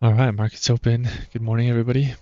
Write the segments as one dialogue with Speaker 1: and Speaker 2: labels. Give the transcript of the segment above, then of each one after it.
Speaker 1: All right, market's open. Good morning, everybody.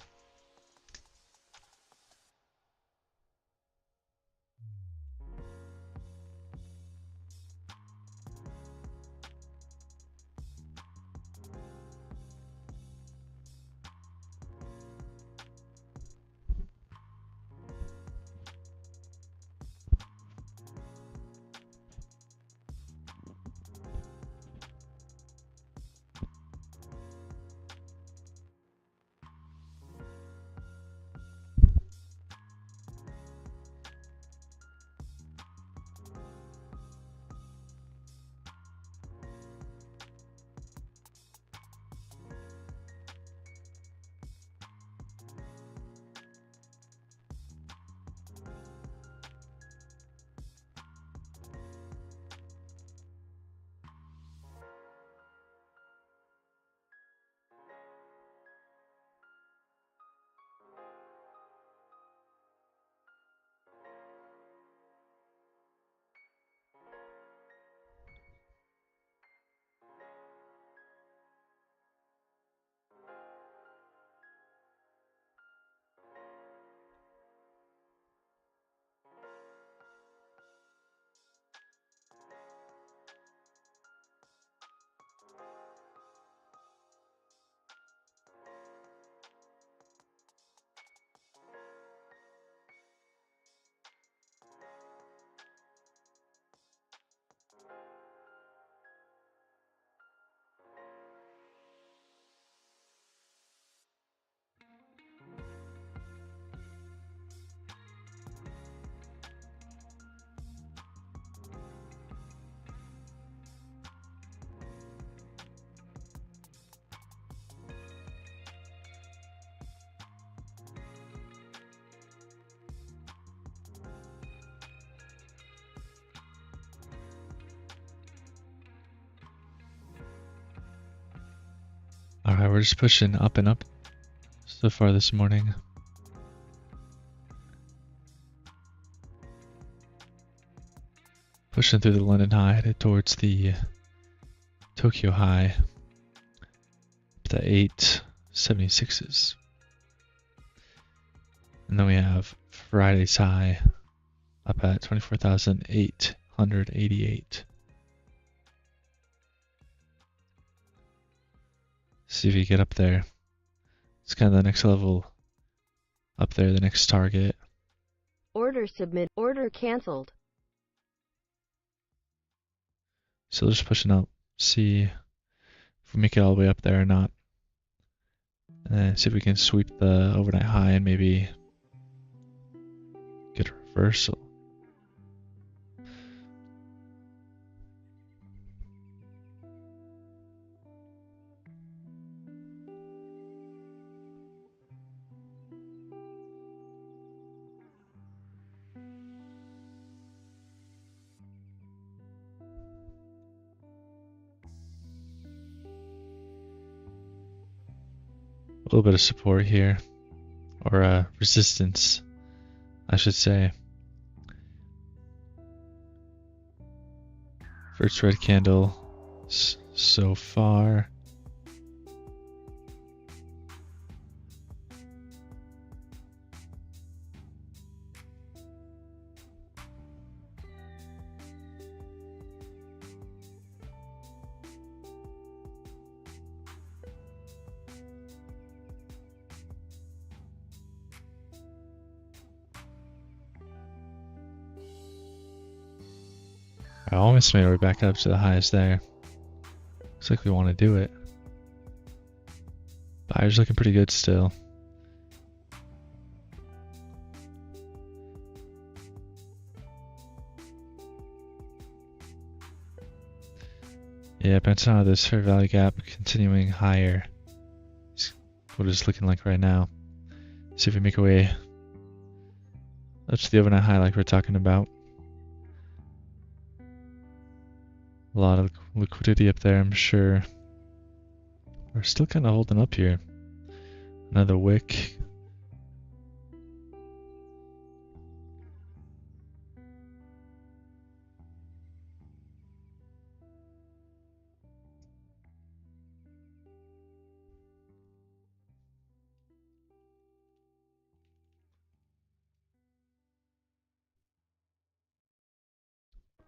Speaker 1: All right, we're just pushing up and up so far this morning. Pushing through the London high, headed towards the Tokyo high, the 876s. And then we have Friday's high up at 24,888. See if you get up there. It's kind of the next level up there, the next target.
Speaker 2: Order submit. Order canceled.
Speaker 1: So just pushing up, see if we make it all the way up there or not. And then see if we can sweep the overnight high and maybe get a reversal. A little bit of support here, or resistance, I should say. First red candle so far. I almost made our way back up to the highs there. Looks like we want to do it. Buyers looking pretty good still. Yeah, bouncing out of this fair value gap, continuing higher. It's what it's looking like right now. See if we make our way up to the overnight high like we're talking about. A lot of liquidity up there, I'm sure. We're still kind of holding up here. Another wick.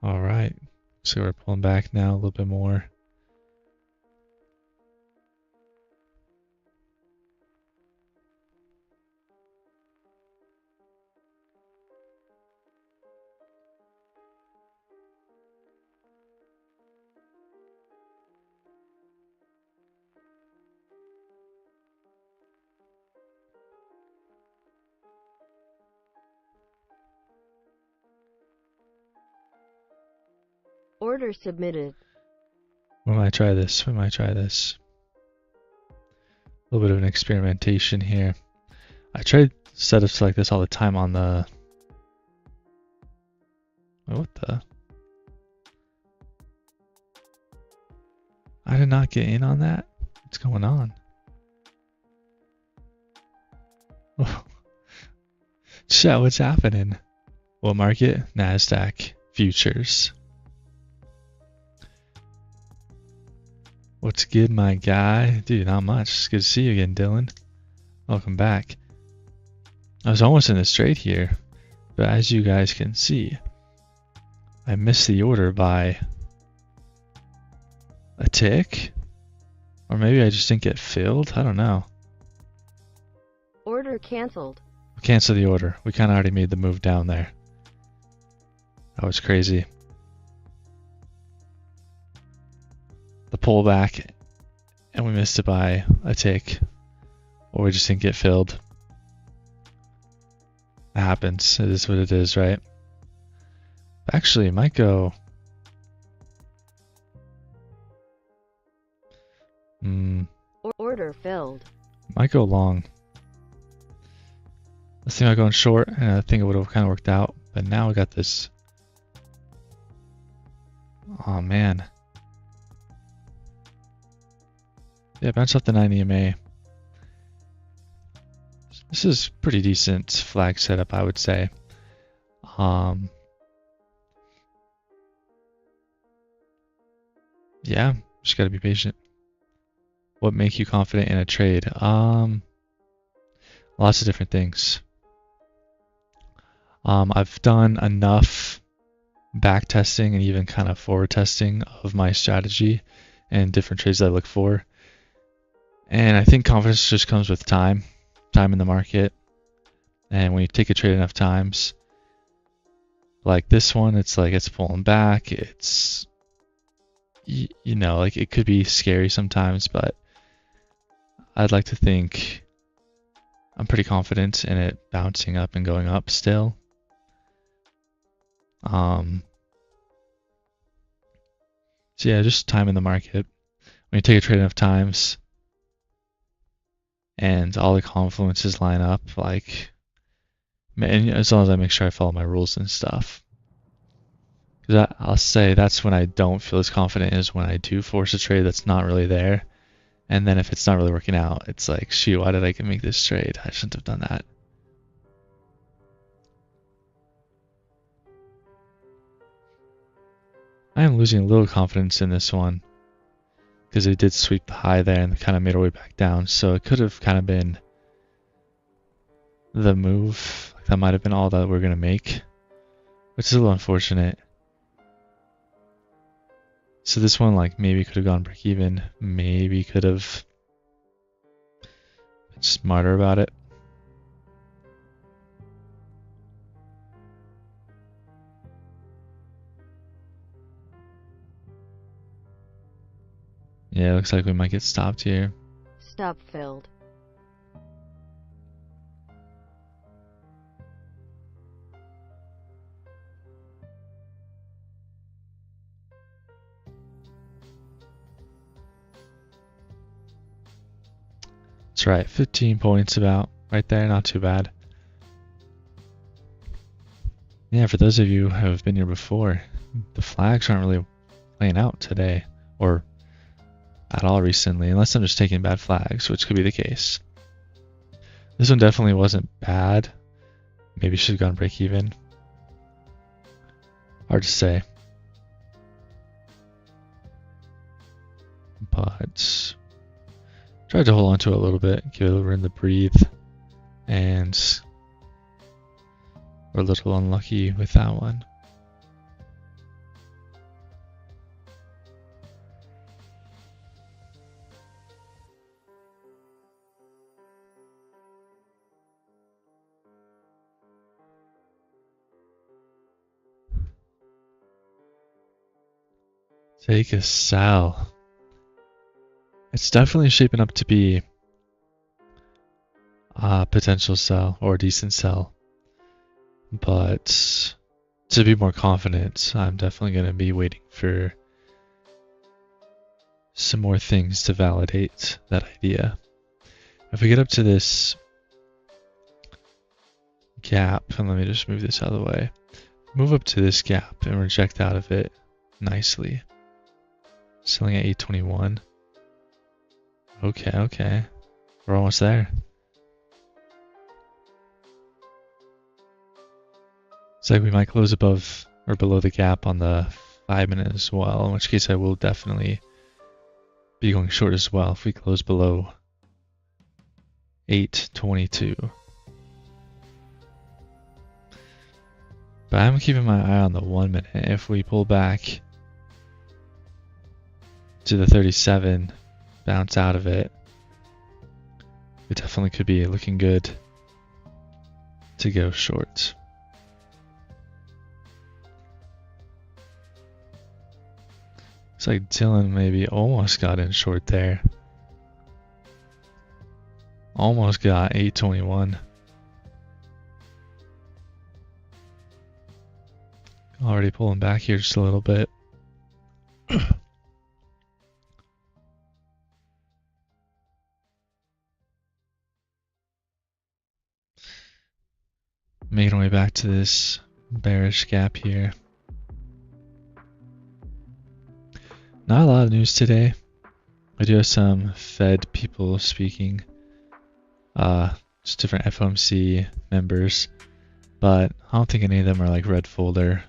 Speaker 1: All right. So we're pulling back now a little bit more.
Speaker 2: Order submitted.
Speaker 1: We might try this. We might try this. A little bit of an experimentation here. I tried setups like this all the time on the... What the? I did not get in on that? What's going on? Oh. Chat, what's happening? What market? NASDAQ futures. What's good, my guy? Dude, not much. It's good to see you again, Dylan. Welcome back. I was almost in the straight here, but as you guys can see, I missed the order by a tick? Or maybe I just didn't get filled? I don't know.
Speaker 2: Order canceled.
Speaker 1: Cancel the order. We kind of already made the move down there. That was crazy. The pullback, and we missed it by a tick, or we just didn't get filled. It happens. It is what it is, right? Actually, it might go...
Speaker 2: Order filled.
Speaker 1: Might go long. Let's think about going short, and I think it would have kind of worked out. But now we got this. Oh man. Yeah, bounce off the 9 EMA. This is pretty decent flag setup, I would say. Yeah, just gotta be patient. What make you confident in a trade? Lots of different things. I've done enough back testing and even kind of forward testing of my strategy and different trades that I look for. And I think confidence just comes with time in the market. And when you take a trade enough times, like this one, it's like it's pulling back. It's, you know, like it could be scary sometimes, but I'd like to think I'm pretty confident in it bouncing up and going up still. So yeah, just time in the market. When you take a trade enough times and all the confluences line up, like, and as long as I make sure I follow my rules and stuff. Because I'll say that's when I don't feel as confident is when I do force a trade that's not really there. And then if it's not really working out, it's like, shoot, why did I make this trade? I shouldn't have done that. I am losing a little confidence in this one because it did sweep the high there and kind of made our way back down. So it could have kind of been the move. That might have been all that we're going to make, which is a little unfortunate. So this one, like, maybe could have gone break even. Maybe could have been smarter about it. Yeah, it looks like we might get stopped here.
Speaker 2: Stop filled.
Speaker 1: That's right, 15 points about. Right there, not too bad. Yeah, for those of you who have been here before, the flags aren't really playing out today, or at all recently, unless I'm just taking bad flags, which could be the case. This one definitely wasn't bad. Maybe should have gone break even. Hard to say. But tried to hold on to it a little bit, give it room to breathe, and we're a little unlucky with that one. Take a sell. It's definitely shaping up to be a potential sell or a decent sell. But to be more confident, I'm definitely going to be waiting for some more things to validate that idea. If we get up to this gap, and let me just move this out of the way. Move up to this gap and reject out of it nicely. Selling at 821. Okay. We're almost there. It's like we might close above or below the gap on the 5 minute as well, in which case I will definitely be going short as well if we close below 822. But I'm keeping my eye on the 1 minute. If we pull back to the 37, bounce out of it, it definitely could be looking good to go short. Looks like Dylan maybe almost got in short there. Almost got 821. Already pulling back here just a little bit. Making our way back to this bearish gap here. Not a lot of news today. I do have some Fed people speaking. Just different FOMC members. But I don't think any of them are like red folder.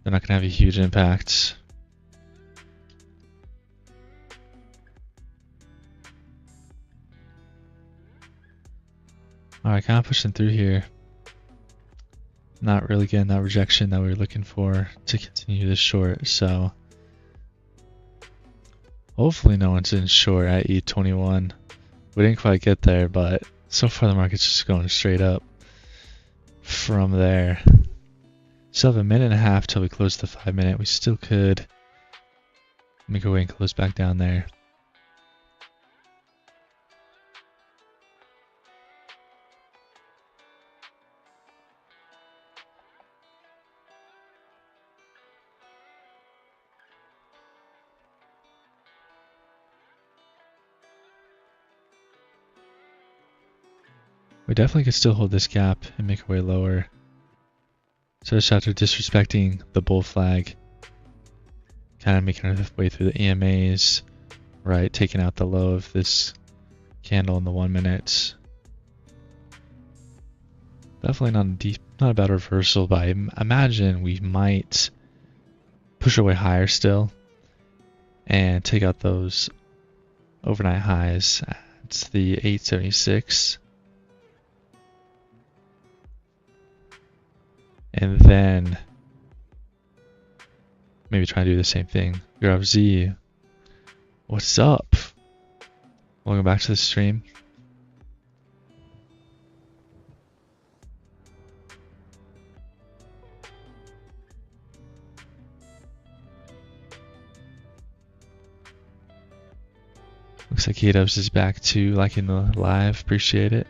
Speaker 1: They're not going to have a huge impact. Alright, kind of pushing through here. Not really getting that rejection that we were looking for to continue this short, so hopefully no one's in short at E21. We didn't quite get there, but so far the market's just going straight up from there. Still have a minute and a half till we close the 5 minute. We still could make our way and close back down there. We definitely could still hold this gap and make our way lower. So just after disrespecting the bull flag, kind of making our way through the EMAs, right, taking out the low of this candle in the 1 minute. Definitely not a bad reversal, but I imagine we might push our way higher still and take out those overnight highs at the 876. And then maybe try and do the same thing. Grab Z. What's up? Welcome back to the stream. Looks like K-Dubs is back too, liking the live. Appreciate it.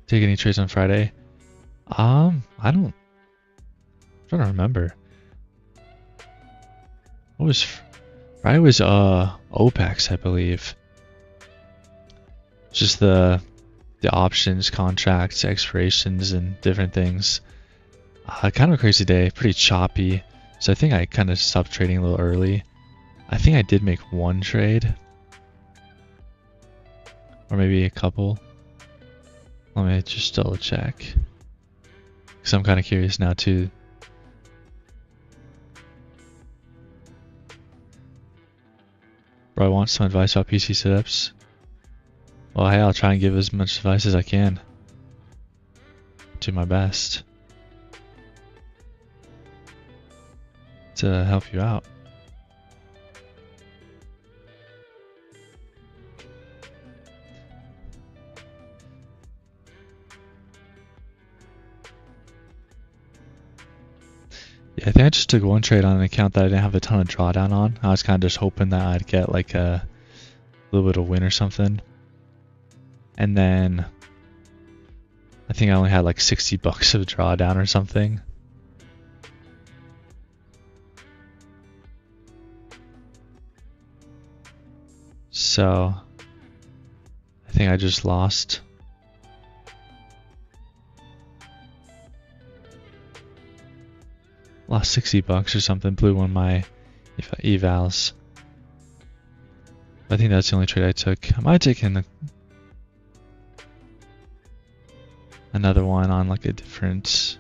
Speaker 1: Take any trades on Friday? I'm trying to remember. What was Friday? Was OPEX, I believe. Just the options, contracts, expirations, and different things. Kind of a crazy day, pretty choppy. So I think I kind of stopped trading a little early. I think I did make one trade, or maybe a couple. Let me just double check, because I'm kind of curious now too. Bro, I want some advice about PC setups. Well, hey, I'll try and give as much advice as I can. Do my best to help you out. Yeah, I think I just took one trade on an account that I didn't have a ton of drawdown on. I was kind of just hoping that I'd get like a little bit of win or something. And then I think I only had like 60 bucks of drawdown or something. So I think I just lost. Lost 60 bucks or something, blew one of my evals. I think that's the only trade I took. I might have taken another one on like a different...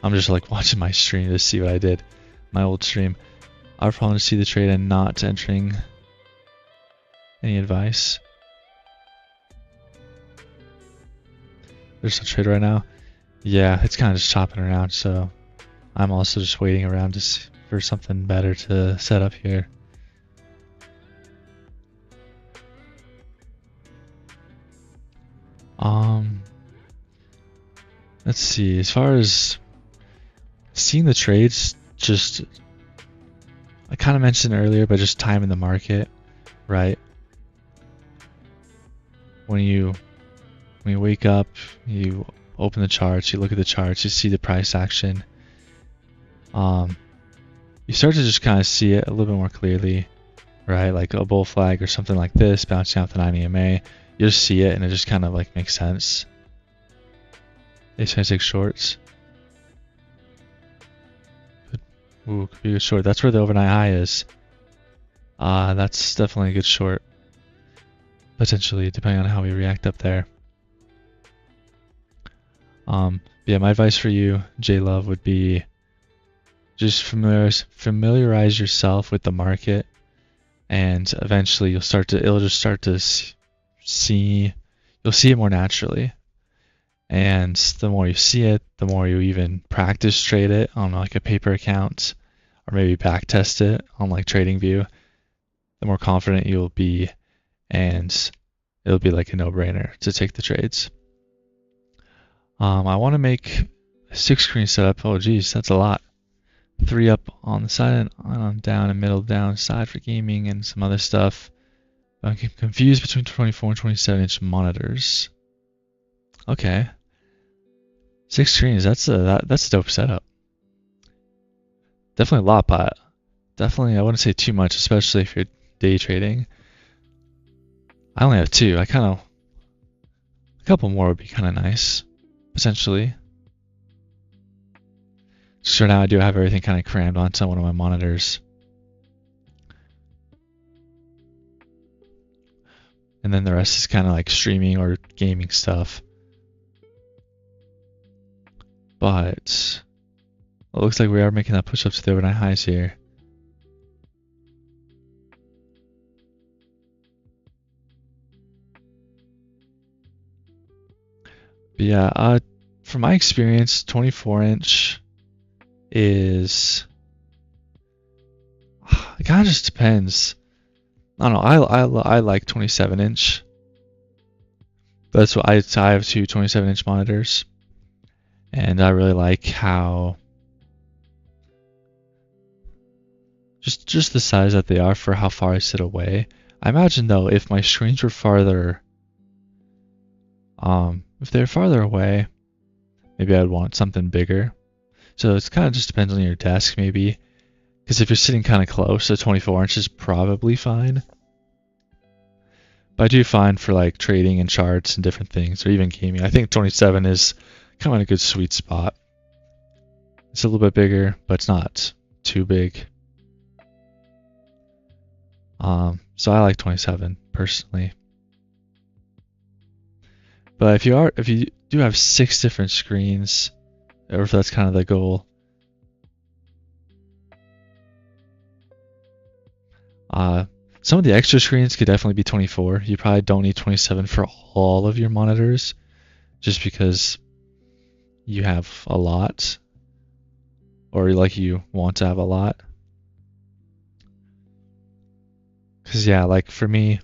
Speaker 1: I'm just like watching my stream to see what I did. My old stream. I would probably see the trade and not entering any advice. There's a trade right now. Yeah, it's kind of just chopping around, so I'm also just waiting around to see for something better to set up here. Let's see. As far as seeing the trades, just I kind of mentioned earlier, but just time in the market, right? When you wake up, you open the charts, you look at the charts, you see the price action. You start to just kind of see it a little bit more clearly, right? Like a bull flag or something like this bouncing off the 9 EMA. You just see it and it just kind of like makes sense. A26 shorts. Ooh, could be a good short. That's where the overnight high is. That's definitely a good short. Potentially, depending on how we react up there. Yeah, my advice for you, J-Love, would be just familiarize yourself with the market, and eventually it'll just start to see, you'll see it more naturally. And the more you see it, the more you even practice trade it on like a paper account, or maybe back test it on like TradingView, the more confident you'll be, and it'll be like a no-brainer to take the trades. I want to make a 6-screen setup. Oh geez, that's a lot. 3 up on the side and down and middle down side for gaming and some other stuff. I'm confused between 24 and 27-inch monitors. Okay. 6 screens, that's a dope setup. Definitely a lot, but definitely I wouldn't say too much, especially if you're day trading. I only have 2. A couple more would be kind of nice, potentially. So now I do have everything kind of crammed onto one of my monitors. And then the rest is kind of like streaming or gaming stuff. But it looks like we are making that push up to the overnight highs here. But yeah, from my experience, 24-inch is, it kind of just depends. I don't know. I like 27-inch. That's what I have 2 27-inch monitors. And I really like how just the size that they are for how far I sit away. I imagine though, if my screens were farther, if they're farther away, maybe I'd want something bigger. So it's kind of just depends on your desk maybe. Because if you're sitting kind of close, so 24 inch is probably fine. But I do find for like trading and charts and different things, or even gaming, I think 27 is kind of a good sweet spot. It's a little bit bigger, but it's not too big. So I like 27 personally. But if you do have 6 different screens, or if that's kind of the goal, some of the extra screens could definitely be 24. You probably don't need 27 for all of your monitors, just because you have a lot, or like you want to have a lot. Because yeah, like for me,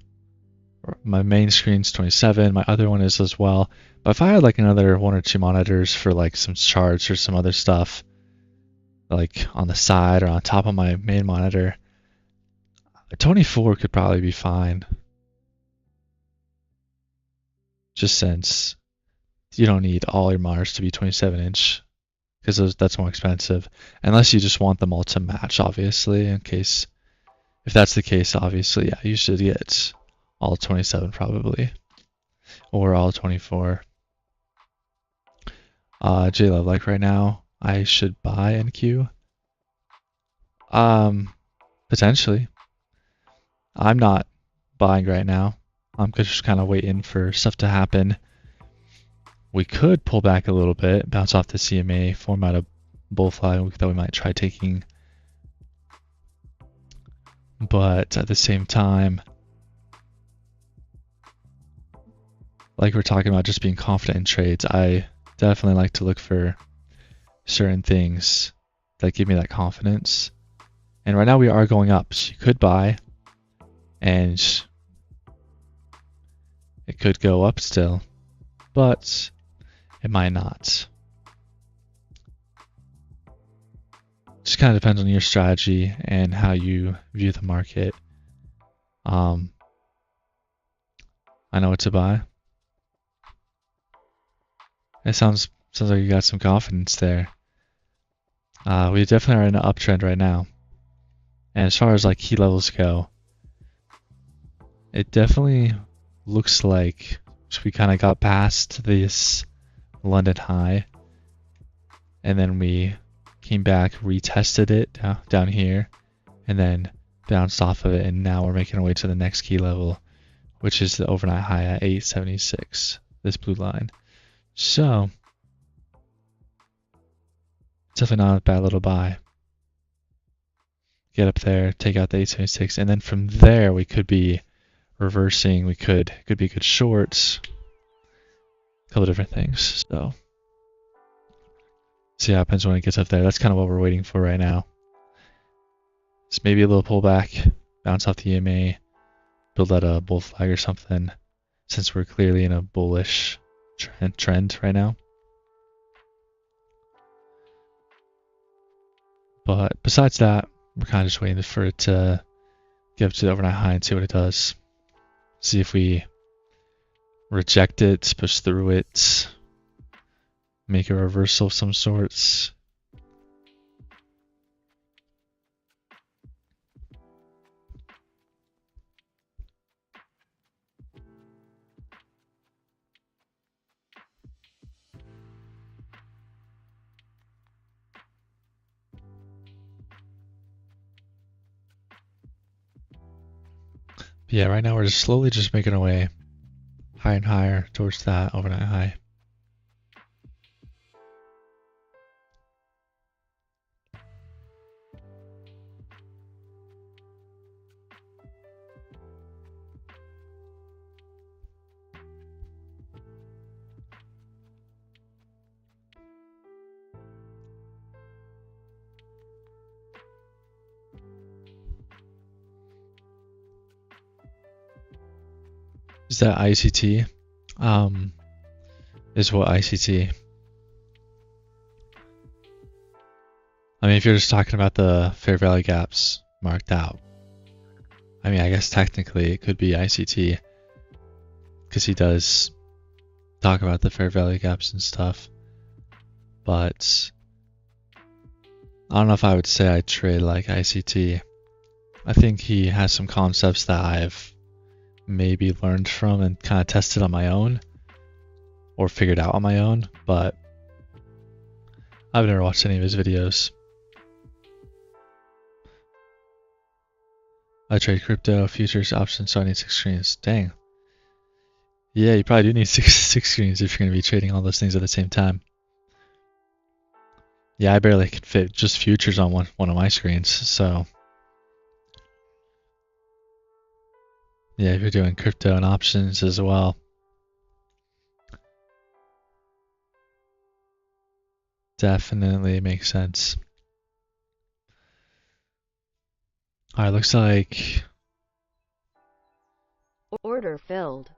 Speaker 1: my main screen's 27, my other one is as well. But if I had like another 1 or 2 monitors for like some charts or some other stuff, like on the side or on top of my main monitor. 24 could probably be fine. Just since you don't need all your monitors to be 27-inch, because that's more expensive. Unless you just want them all to match, obviously. If that's the case, obviously, yeah, you should get all 27 probably, or all 24. JLove, like right now, I should buy NQ. Potentially. I'm not buying right now. I'm just kind of waiting for stuff to happen. We could pull back a little bit, bounce off the CMA, form out a bullfly that we might try taking. But at the same time, like we're talking about just being confident in trades, I definitely like to look for certain things that give me that confidence. And right now we are going up, so you could buy, and it could go up still, but it might not. Just kind of depends on your strategy and how you view the market. I know what to buy. It sounds like you got some confidence there. We definitely are in an uptrend right now. And as far as like key levels go, it definitely looks like we kind of got past this London high, and then we came back, retested it down here, and then bounced off of it, and now we're making our way to the next key level, which is the overnight high at 876, this blue line. So it's definitely not a bad little buy. Get up there, take out the 876, and then from there we could be reversing. We could be good shorts. A couple different things. So see what happens when it gets up there. That's kind of what we're waiting for right now. It's maybe a little pullback, bounce off the EMA, build out a bull flag or something, since we're clearly in a bullish trend right now. But besides that, we're kind of just waiting for it to get up to the overnight high and see what it does. See if we reject it, push through it, make a reversal of some sorts. But yeah, right now we're just slowly just making our way higher and higher towards that overnight high. Is that ICT? Is what ICT? I mean, if you're just talking about the fair value gaps marked out, I mean, I guess technically it could be ICT, because he does talk about the fair value gaps and stuff. But I don't know if I would say I trade like ICT. I think he has some concepts that I've maybe learned from and kind of tested on my own, or figured out on my own, but I've never watched any of his videos. I trade crypto, futures, options, so I need 6 screens. Dang. Yeah, you probably do need six screens if you're going to be trading all those things at the same time. Yeah, I barely can fit just futures on one of my screens, so yeah, if you're doing crypto and options as well. Definitely makes sense. Alright, looks like
Speaker 2: Order filled.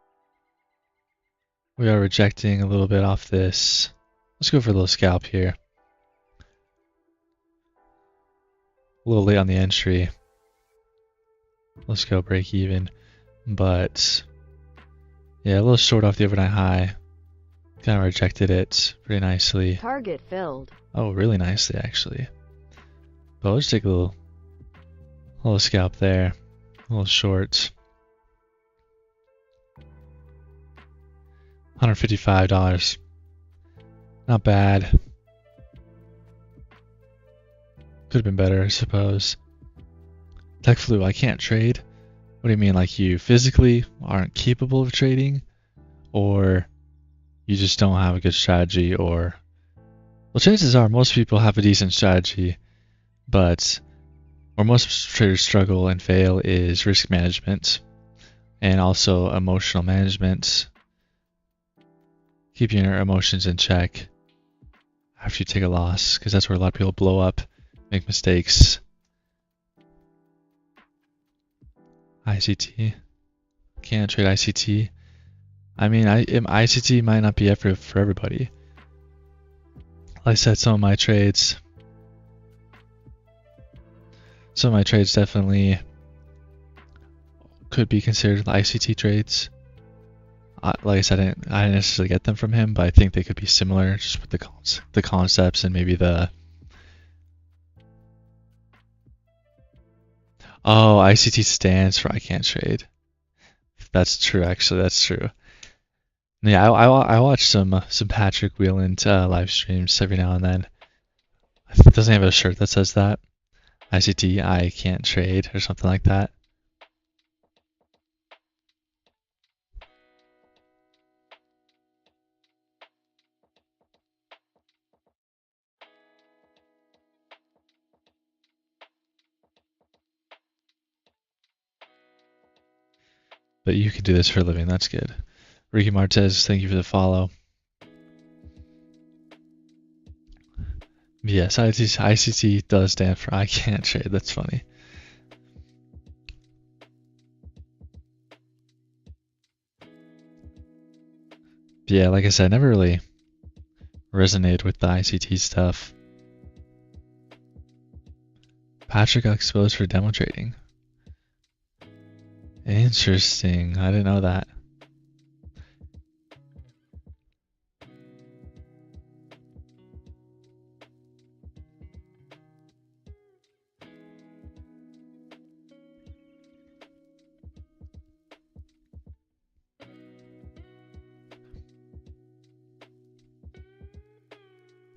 Speaker 1: we are rejecting a little bit off this. Let's go for a little scalp here. A little late on the entry. Let's go break even. But yeah, a little short off the overnight high. Kind of rejected it pretty nicely.
Speaker 2: Target filled.
Speaker 1: Oh, really nicely actually. But let's take a little scalp there. A little short. $155. Not bad. Could have been better, I suppose. Tech flu, I can't trade. What do you mean, like you physically aren't capable of trading? Or you just don't have a good strategy? Or, well, chances are most people have a decent strategy, but where most traders struggle and fail is risk management and also emotional management. Keeping your emotions in check after you take a loss, because that's where a lot of people blow up, make mistakes. ICT. Can't trade ICT. I mean, ICT might not be for everybody. Like I said, some of my trades definitely could be considered ICT trades. Like I said, I didn't necessarily get them from him, but I think they could be similar, just with the concepts and maybe the... Oh, ICT stands for I can't trade. That's true, actually. That's true. Yeah, I watch some Patrick Wheeland live streams every now and then. Doesn't he have a shirt that says that? ICT, I can't trade, or something like that. But you can do this for a living, that's good. Ricky Martez, thank you for the follow. Yes, ICT does stand for I can't trade, that's funny. But yeah, like I said, I never really resonated with the ICT stuff. Patrick got exposed for demo trading. Interesting, I didn't know that.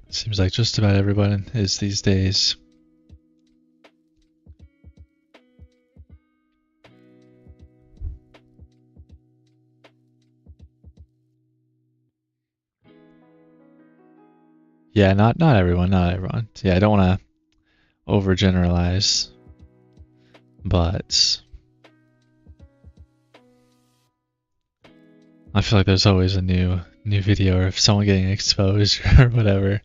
Speaker 1: Seems like just about everyone is these days. Yeah, not everyone, not everyone. Yeah, I don't want to overgeneralize, but I feel like there's always a new video of someone getting exposed or whatever.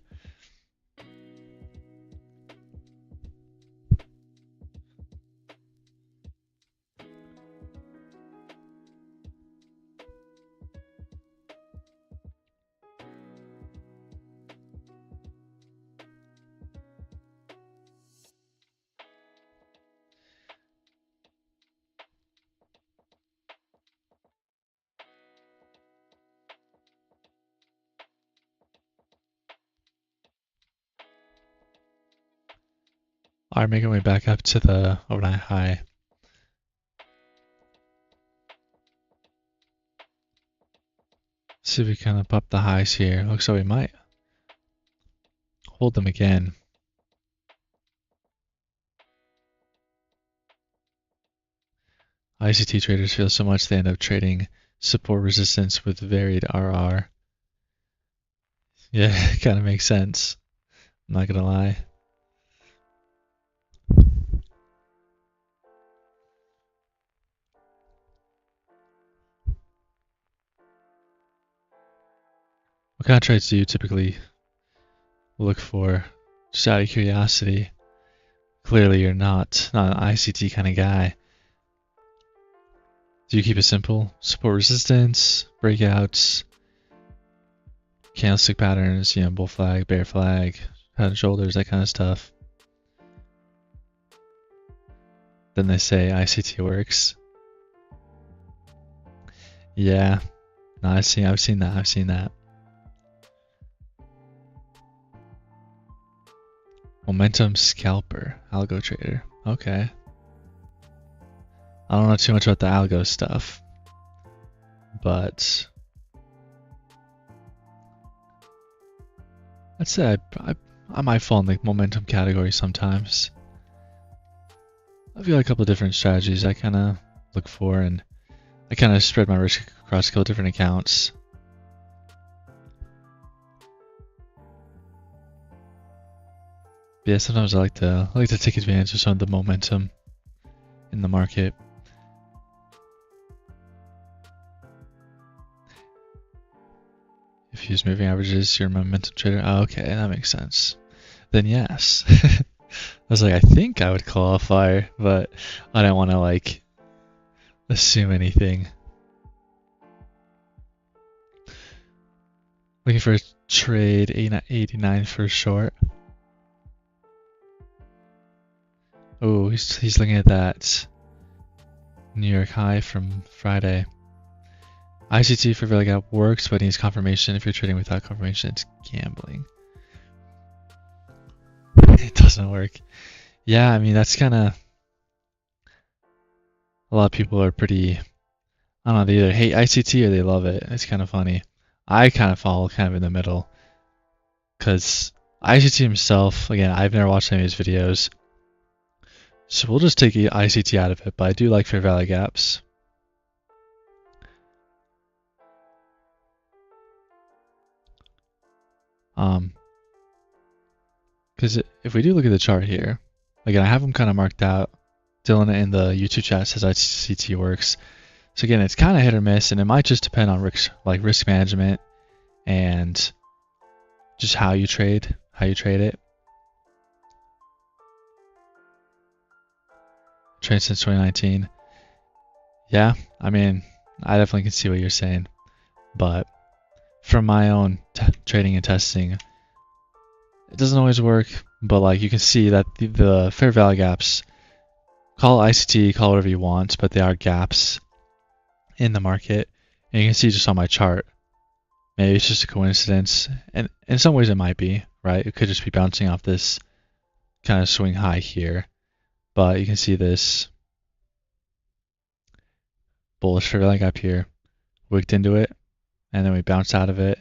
Speaker 1: Alright, making our way back up to the overnight high. See if we can up the highs here. Looks like we might hold them again. ICT traders feel so much they end up trading support resistance with varied RR. Yeah, it kind of makes sense. I'm not gonna lie. What kind of trades do you typically look for? Just out of curiosity. Clearly you're not an ICT kind of guy. Do you keep it simple? Support resistance, breakouts, candlestick patterns, bull flag, bear flag, head and shoulders, that kind of stuff. then they say ICT works. Yeah, no, I've seen that. Momentum scalper, algo trader. Okay. I don't know too much about the algo stuff, but I'd say I might fall in the momentum category sometimes. I've got a couple of different strategies I kind of look for, and I kind of spread my risk across a couple different accounts. But yeah, sometimes I like to take advantage of some of the momentum in the market. If you use moving averages, you're a momentum trader. Oh, okay, that makes sense. Then yes. I was like, I think I would qualify, but I don't want to like assume anything. Looking for a trade 89 for a short. Oh, he's looking at that New York high from Friday. ICT for fair value gap works, but needs confirmation. If you're trading without confirmation, it's gambling. It doesn't work. Yeah, I mean, that's kind of... A lot of people are pretty... I don't know, they either hate ICT or they love it. It's kind of funny. I kind of fall kind of in the middle. Because ICT himself, again, I've never watched any of his videos. So we'll just take ICT out of it, but I do like fair value gaps. Because if we do look at the chart here, again, I have them kind of marked out. Dylan in the YouTube chat says ICT works. So again, it's kind of hit or miss, and it might just depend on risk management and just how you trade it. Trade since 2019. Yeah, I mean, I definitely can see what you're saying, but from my own trading and testing, it doesn't always work. But like you can see that the fair value gaps, call it ICT, call it whatever you want, but they are gaps in the market, and you can see just on my chart. Maybe it's just a coincidence, and in some ways it might be, right? It could just be bouncing off this kind of swing high here, but you can see this bullish fair value gap here, wicked into it, and then we bounce out of it.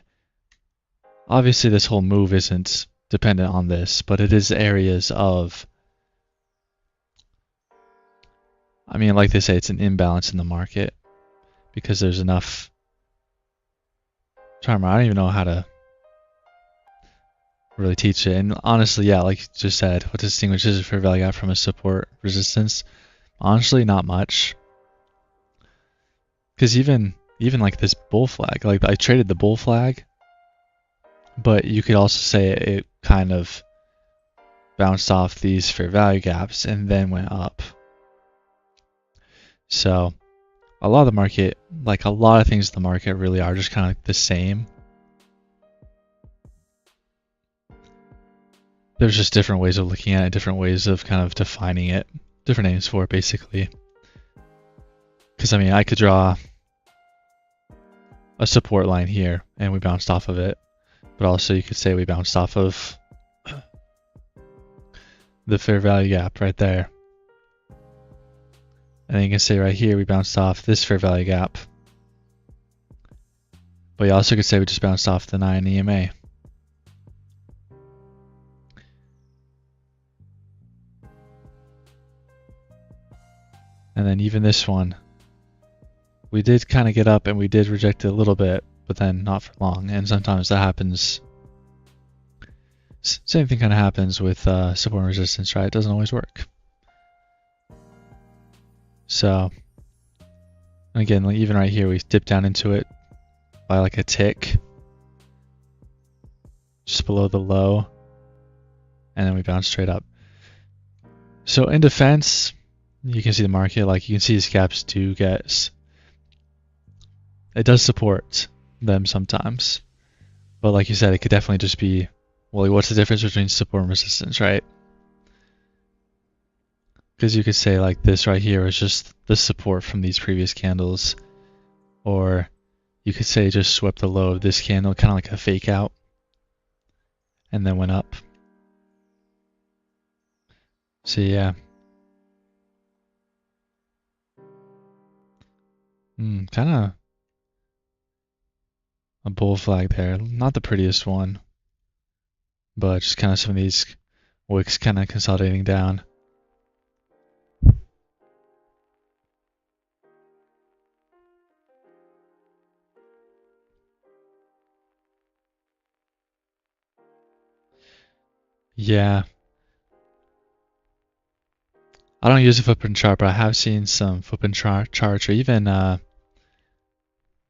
Speaker 1: Obviously, this whole move isn't dependent on this, but it is areas of, I mean, like they say, it's an imbalance in the market because there's enough. I don't even know how to really teach it. And honestly, yeah, like you just said, what distinguishes a fair value gap from a support resistance? Honestly, not much. Because even like this bull flag, like I traded the bull flag, but you could also say it kind of bounced off these fair value gaps and then went up. So a lot of the market, like a lot of things in the market really are just kind of like the same. There's just different ways of looking at it, different ways of kind of defining it, different names for it basically. Because I mean, I could draw a support line here and we bounced off of it, but also you could say we bounced off of the fair value gap right there. And then you can say right here we bounced off this fair value gap. But you also could say we just bounced off the 9 EMA. And then even this one, we did kind of get up and we did reject it a little bit, but then not for long. And sometimes that happens. Same thing kind of happens with support and resistance, right? It doesn't always work. So, again, like even right here, we dipped down into it by like a tick, just below the low, and then we bounced straight up. So in defense, you can see the market, like you can see these gaps do get, it does support them sometimes. But like you said, it could definitely just be, well, what's the difference between support and resistance, right? Because you could say like this right here is just the support from these previous candles, or you could say just swept the low of this candle, kind of like a fake out, and then went up. So yeah. Kind of a bull flag there. Not the prettiest one, but just kind of some of these wicks kind of consolidating down. Yeah. I don't use a footprint chart, but I have seen some footprint charts or even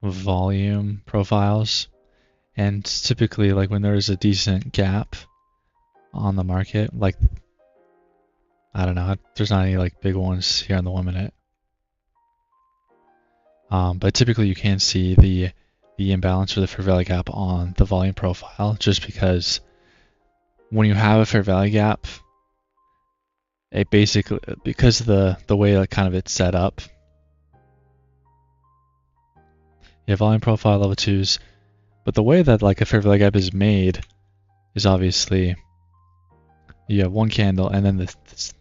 Speaker 1: volume profiles. And typically, like when there is a decent gap on the market, like, I don't know, there's not any like big ones here on the 1 minute. But typically you can see the imbalance or the fair value gap on the volume profile, just because when you have a fair value gap, it basically, because of the way like kind of it's set up, you have volume profile level 2s, but the way that like a fair value gap is made is obviously you have one candle and then it's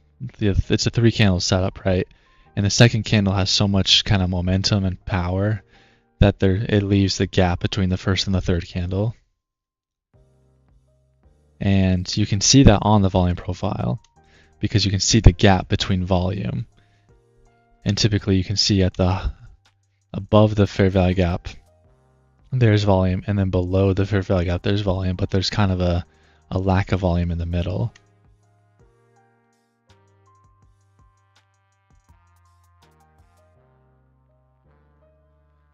Speaker 1: a 3 candle setup, right? And the second candle has so much kind of momentum and power that it leaves the gap between the first and the third candle. And you can see that on the volume profile because you can see the gap between volume. And typically you can see at the above the fair value gap there's volume, and then below the fair value gap there's volume, but there's kind of a lack of volume in the middle.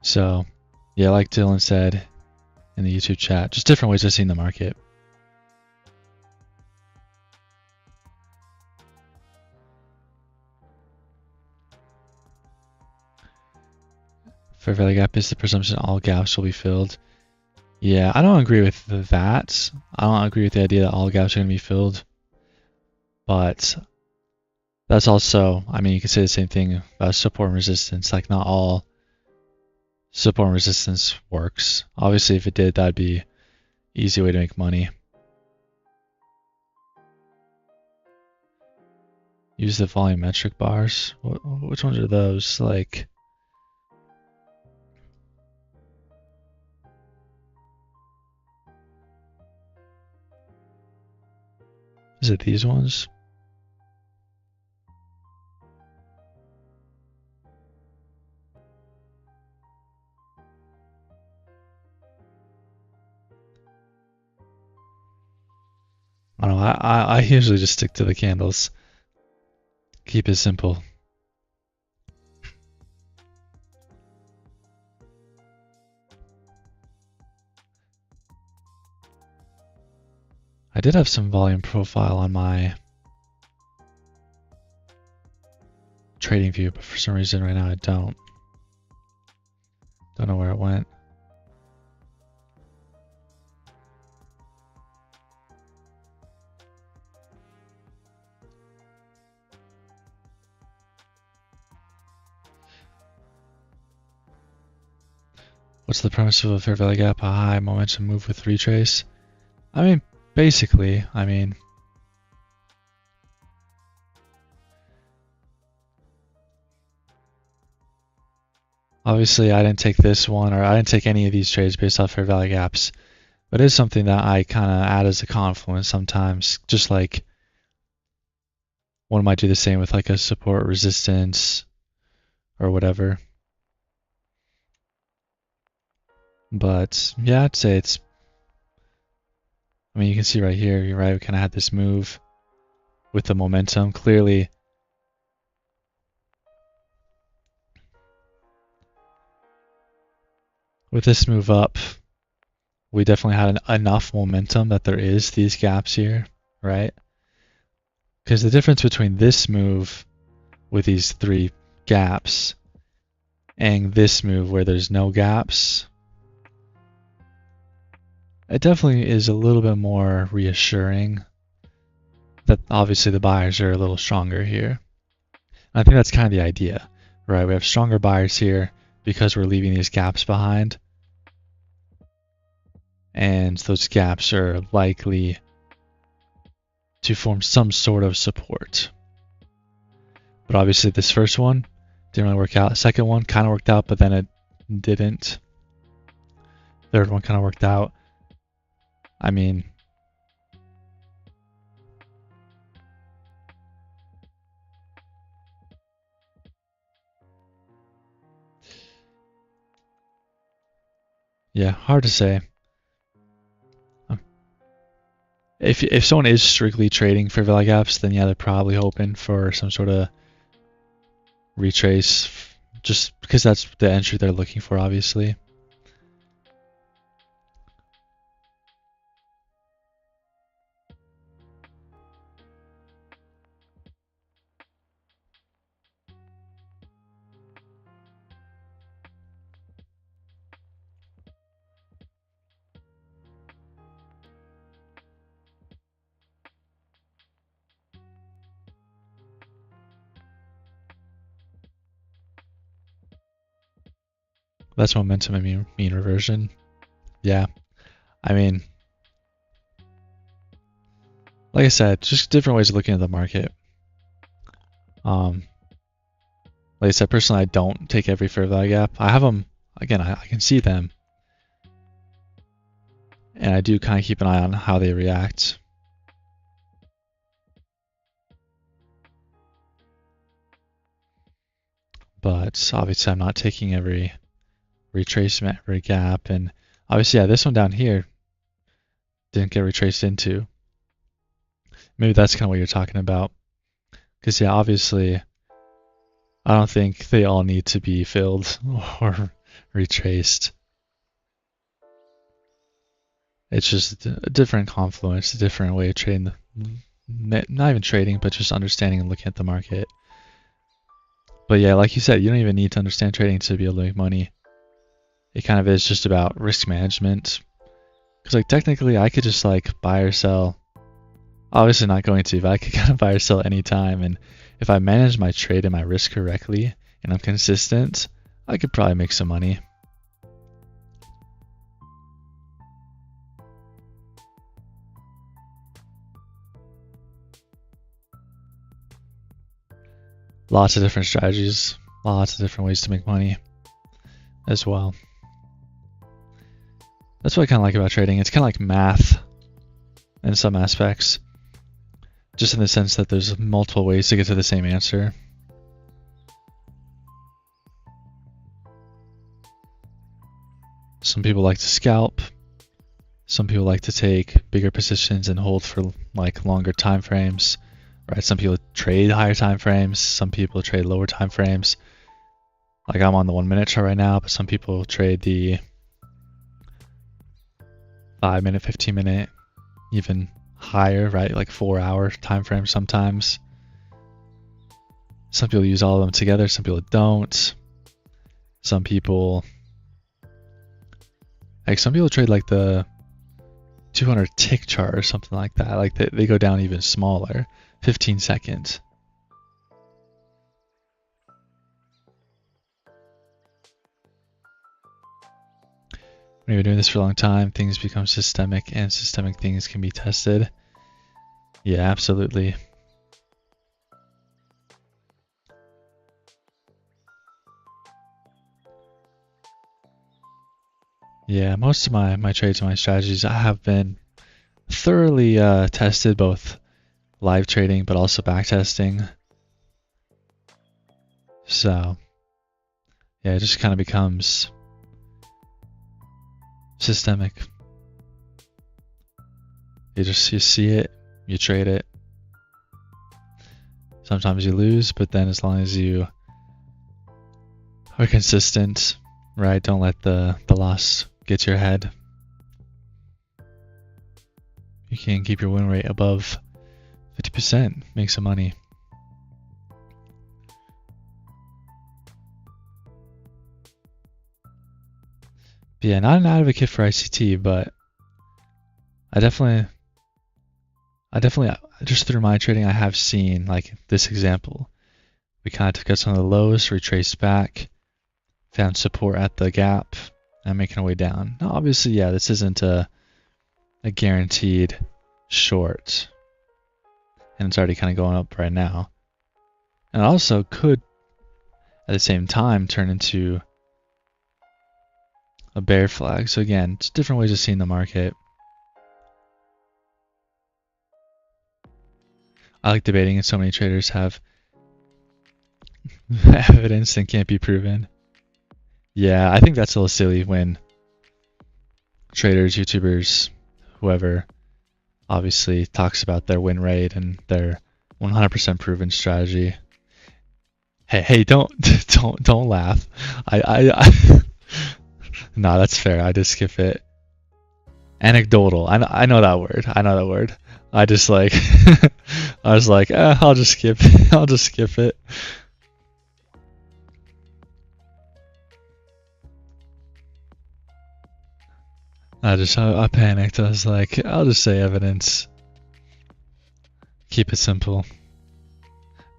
Speaker 1: So yeah, like Dylan said in the YouTube chat, just different ways of seeing the market. Fair value gap is the presumption all gaps will be filled. Yeah, I don't agree with that. I don't agree with the idea that all gaps are going to be filled. But that's also, I mean, you could say the same thing about support and resistance. Like, not all support and resistance works. Obviously, if it did, that'd be an easy way to make money. Use the volumetric bars. Which ones are those? Like, is it these ones? I don't know. I usually just stick to the candles. Keep it simple. I did have some volume profile on my trading view, but for some reason right now I don't. Don't know where it went. What's the premise of a fair value gap? A high momentum move with retrace? I mean, basically, obviously I didn't take this one, or I didn't take any of these trades based off fair value gaps, but it is something that I kind of add as a confluence sometimes, just like one might do the same with like a support resistance or whatever. But yeah, I'd say it's, I mean, you can see right here, you're right, we kind of had this move with the momentum. Clearly, with this move up, we definitely had enough momentum that there is these gaps here, right? Because the difference between this move with these 3 gaps and this move where there's no gaps, it definitely is a little bit more reassuring that obviously the buyers are a little stronger here. I think that's kind of the idea, right? We have stronger buyers here because we're leaving these gaps behind. And those gaps are likely to form some sort of support. But obviously this first one didn't really work out. Second one kind of worked out, but then it didn't. Third one kind of worked out. I mean, yeah, hard to say. If someone is strictly trading for value gaps, then yeah, they're probably hoping for some sort of retrace, just because that's the entry they're looking for, obviously. That's momentum and mean reversion. Yeah, I mean, like I said, just different ways of looking at the market. Like I said, personally, I don't take every fair value gap. I have them, again, I can see them. And I do kind of keep an eye on how they react. But obviously I'm not taking every retracement, every gap. And obviously, yeah, this one down here didn't get retraced into. Maybe that's kind of what you're talking about. Because yeah, obviously, I don't think they all need to be filled or retraced. It's just a different confluence, a different way of trading, not even trading, but just understanding and looking at the market. But yeah, like you said, you don't even need to understand trading to be able to make money. It kind of is just about risk management. Because like technically I could just like buy or sell. Obviously not going to, but I could kind of buy or sell anytime. And if I manage my trade and my risk correctly and I'm consistent, I could probably make some money. Lots of different strategies, lots of different ways to make money as well. That's what I kind of like about trading. It's kind of like math in some aspects, just in the sense that there's multiple ways to get to the same answer. Some people like to scalp. Some people like to take bigger positions and hold for like longer time frames. Right? Some people trade higher time frames. Some people trade lower time frames. Like I'm on the 1 minute chart right now, but some people trade the 5 minute, 15 minute, even higher, right? Like 4 hour time frames sometimes. Some people use all of them together. Some people don't. Some people trade like the 200 tick chart or something like that. Like they go down even smaller, 15 seconds. When you're doing this for a long time, things become systemic, and systemic things can be tested. Yeah, absolutely. Yeah, most of my trades and my strategies I have been thoroughly tested, both live trading but also back testing. So yeah, it just kind of becomes systemic. You see it, you trade it. Sometimes you lose, but then as long as you are consistent, right? Don't let the loss get to your head. You can keep your win rate above 50%, make some money. But yeah, not an advocate for ICT, but I definitely just through my trading I have seen like this example We kind of took out some of the lows, retraced back, found support at the gap, and making our way down. Now, obviously, yeah, this isn't a guaranteed short, and it's already kind of going up right now. And it also could, at the same time, turn into a bear flag. So again, it's different ways of seeing the market. I like debating, and so many traders have evidence and can't be proven. Yeah, I think that's a little silly when traders, YouTubers, whoever, obviously talks about their win rate and their 100% proven strategy. Hey, don't laugh. No, that's fair. I just skip it. Anecdotal. I know that word. I just like I was like, I'll just skip it. I panicked. I was like, I'll just say evidence. Keep it simple.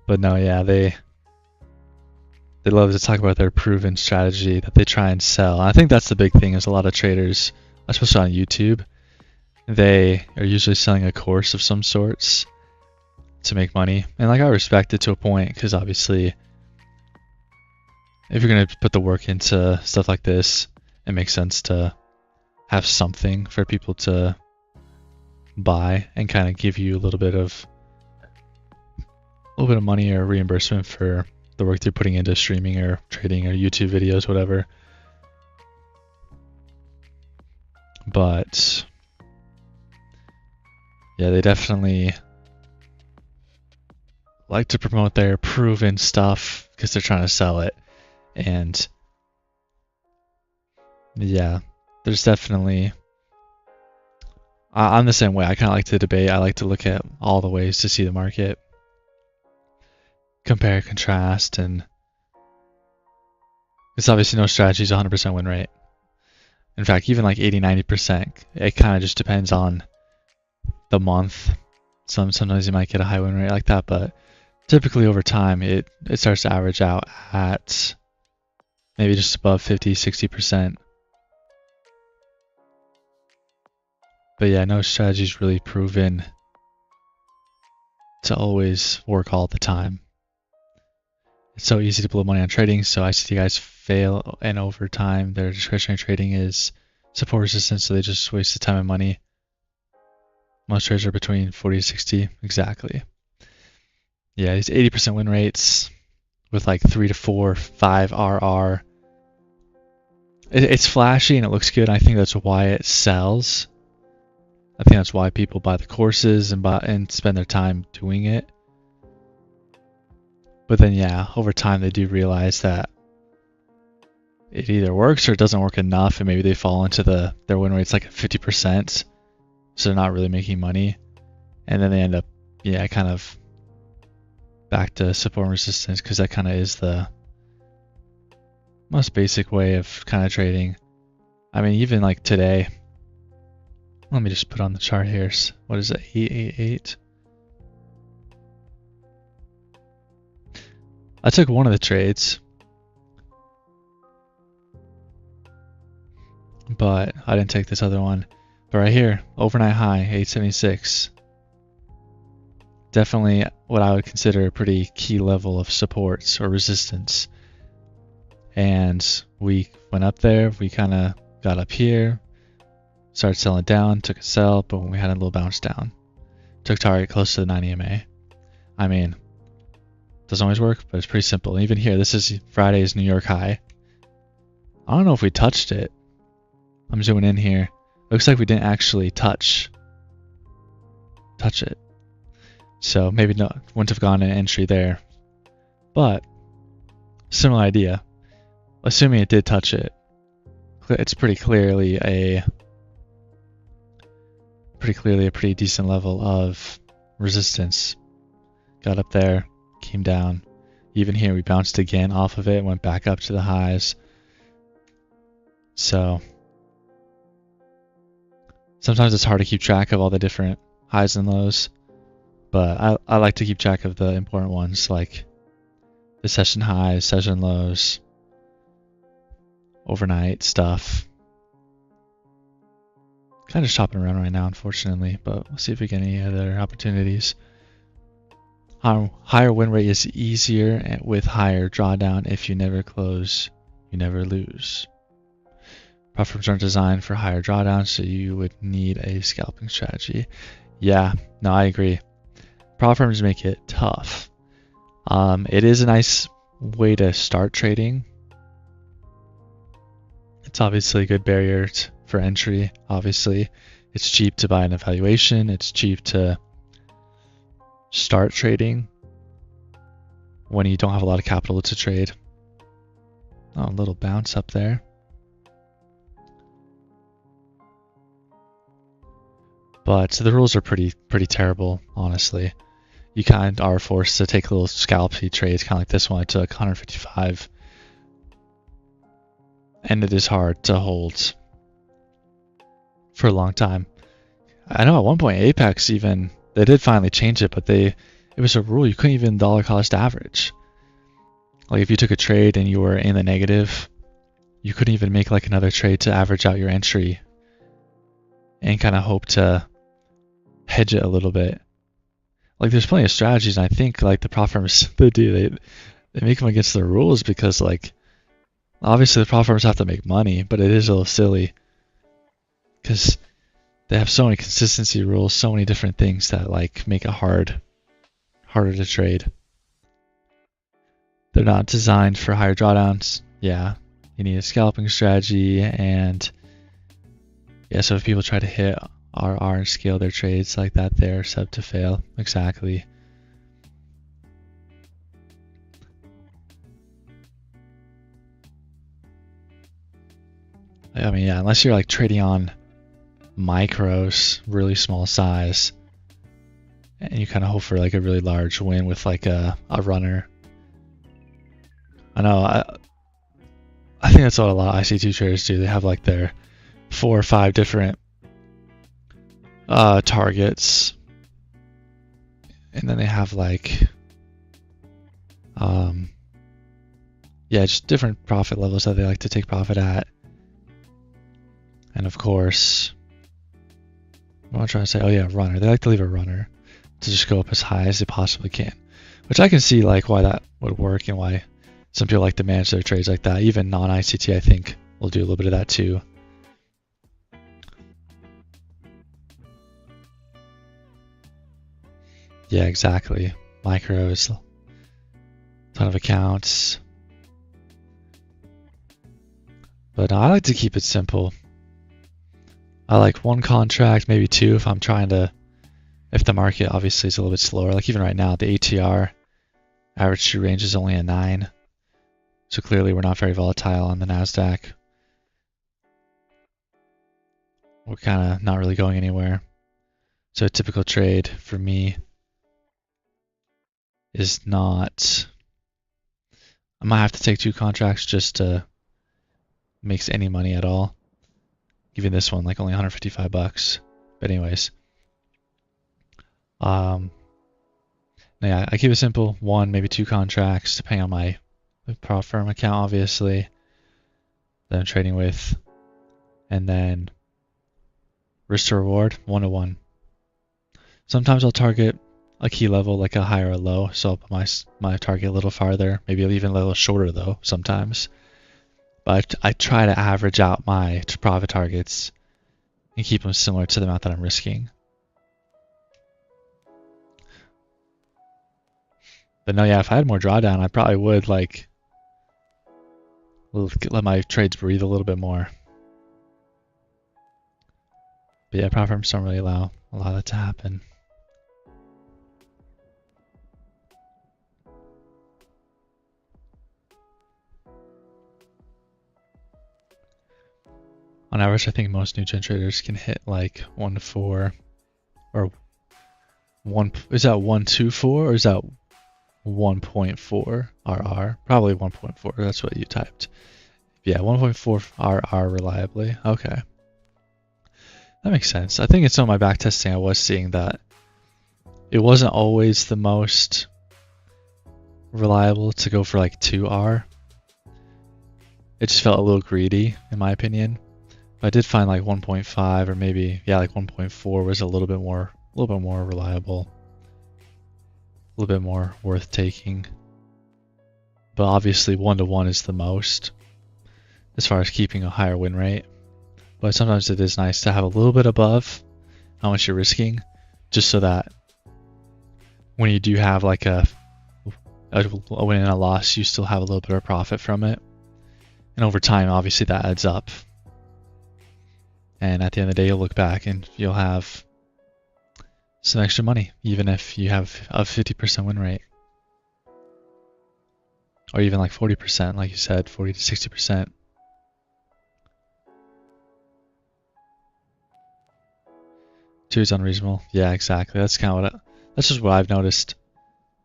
Speaker 1: But no, yeah, they love to talk about their proven strategy that they try and sell. And I think that's the big thing is a lot of traders, especially on YouTube, they are usually selling a course of some sorts to make money. And like I respect it to a point because obviously if you're going to put the work into stuff like this, it makes sense to have something for people to buy and kind of give you a little bit of money or reimbursement for the work they're putting into streaming or trading or YouTube videos, whatever. But yeah, they definitely like to promote their proven stuff because they're trying to sell it. And yeah, there's definitely, I'm the same way. I kind of like to debate. I like to look at all the ways to see the market, compare, contrast, and it's obviously no strategy is 100% win rate. In fact, even like 80-90%, it kind of just depends on the month. Sometimes you might get a high win rate like that, but typically over time it starts to average out at maybe just above 50-60%. But yeah, no strategy is really proven to always work all the time. It's so easy to blow money on trading, so I see guys fail, and over time their discretionary trading is support resistance, so they just waste the time and money. Most trades are between 40 to 60, exactly. Yeah, these 80% win rates with like 3 to 4, 5 RR. It's flashy and it looks good. I think that's why it sells. I think that's why people buy the courses and spend their time doing it. But then, yeah, over time they do realize that it either works or it doesn't work enough, and maybe they fall into their win rate's like at 50%, so they're not really making money, and then they end up, yeah, kind of back to support and resistance because that kind of is the most basic way of kind of trading. I mean, even like today, let me just put on the chart here. What is it? 888. I took one of the trades, but I didn't take this other one. But right here, overnight high, 876. Definitely what I would consider a pretty key level of supports or resistance. And we went up there, we kind of got up here, started selling down, took a sell, but when we had a little bounce down, took target close to the 9 EMA. I mean, doesn't always work, but it's pretty simple. Even here, this is Friday's New York high. I don't know if we touched it. I'm zooming in here. Looks like we didn't actually touch it. So maybe wouldn't have gone an entry there. But similar idea. Assuming it did touch it, it's pretty clearly a pretty decent level of resistance. Got up there, came down. Even here we bounced again off of it, went back up to the highs. So sometimes it's hard to keep track of all the different highs and lows, but I like to keep track of the important ones, like the session highs, session lows, overnight stuff. Kind of shopping around right now, unfortunately, but we'll see if we get any other opportunities. Higher win rate is easier with higher drawdown. If you never close, you never lose. Prop firms aren't designed for higher drawdown, so you would need a scalping strategy. Yeah, no, I agree. Prop firms make it tough. It is a nice way to start trading. It's obviously a good barrier for entry. Obviously, it's cheap to buy an evaluation. It's cheap to start trading when you don't have a lot of capital to trade. Oh, a little bounce up there. But the rules are pretty terrible, honestly. You kind of are forced to take little scalpy trades, kind of like this one I took, 155. And it is hard to hold for a long time. I know at one point Apex even, they did finally change it, but it was a rule you couldn't even dollar cost average. Like if you took a trade and you were in the negative, you couldn't even make like another trade to average out your entry and kind of hope to hedge it a little bit. Like there's plenty of strategies, and I think like the prop firms they make them against the rules because like obviously the prop firms have to make money, but it is a little silly because they have so many consistency rules, so many different things that like make it harder to trade. They're not designed for higher drawdowns. Yeah, you need a scalping strategy, and yeah, so if people try to hit RR and scale their trades like that, they're set to fail. Exactly. I mean, yeah, unless you're like trading on micros, really small size, and you kind of hope for like a really large win with like a runner. I know, I think that's what a lot of IC2 traders do. They have like their 4 or 5 different targets, and then they have like yeah, just different profit levels that they like to take profit at. And of course, what am I trying to say? Oh yeah, runner. They like to leave a runner to just go up as high as they possibly can, which I can see like why that would work and why some people like to manage their trades like that. Even non-ICT, I think, will do a little bit of that too. Yeah, exactly. Micros, ton of accounts. But I like to keep it simple. I like 1 contract, maybe 2 if I'm trying to, if the market obviously is a little bit slower. Like even right now, the ATR average true range is only a 9. So clearly we're not very volatile on the NASDAQ. We're kind of not really going anywhere. So a typical trade for me is not, I might have to take 2 contracts just to make any money at all. Even this one, like only 155 bucks. But anyways, yeah, I keep it simple. 1, maybe 2 contracts, depending on my prop firm account, obviously, that I'm trading with, and then risk to reward 1 to 1. Sometimes I'll target a key level, like a high or a low, so I'll put my target a little farther, maybe even a little shorter though sometimes. But I try to average out my profit targets and keep them similar to the amount that I'm risking. But no, yeah, if I had more drawdown, I probably would like let my trades breathe a little bit more. But yeah, prop firms don't really allow a lot of that to happen. On average, I think most new gen traders can hit like 1 to 4, or 1. Is that 124 or is that 1.4 RR? Probably 1.4. That's what you typed. Yeah, 1.4 RR reliably. Okay, that makes sense. I think in some of my back testing, I was seeing that it wasn't always the most reliable to go for like 2R. It just felt a little greedy in my opinion. But I did find like 1.5 or maybe like 1.4 was a little bit more reliable, a little bit more worth taking. But obviously 1-to-1 is the most as far as keeping a higher win rate. But sometimes it is nice to have a little bit above how much you're risking, just so that when you do have like a win and a loss, you still have a little bit of profit from it. And over time, obviously that adds up. And at the end of the day, you'll look back and you'll have some extra money, even if you have a 50% win rate. Or even like 40%, like you said, 40 to 60%. Two is unreasonable. Yeah, exactly. That's kind of that's just what I've noticed.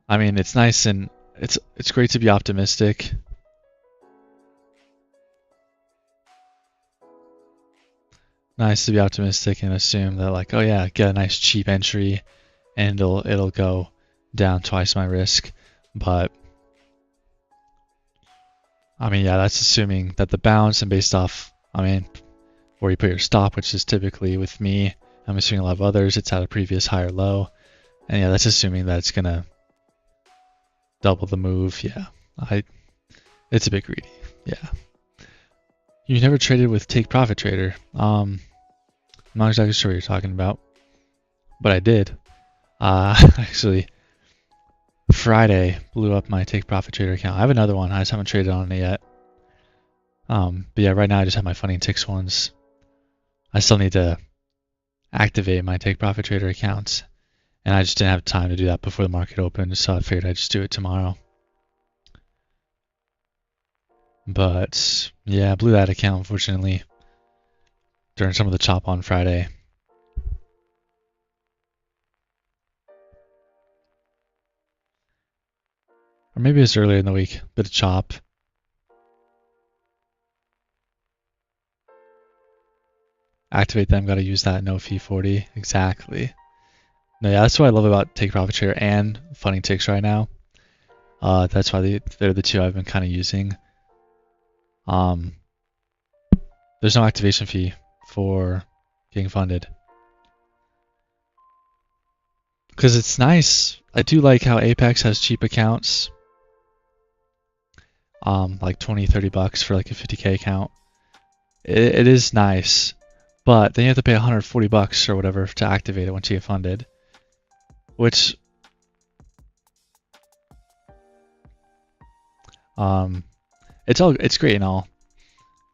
Speaker 1: I mean, it's nice and it's great to be optimistic. Nice to be optimistic and assume that like, oh yeah, get a nice cheap entry and it'll go down twice my risk. But I mean, yeah, that's assuming that the bounce and based off, I mean, where you put your stop, which is typically with me, I'm assuming a lot of others, it's at a previous higher low. And yeah, that's assuming that it's gonna double the move. Yeah, it's a bit greedy. Yeah. You never traded with Take Profit Trader. I'm not exactly sure what you're talking about, but I did. Actually, Friday blew up my Take Profit Trader account. I have another one. I just haven't traded on it yet. But yeah, right now I just have my Funny and Ticks ones. I still need to activate my Take Profit Trader accounts, and I just didn't have time to do that before the market opened, so I figured I'd just do it tomorrow. But yeah, I blew that account unfortunately during some of the chop on Friday. Or maybe it was earlier in the week, bit of chop. Activate them, gotta use that no fee 40. Exactly. No, yeah, that's what I love about Take Profit Share and Funny Ticks right now. That's why they're the two I've been kind of using. There's no activation fee for getting funded. Because it's nice. I do like how Apex has cheap accounts. Like 20, 30 bucks for like a 50k account. It is nice. But then you have to pay 140 bucks or whatever to activate it once you get funded. Which it's great and all.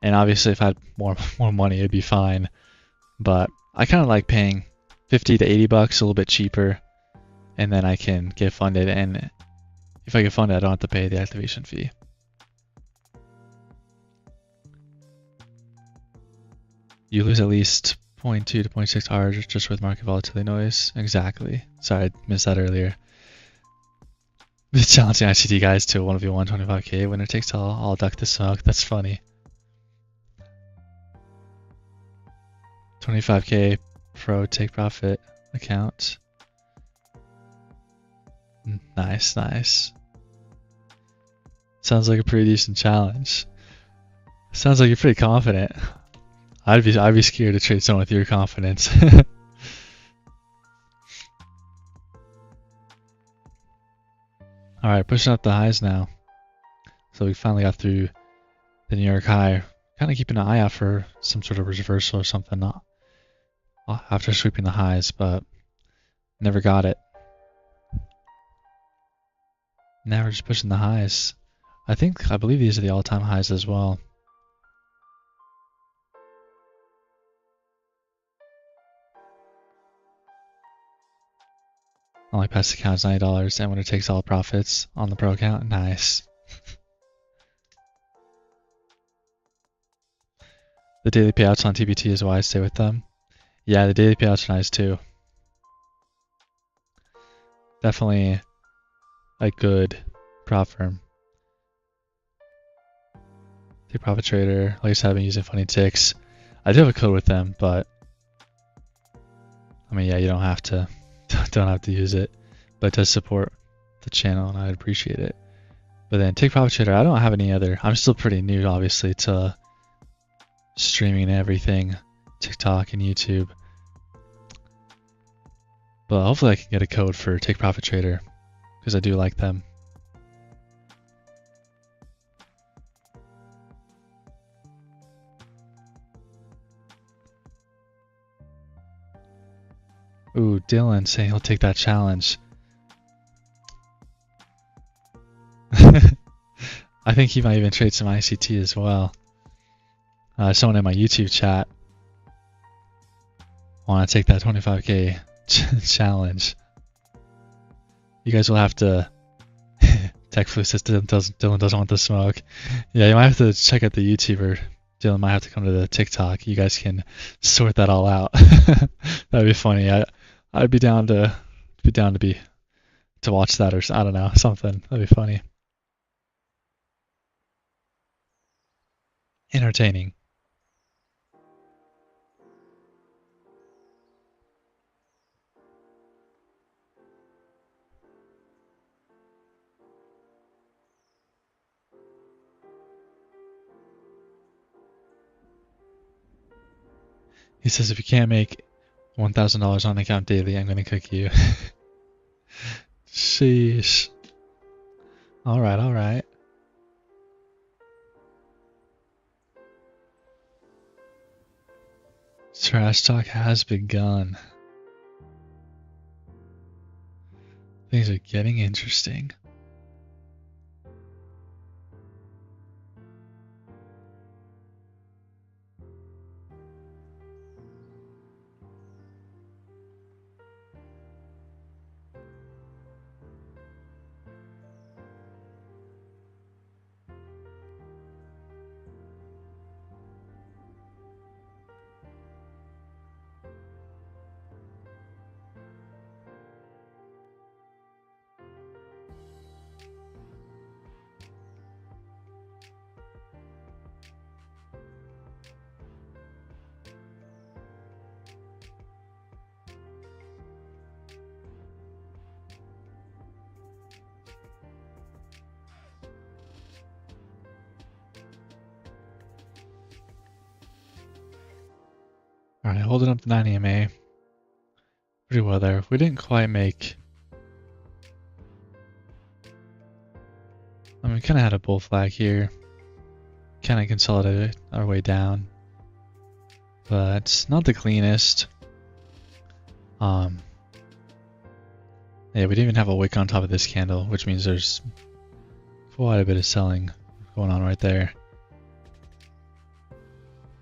Speaker 1: And obviously if I had more money it'd be fine. But I kinda like paying 50 to 80 bucks, a little bit cheaper, and then I can get funded, and if I get funded I don't have to pay the activation fee. You lose at least 0.2 to 0.6 hours just with market volatility noise. Exactly. Sorry, I missed that earlier. Challenging ICT guys to 1v1 25k. Winner takes all. I'll duck the smoke. That's funny. 25k pro take profit account. Nice, nice. Sounds like a pretty decent challenge. Sounds like you're pretty confident. I'd be scared to trade someone with your confidence. Alright, pushing up the highs now. So we finally got through the New York high. Kind of keeping an eye out for some sort of reversal or something after sweeping the highs, but never got it. Now we're just pushing the highs. I believe these are the all-time highs as well. Only pass account is $90, and winner takes all profits on the pro account. Nice. The daily payouts on TBT is why I stay with them. Yeah, the daily payouts are nice too. Definitely a good prop firm. Take Profit Trader. Like I said, I've been using Funny Ticks. I do have a code with them, but I mean, yeah, you don't have to use it, but it does support the channel, and I'd appreciate it. But then Take Profit Trader, I don't have any other. I'm still pretty new, obviously, to streaming and everything, TikTok and YouTube. But hopefully I can get a code for Take Profit Trader because I do like them. Ooh, Dylan saying he'll take that challenge. I think he might even trade some ICT as well. Someone in my YouTube chat want to take that 25k challenge. You guys will have to. Tech Flu says Dylan doesn't want the smoke. Yeah, you might have to check out the YouTuber. Dylan might have to come to the TikTok. You guys can sort that all out. That'd be funny. I'd be down to watch that, or I don't know, something. That'd be funny. Entertaining. He says if you can't make $1,000 on account daily, I'm gonna cook you. Sheesh. Alright, alright. Trash talk has begun. Things are getting interesting. Alright, holding up the 9 EMA. Pretty well there. We didn't quite make... I mean, we kind of had a bull flag here. Kind of consolidated our way down. But not the cleanest. Yeah, we didn't even have a wick on top of this candle, which means there's quite a bit of selling going on right there.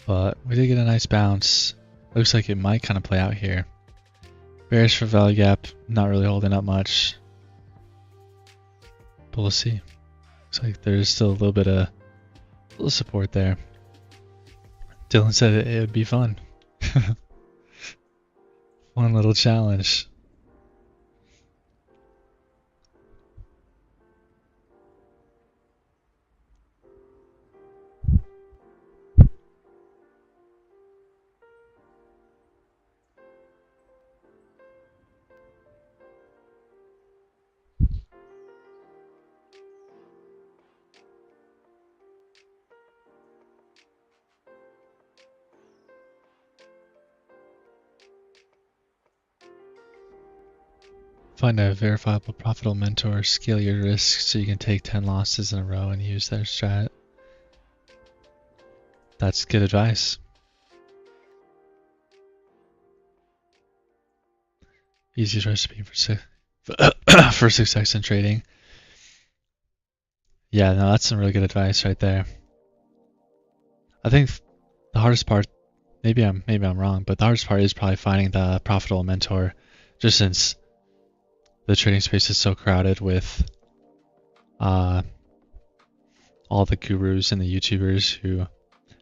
Speaker 1: But we did get a nice bounce. Looks like it might kind of play out here. Bearish for value gap, not really holding up much. But we'll see. Looks like there's still a little bit of support there. Dylan said it would be fun. One little challenge. Find a verifiable profitable mentor, scale your risk so you can take 10 losses in a row and use their strat. That's good advice. Easiest recipe for success in trading. Yeah, no, that's some really good advice right there. I think the hardest part, maybe I'm wrong, but the hardest part is probably finding the profitable mentor, just since the trading space is so crowded with all the gurus and the YouTubers who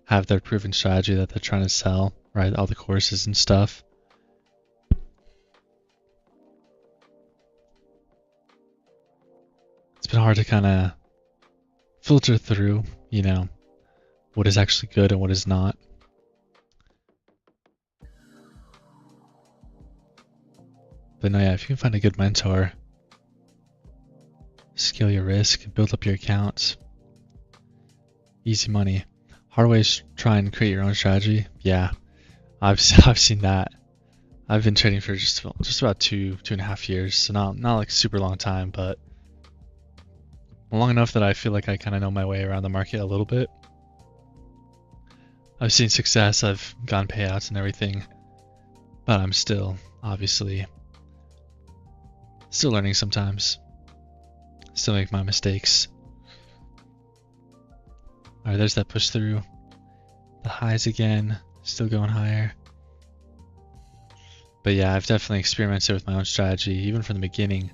Speaker 1: have their proven strategy that they're trying to sell, right? All the courses and stuff. It's been hard to kind of filter through, you know, what is actually good and what is not. But no, yeah, if you can find a good mentor, scale your risk, build up your accounts. Easy money. Hard ways try and create your own strategy. Yeah, I've seen that. I've been trading for just about 2.5 years, so not like a super long time, but long enough that I feel like I kind of know my way around the market a little bit. I've seen success, I've gotten payouts and everything, but I'm still, obviously, still learning sometimes. Still make my mistakes. Alright, there's that push through. The highs again, still going higher. But yeah, I've definitely experimented with my own strategy, even from the beginning.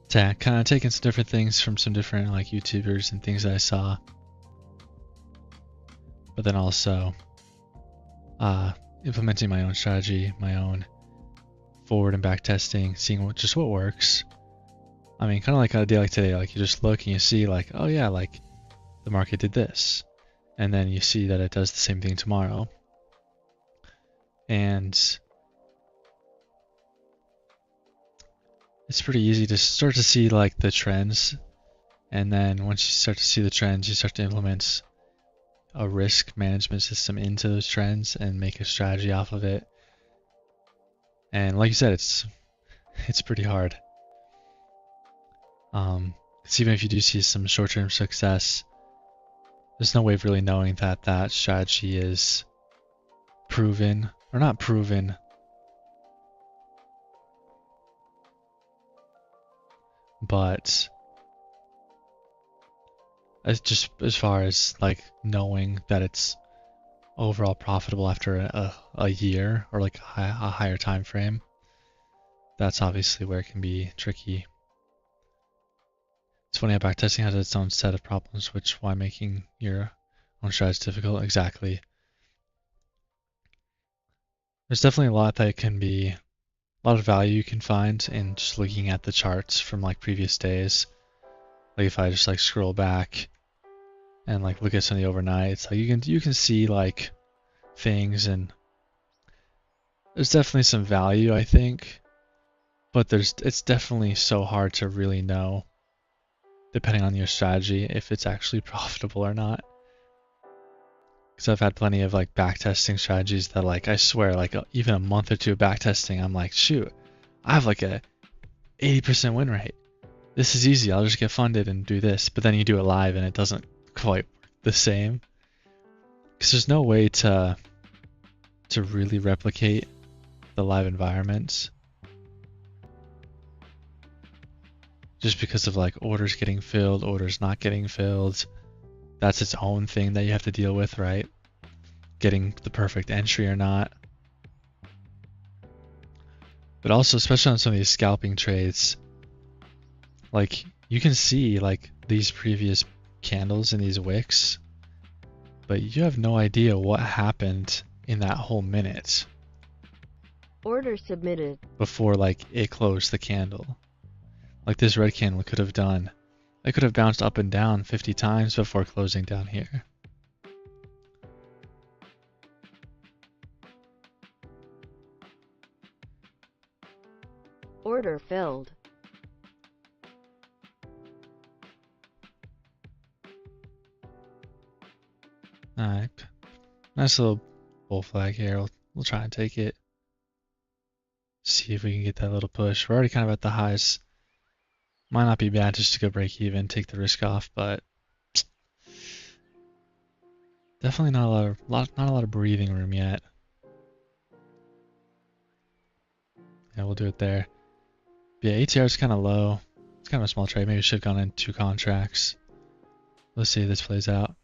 Speaker 1: To kind of taking some different things from some different like YouTubers and things that I saw. But then also implementing my own strategy, my own forward and back testing, seeing what works. I mean, kind of like on a day like today, like you just look and you see like, oh yeah, like the market did this. And then you see that it does the same thing tomorrow. And it's pretty easy to start to see like the trends. And then once you start to see the trends, you start to implement a risk management system into those trends and make a strategy off of it. And like you said, it's pretty hard. Because even if you do see some short-term success, there's no way of really knowing that that strategy is proven or not proven. But just as far as like knowing that it's overall profitable after a year or like a higher time frame, that's obviously where it can be tricky. It's funny how backtesting has its own set of problems, which why making your own strategy difficult. Exactly. There's definitely a lot that can be, a lot of value you can find in just looking at the charts from like previous days. Like if I just like scroll back and like look at some of the overnights, like you can see like things, and there's definitely some value, I think, but it's definitely so hard to really know, depending on your strategy, if it's actually profitable or not. Because I've had plenty of like backtesting strategies that like I swear like even a month or two of backtesting, I'm like, shoot, I have like a 80% win rate. This is easy. I'll just get funded and do this. But then you do it live and it doesn't quite work the same. Because there's no way to really replicate the live environments. Just because of like orders getting filled, orders not getting filled. That's its own thing that you have to deal with, right? Getting the perfect entry or not. But also, especially on some of these scalping trades, like you can see like these previous candles in these wicks, but you have no idea what happened in that whole minute.
Speaker 2: Order submitted. Before
Speaker 1: like it closed the candle. Like this red candle could have done. I could have bounced up and down 50 times before closing down here.
Speaker 2: Order filled.
Speaker 1: Alright. Nice little bull flag here. We'll try and take it. See if we can get that little push. We're already kind of at the highs. Might not be bad just to go break even, take the risk off, but definitely not a lot of breathing room yet. Yeah, we'll do it there. But yeah, ATR is kind of low. It's kind of a small trade. Maybe should have gone in 2 contracts. Let's see if this plays out.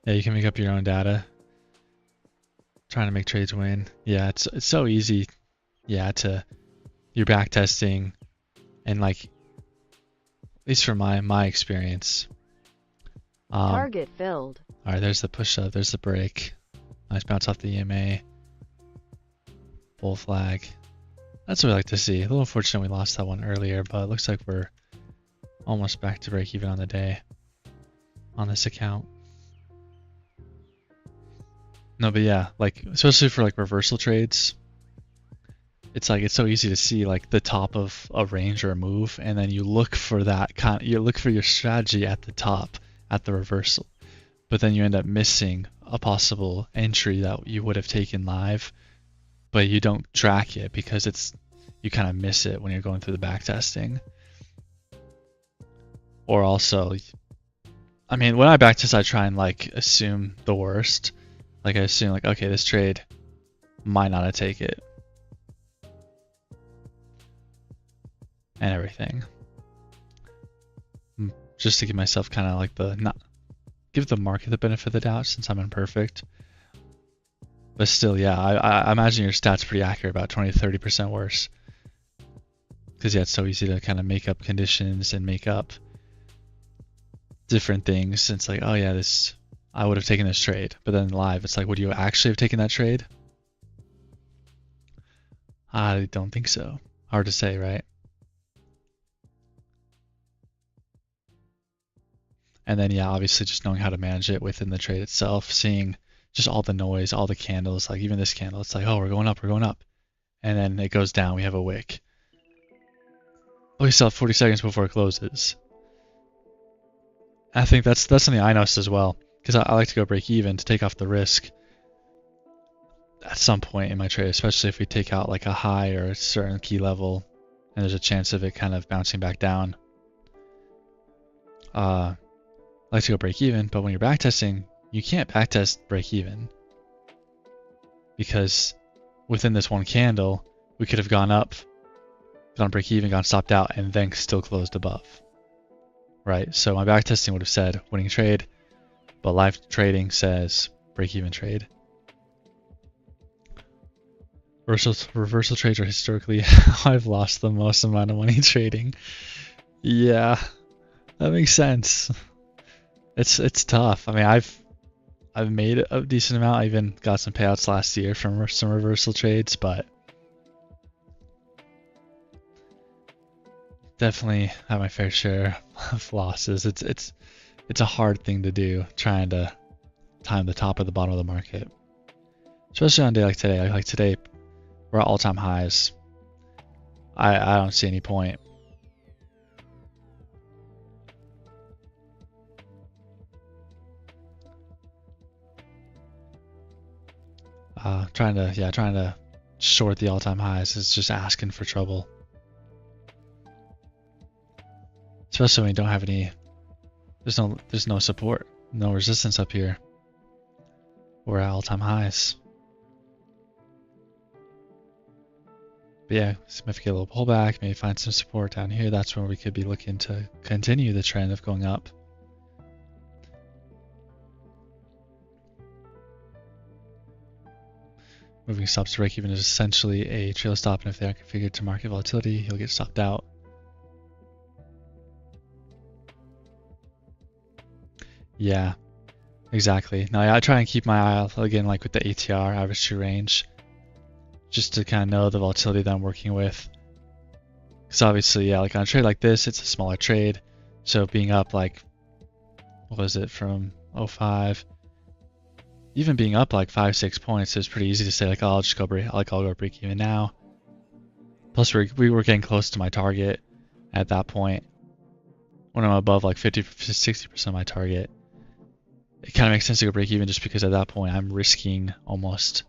Speaker 1: Yeah, you can make up your own data. Trying to make trades win. Yeah, it's so easy. Yeah, you're back testing, and like, at least from my experience.
Speaker 2: Target filled.
Speaker 1: All right, there's the push up. There's the break. Nice bounce off the EMA. Bull flag. That's what we like to see. A little unfortunate we lost that one earlier, but it looks like we're almost back to break even on the day on this account. No, but yeah, like especially for like reversal trades, it's like it's so easy to see like the top of a range or a move, and then you look for that you look for your strategy at the top at the reversal, but then you end up missing a possible entry that you would have taken live, but you don't track it because you kind of miss it when you're going through the back testing. Or also, I mean, when I backtest, I try and like assume the worst. Like I assume like, okay, this trade might not have take it. And everything. Just to give myself kind of like give the market the benefit of the doubt since I'm imperfect. But still, yeah, I imagine your stats pretty accurate, about 20 to 30% worse. Because yeah, it's so easy to kind of make up conditions and make up different things. It's like, oh yeah, I would have taken this trade. But then live, it's like, would you actually have taken that trade? I don't think so. Hard to say, right? And then yeah, obviously just knowing how to manage it within the trade itself, seeing just all the noise, all the candles, like even this candle, it's like, oh, we're going up. And then it goes down, we have a wick. Oh, we still have 40 seconds before it closes. I think that's something I noticed as well, because I like to go break even to take off the risk at some point in my trade, especially if we take out like a high or a certain key level and there's a chance of it kind of bouncing back down. I like to go break even, but when you're backtesting, you can't backtest break even, because within this one candle, we could have gone up, gone break even, gone stopped out, and then still closed above. Right? So my backtesting would have said winning trade, but live trading says break even trade. Reversal trades are historically how I've lost the most amount of money trading. Yeah, that makes sense. It's tough. I mean, I've made a decent amount. I even got some payouts last year from some reversal trades, but definitely have my fair share of losses. It's a hard thing to do, trying to time the top or the bottom of the market, especially on a day like today. Like today, we're at all-time highs. I don't see any point. Trying to short the all-time highs is just asking for trouble. Especially when you don't have any, there's no support, no resistance up here. We're at all-time highs. But yeah, so if we get a little pullback, maybe find some support down here, that's where we could be looking to continue the trend of going up. Moving stops to break even is essentially a trail stop, and if they are configured to market volatility, you'll get stopped out. Yeah, exactly. Now I try and keep my eye out again, like with the ATR, average true range, just to kind of know the volatility that I'm working with. Because obviously, yeah, like on a trade like this, it's a smaller trade, so being up like, what was it, from 05, even being up like 5-6 points is pretty easy to say like, oh, I'll go break even now. Plus we were getting close to my target at that point. When I'm above like 50-60% of my target, it kind of makes sense to go break even, just because at that point I'm risking almost,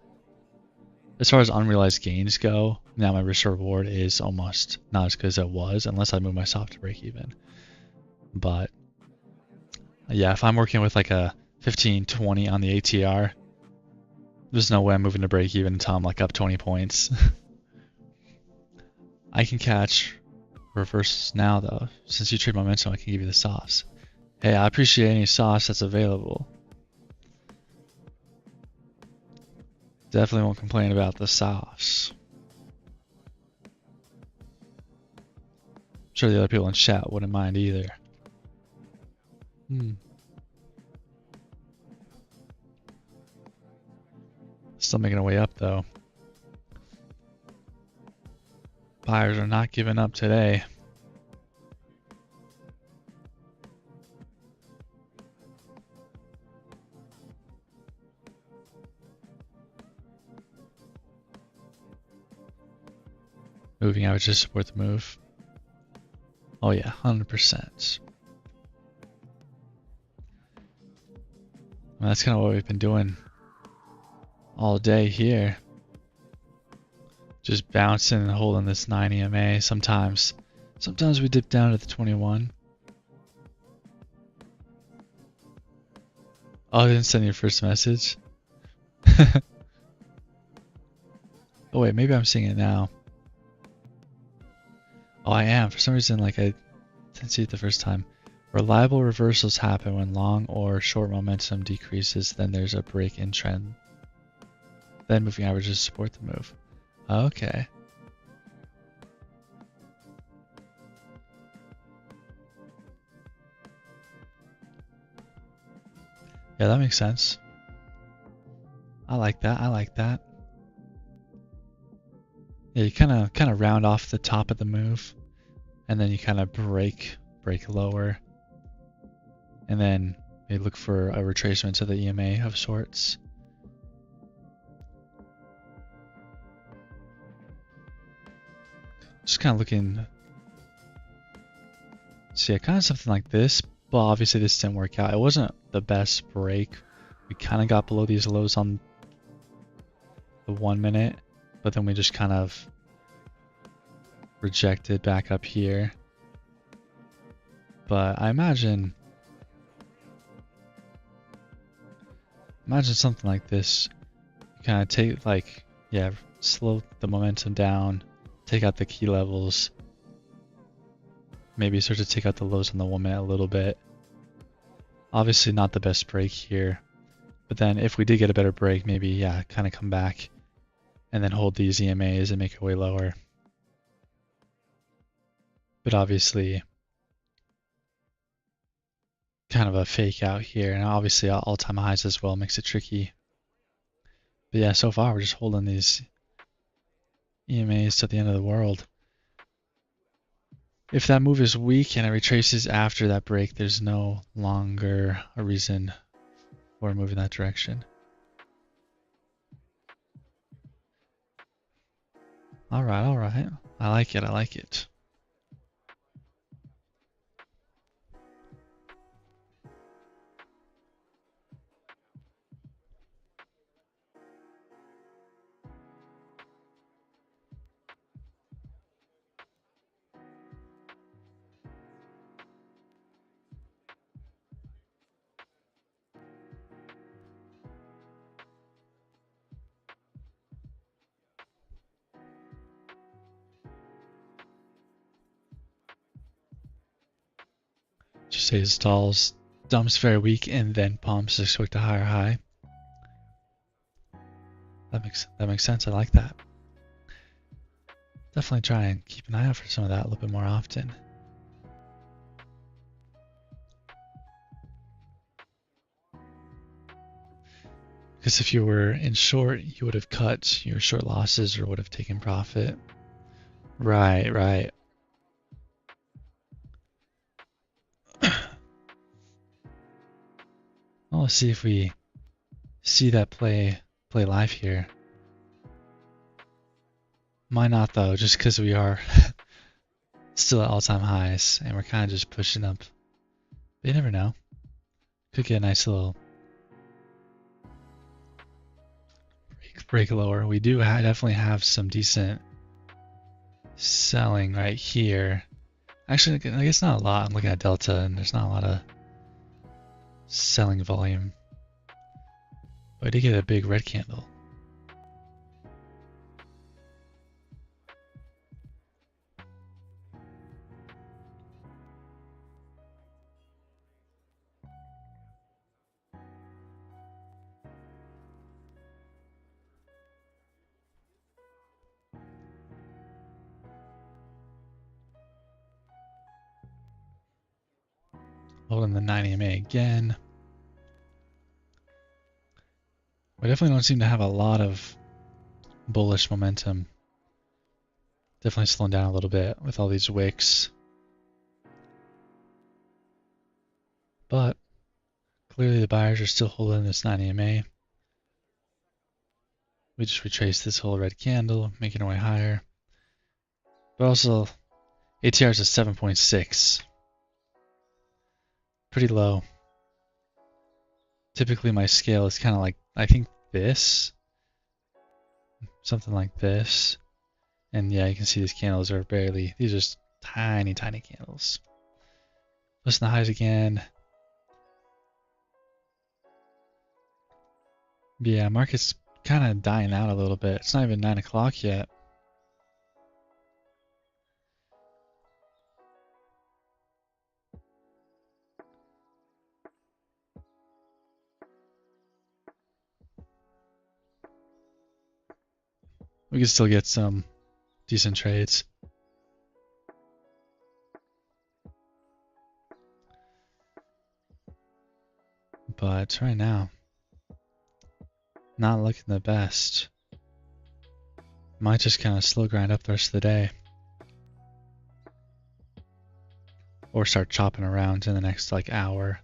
Speaker 1: as far as unrealized gains go, now my risk reward is almost not as good as it was, unless I move my stop to break even. But yeah, if I'm working with like a 15-20 on the ATR, there's no way I'm moving to break even until I'm like up 20 points. I can catch reverse now though. Since you trade momentum, I can give you the sauce. Hey, I appreciate any sauce that's available. Definitely won't complain about the sauce. I'm sure the other people in chat wouldn't mind either. Still making our way up though. Buyers are not giving up today. Moving averages support the move. Oh yeah, 100%. Well, that's kind of what we've been doing all day here. Just bouncing and holding this 9 EMA. Sometimes we dip down to the 21. Oh, I didn't send your first message. Oh wait, maybe I'm seeing it now. Oh, I am. For some reason, like I didn't see it the first time. Reliable reversals happen when long or short momentum decreases, then there's a break in trend. Then moving averages support the move. Okay. Yeah, that makes sense. I like that. I like that. Yeah, you kind of round off the top of the move, and then you kind of break lower, and then you look for a retracement to the EMA of sorts. Just kind of looking. So yeah, kind of something like this, but obviously this didn't work out. It wasn't the best break. We kind of got below these lows on the 1 minute, but then we just kind of rejected back up here. But I imagine something like this. Kind of take, like, yeah, slow the momentum down, take out the key levels, maybe start to take out the lows on the 1 minute a little bit. Obviously not the best break here, but then if we did get a better break, maybe, yeah, kind of come back and then hold these EMAs and make our way lower. But obviously kind of a fake out here, and obviously all-time highs as well makes it tricky. But yeah, so far we're just holding these EMAs to the end of the world. If that move is weak and it retraces after that break, there's no longer a reason for a move in that direction. Alright, alright. I like it, I like it. Just say it stalls, dumps very weak, and then pumps to expect a higher high. That makes sense. I like that. Definitely try and keep an eye out for some of that a little bit more often. Because if you were in short, you would have cut your short losses or would have taken profit. Right, right. Well, let's see if we see that play live here. Might not though, just because we are still at all-time highs and we're kind of just pushing up. But you never know. Could get a nice little break lower. We do definitely have some decent selling right here. Actually, I guess not a lot. I'm looking at Delta and there's not a lot of selling volume. But I did get a big red candle. Holding the 9 EMA again. We definitely don't seem to have a lot of bullish momentum. Definitely slowing down a little bit with all these wicks. But clearly the buyers are still holding this 9 EMA. We just retraced this whole red candle, making our way higher. But also, ATR is a 7.6. Pretty low. Typically my scale is kind of like, I think this. Something like this. And yeah, you can see these candles are barely, these are just tiny, tiny candles. Listen to highs again. Yeah, market's kind of dying out a little bit. It's not even 9 o'clock yet. We can still get some decent trades. But right now, not looking the best. Might just kind of slow grind up the rest of the day. Or start chopping around in the next like hour.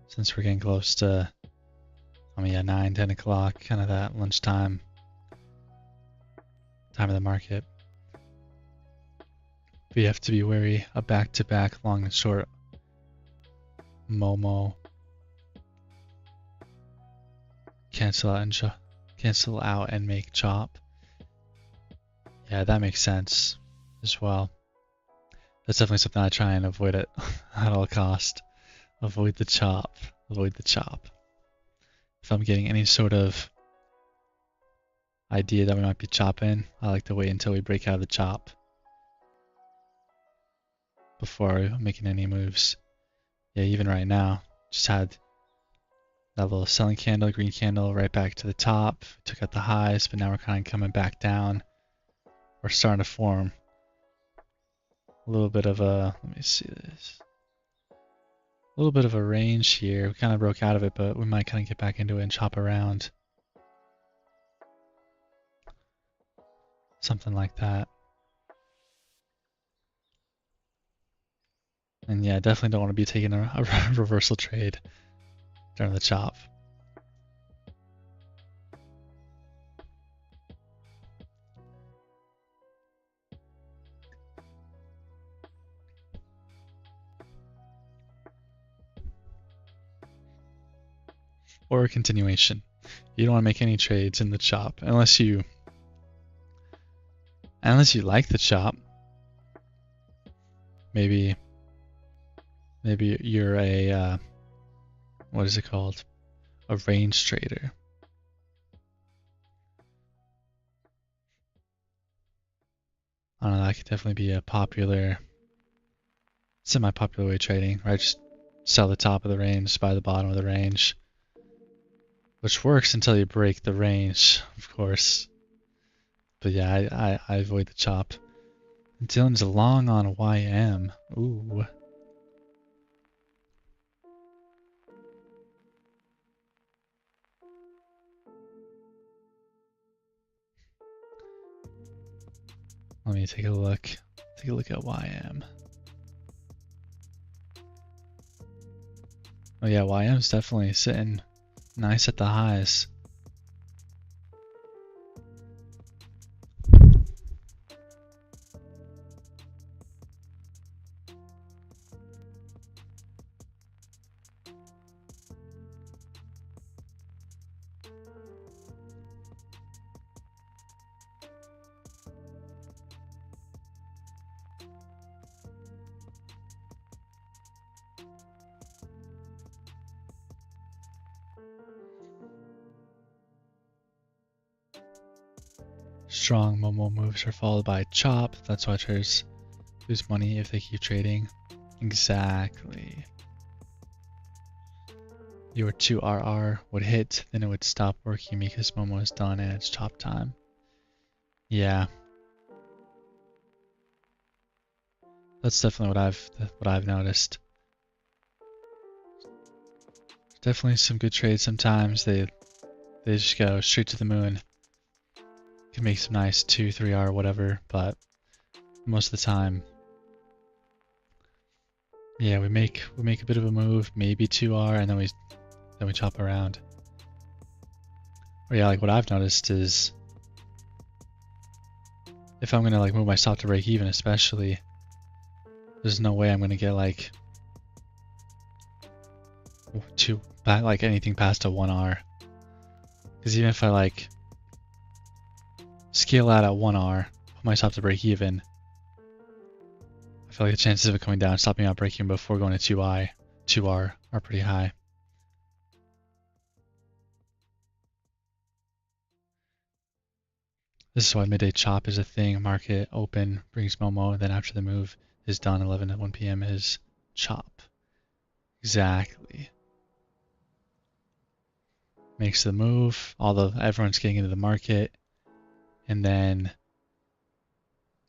Speaker 1: Since we're getting close to, 9, 10 o'clock, kind of that lunchtime time of the market. But you have to be wary of back-to-back long and short Momo. Cancel out and make chop. Yeah, that makes sense as well. That's definitely something I try and avoid at all cost. Avoid the chop. Avoid the chop. If I'm getting any sort of idea that we might be chopping, I like to wait until we break out of the chop before making any moves. Yeah, even right now, just had that little selling candle, green candle, right back to the top. Took out the highs, but now we're kind of coming back down. We're starting to form a little bit of a, let me see this. A little bit of a range here. We kind of broke out of it, but we might kind of get back into it and chop around. Something like that. And yeah, definitely don't want to be taking a reversal trade during the chop. Or a continuation. You don't want to make any trades in the chop unless you like the chop. Maybe you're a what is it called? A range trader. I don't know, that could definitely be a popular, semi-popular way of trading, right? Just sell the top of the range, buy the bottom of the range. Which works until you break the range, of course. But yeah, I avoid the chop. Dylan's long on YM. Ooh. Let me take a look. Take a look at YM. Oh yeah, YM's definitely sitting nice at the highs. Strong Momo moves are followed by chop. That's why traders lose money if they keep trading. Exactly. Your 2RR would hit, then it would stop working because Momo is done and it's chop time. Yeah. That's definitely what I've noticed. Definitely some good trades sometimes. They just go straight to the moon. Can make some nice 2, 3R, whatever, but most of the time, yeah, we make a bit of a move, maybe 2R, and then we chop around. Or yeah, like what I've noticed is if I'm gonna like move my stop to break even, especially, there's no way I'm gonna get like anything past a 1R. Because even if I like scale out at 1R, put my stop to break even, I feel like the chances of it coming down, stopping out breaking before going to 2R are pretty high. This is why midday chop is a thing. Market open brings Momo, then after the move is done, 11 to 1 p.m. is chop. Exactly. Makes the move. Everyone's getting into the market, and then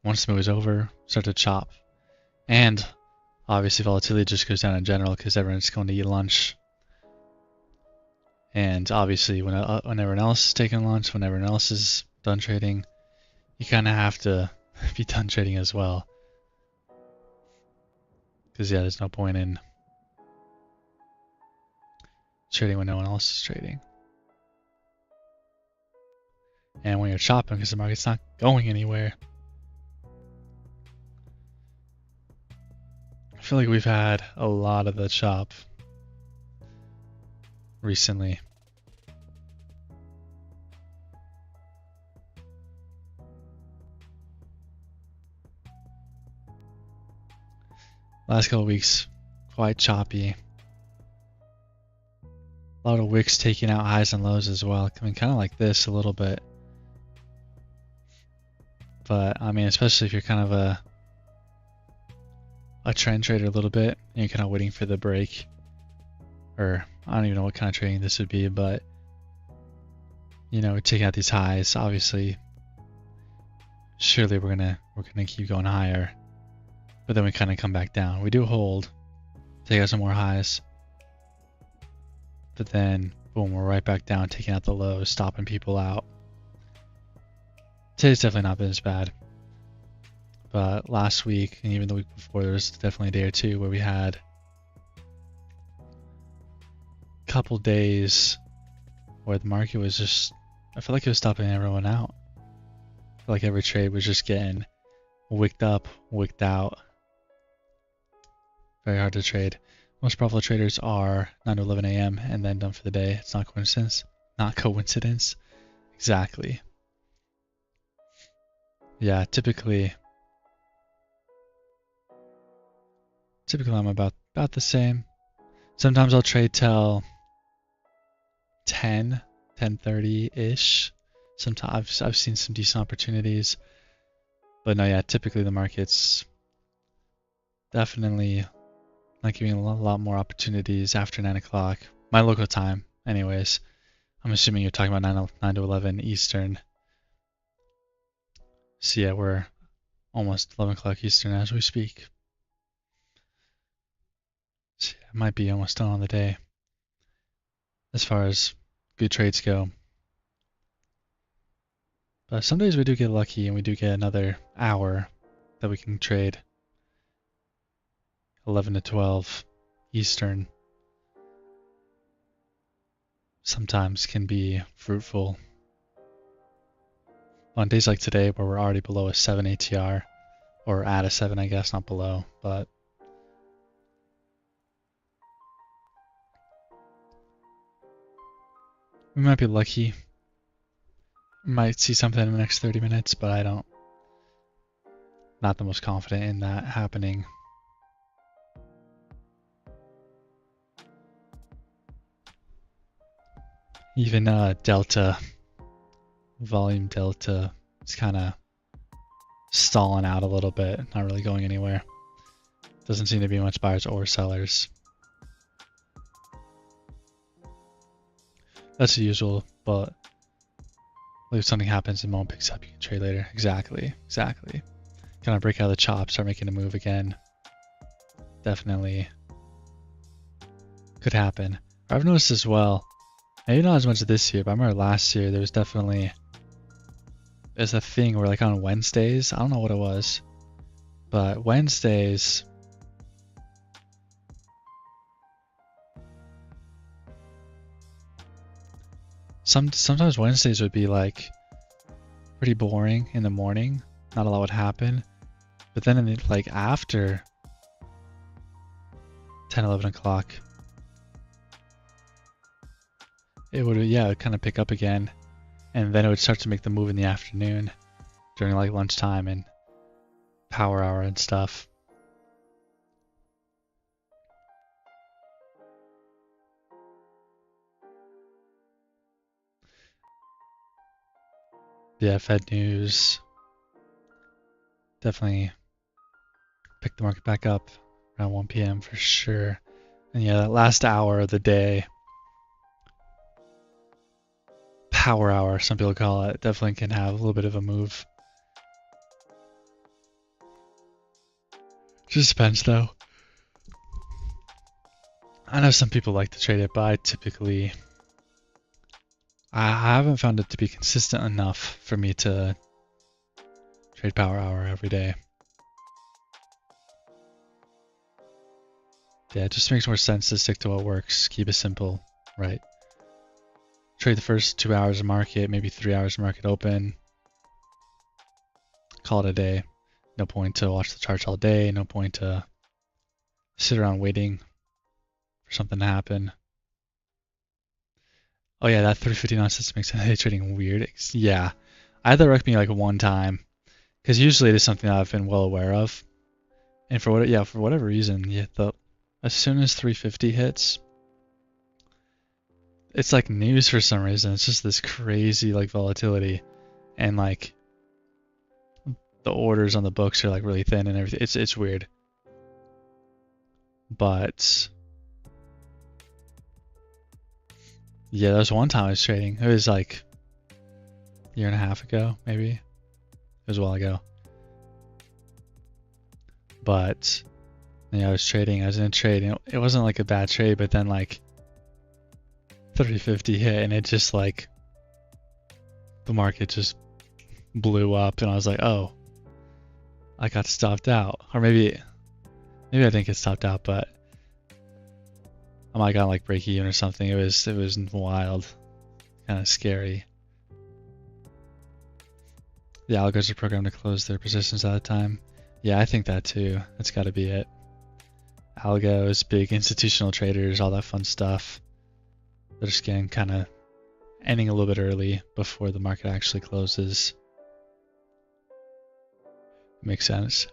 Speaker 1: once the move is over, start to chop. And obviously volatility just goes down in general because everyone's going to eat lunch. And obviously when everyone else is taking lunch, when everyone else is done trading, you kind of have to be done trading as well. Because yeah, there's no point in trading when no one else is trading. And when you're chopping, because the market's not going anywhere. I feel like we've had a lot of the chop recently. Last couple of weeks, quite choppy. A lot of wicks taking out highs and lows as well. I mean, kind of like this a little bit. But, I mean, especially if you're kind of a trend trader a little bit, and you're kind of waiting for the break. Or, I don't even know what kind of trading this would be, but, you know, we're taking out these highs. Obviously, surely we're gonna keep going higher. But then we kind of come back down. We do hold, take out some more highs. But then, boom, we're right back down, taking out the lows, stopping people out. Today's definitely not been as bad. But last week, and even the week before, there was definitely a day or two where we had a couple days where the market was just, I feel like it was stopping everyone out. I feel like every trade was just getting wicked up, wicked out. Very hard to trade. Most profitable traders are 9 to 11 a.m. and then done for the day. It's not coincidence. Not coincidence. Exactly. Yeah, typically I'm about the same. Sometimes I'll trade till 10:30-ish. Sometimes I've seen some decent opportunities. But no, yeah, typically the market's definitely not giving a lot more opportunities after 9 o'clock. My local time, anyways. I'm assuming you're talking about 9 to 11 Eastern. So yeah, we're almost 11 o'clock Eastern as we speak. So yeah, it might be almost done on the day as far as good trades go. But some days we do get lucky and we do get another hour that we can trade. 11 to 12 Eastern sometimes can be fruitful. On days like today where we're already below a 7 ATR, or at a 7 I guess, not below, but we might be lucky. We might see something in the next 30 minutes, but not the most confident in that happening. Even delta, volume delta, is kind of stalling out a little bit, not really going anywhere. Doesn't seem to be much buyers or sellers. That's the usual, but if something happens and Mo picks up, you can trade later. Exactly. Kind of break out of the chop, start making a move again. Definitely could happen. I've noticed as well, maybe not as much this year, but I remember last year there's a thing where like on Wednesdays, I don't know what it was, but Wednesdays sometimes Wednesdays would be like pretty boring in the morning, not a lot would happen. But then in the, like after 10, 11 o'clock, it would, yeah, it would kind of pick up again. And then it would start to make the move in the afternoon during like lunchtime and power hour and stuff. Yeah, Fed news definitely picked the market back up around 1 p.m. for sure. And yeah, that last hour of the day, power hour, some people call it, definitely can have a little bit of a move. Just depends though. I know some people like to trade it, but I haven't found it to be consistent enough for me to trade power hour every day. Yeah, it just makes more sense to stick to what works. Keep it simple, right? Trade the first 2 hours of market, maybe 3 hours of market open. Call it a day. No point to watch the charts all day. No point to sit around waiting for something to happen. Oh yeah, that 350 nonsense makes day trading weird. Yeah, I had that wreck me like one time, because usually it is something that I've been well aware of, and for whatever reason, as soon as 350 hits, it's like news for some reason. It's just this crazy like volatility, and like the orders on the books are like really thin and everything. It's weird, but. Yeah, there was one time I was trading. It was like a year and a half ago, maybe. It was a while ago. But yeah, I was trading. I was in a trade. And it wasn't like a bad trade, but then like 30-50 hit, and it just like the market just blew up, and I was like, oh, I got stopped out, or maybe I didn't get stopped out, but I might have gotten like break even or something. It was wild, kind of scary. The algos are programmed to close their positions at a time. Yeah, I think that too. That's got to be it. Algos, big institutional traders, all that fun stuff. They're just getting kind of ending a little bit early before the market actually closes. Makes sense.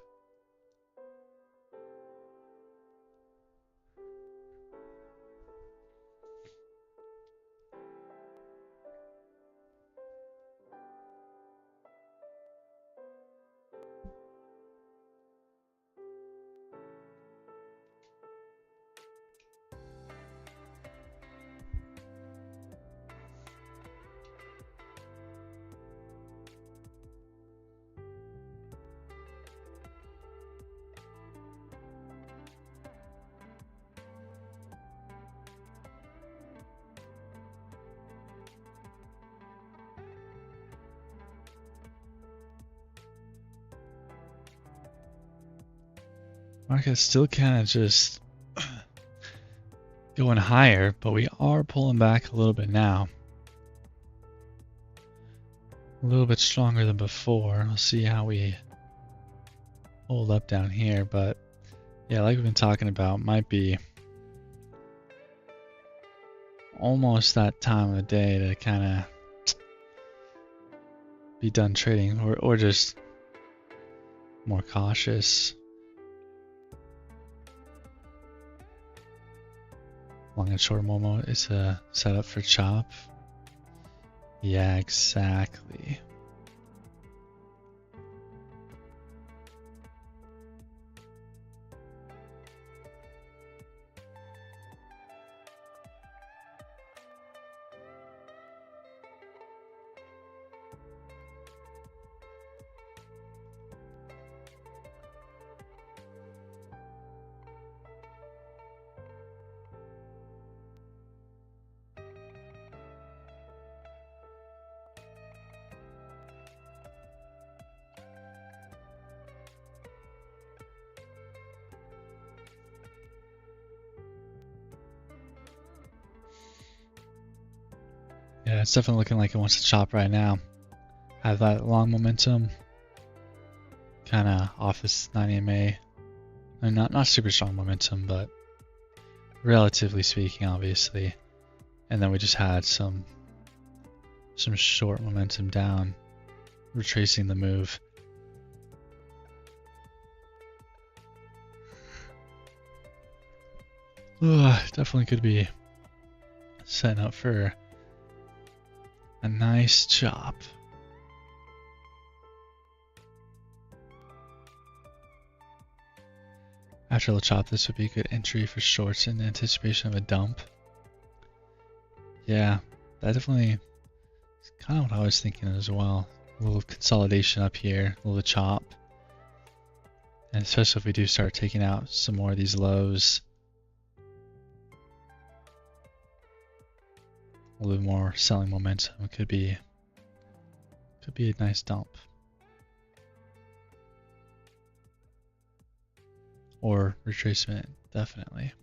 Speaker 1: Market's still kind of just going higher, but we are pulling back a little bit now. A little bit stronger than before. We'll see how we hold up down here, but yeah, like we've been talking about, might be almost that time of the day to kind of be done trading, or just more cautious. Long and short Momo is a setup for chop. Yeah, exactly. Yeah, it's definitely looking like it wants to chop right now. Have that long momentum. kind of off this 9 EMA. And not super strong momentum, but relatively speaking, obviously. And then we just had some short momentum down, retracing the move. Definitely could be setting up for a nice chop. After the chop, this would be a good entry for shorts in anticipation of a dump. Yeah, that definitely is kind of what I was thinking as well. A little consolidation up here, a little chop. And especially if we do start taking out some more of these lows. A little more selling momentum. It could be a nice dump. Or retracement, definitely.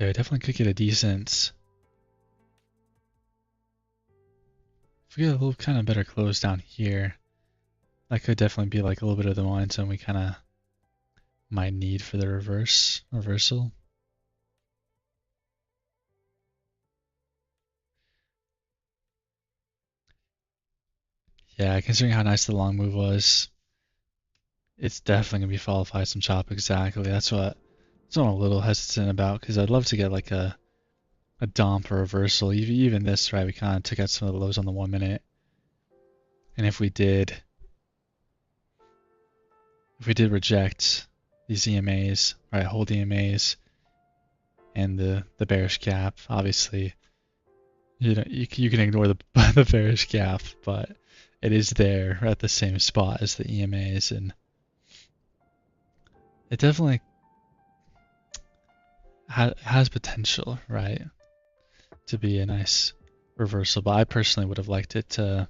Speaker 1: Yeah, we definitely could get a decent. If we get a little kind of better close down here, that could definitely be like a little bit of the momentum we kind of might need for the reversal. Yeah, considering how nice the long move was, it's definitely gonna be followed by some chop. Exactly. That's what I'm a little hesitant about, because I'd love to get like a dump or reversal. Even this, right? We kind of took out some of the lows on the 1 minute, and if we did reject these EMAs, right? Hold EMAs and the bearish gap. Obviously, you know, you can ignore the the bearish gap, but it is there at the same spot as the EMAs, and it definitely has potential, right, to be a nice reversal. But I personally would have liked it to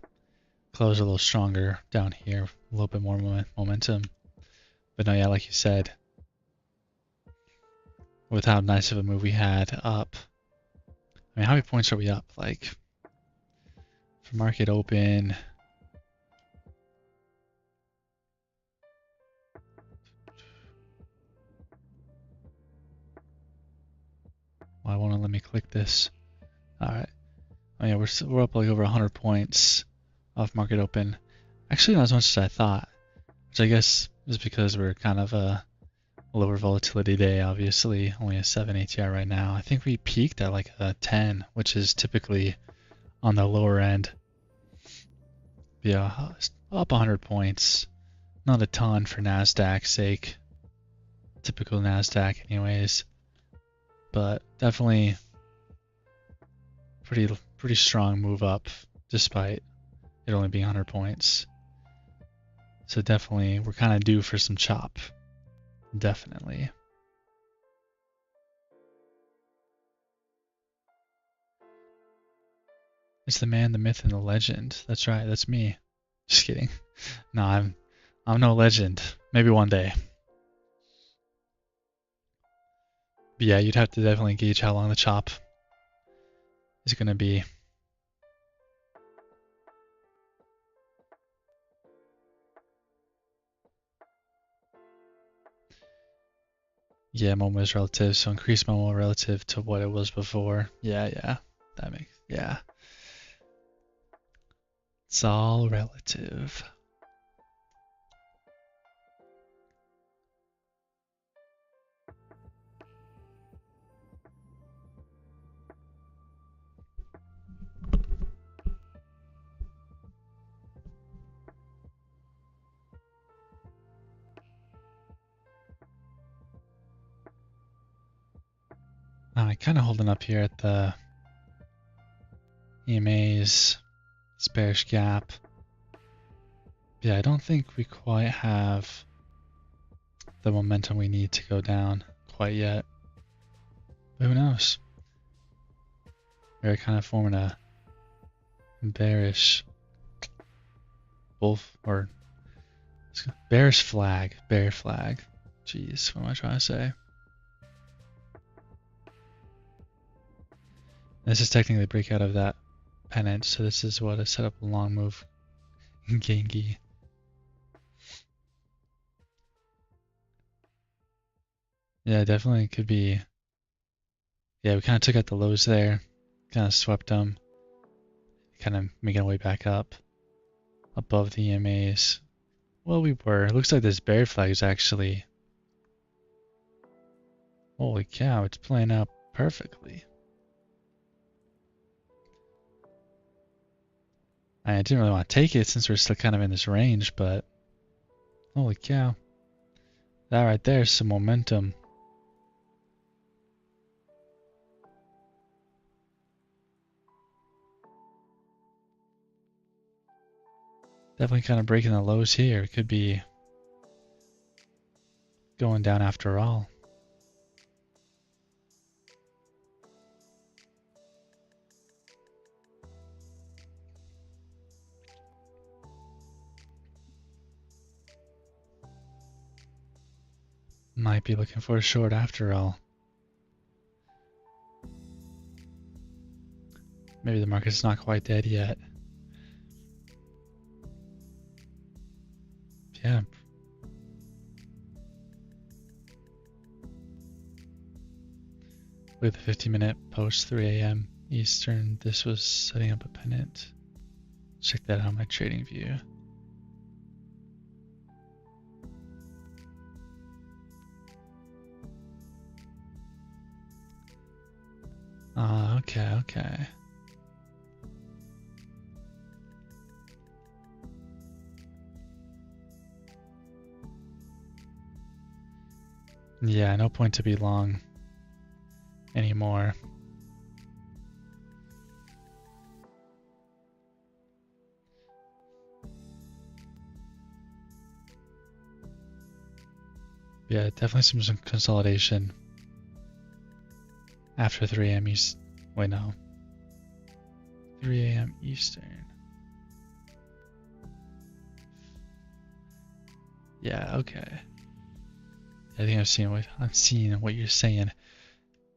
Speaker 1: close a little stronger down here, a little bit more momentum. But no, yeah, like you said, with how nice of a move we had up. I mean, how many points are we up? Like, for market open, why won't it let me click this? All right. Oh yeah, we're up like over 100 points off market open. Actually, not as much as I thought, which I guess is because we're kind of a lower volatility day. Obviously, only a 7 ATR right now. I think we peaked at like a 10, which is typically on the lower end. Yeah, up 100 points. Not a ton for NASDAQ's sake. Typical NASDAQ anyways. But definitely pretty strong move up despite it only being 100 points. So definitely we're kind of due for some chop. Definitely. It's the man, the myth, and the legend. That's right, that's me. Just kidding. No, I'm no legend. Maybe one day. But yeah, you'd have to definitely gauge how long the chop is going to be. Yeah, Momo is relative, so increase Momo relative to what it was before. Yeah. That makes, yeah. It's all relative. I'm kind of holding up here at the EMA's bearish gap. Yeah, I don't think we quite have the momentum we need to go down quite yet. But who knows? We're kind of forming a bearish bull or Bearish flag. Bear flag. Jeez, what am I trying to say? This is technically a breakout of that pennant, so this is what I set up a long move. Gengi. Yeah, definitely could be. Yeah, we kind of took out the lows there, kind of swept them, kind of making our way back up above the EMAs. Well, we were. It looks like this bear flag is actually. Holy cow, it's playing out perfectly. I didn't really want to take it since we're still kind of in this range, but holy cow. That right there is some momentum. Definitely kind of breaking the lows here. It could be going down after all. Might be looking for a short after all. Maybe the market's not quite dead yet. Yeah. With the 50-minute post 3 a.m. Eastern, this was setting up a pennant. Check that out on my trading view. Okay. Yeah, no point to be long anymore. Yeah, definitely some consolidation after 3 a.m. East. Wait, no. 3 a.m. Eastern. Yeah, okay. I think I'm seeing what you're saying.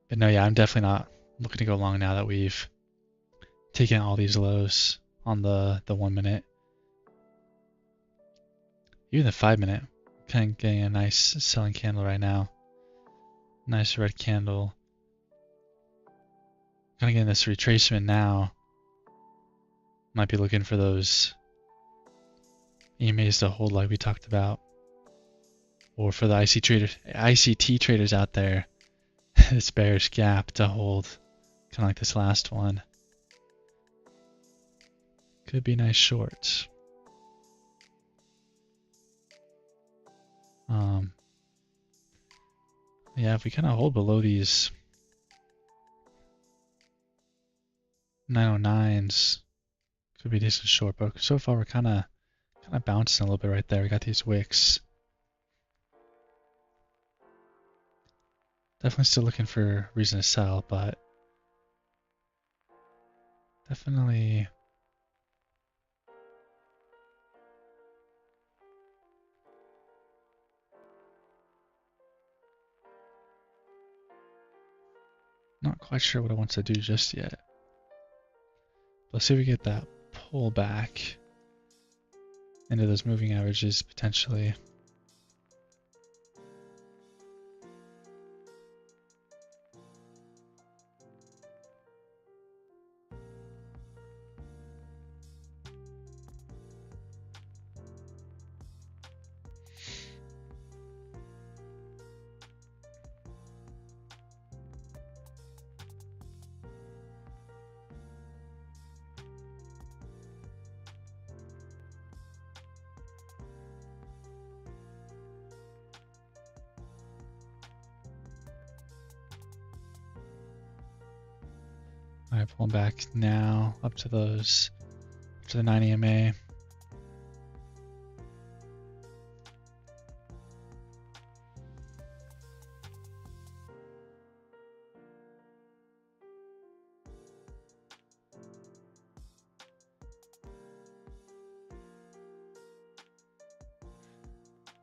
Speaker 1: But no, yeah, I'm definitely not looking to go long now that we've taken all these lows on the 1 minute. Even the 5 minute. Kind of getting a nice selling candle right now. Nice red candle. Kind of getting this retracement now. Might be looking for those EMAs to hold like we talked about. Or for the ICT traders out there, this bearish gap to hold. Kind of like this last one. Could be nice shorts. Yeah, if we kind of hold below these 909s, could be decent short. But so far we're kind of bouncing a little bit right there. We got these wicks. Definitely still looking for reason to sell, but definitely not quite sure what I want to do just yet. Let's see if we get that pull back into those moving averages potentially. Alright, pulling back now up to those, up to the 9 EMA.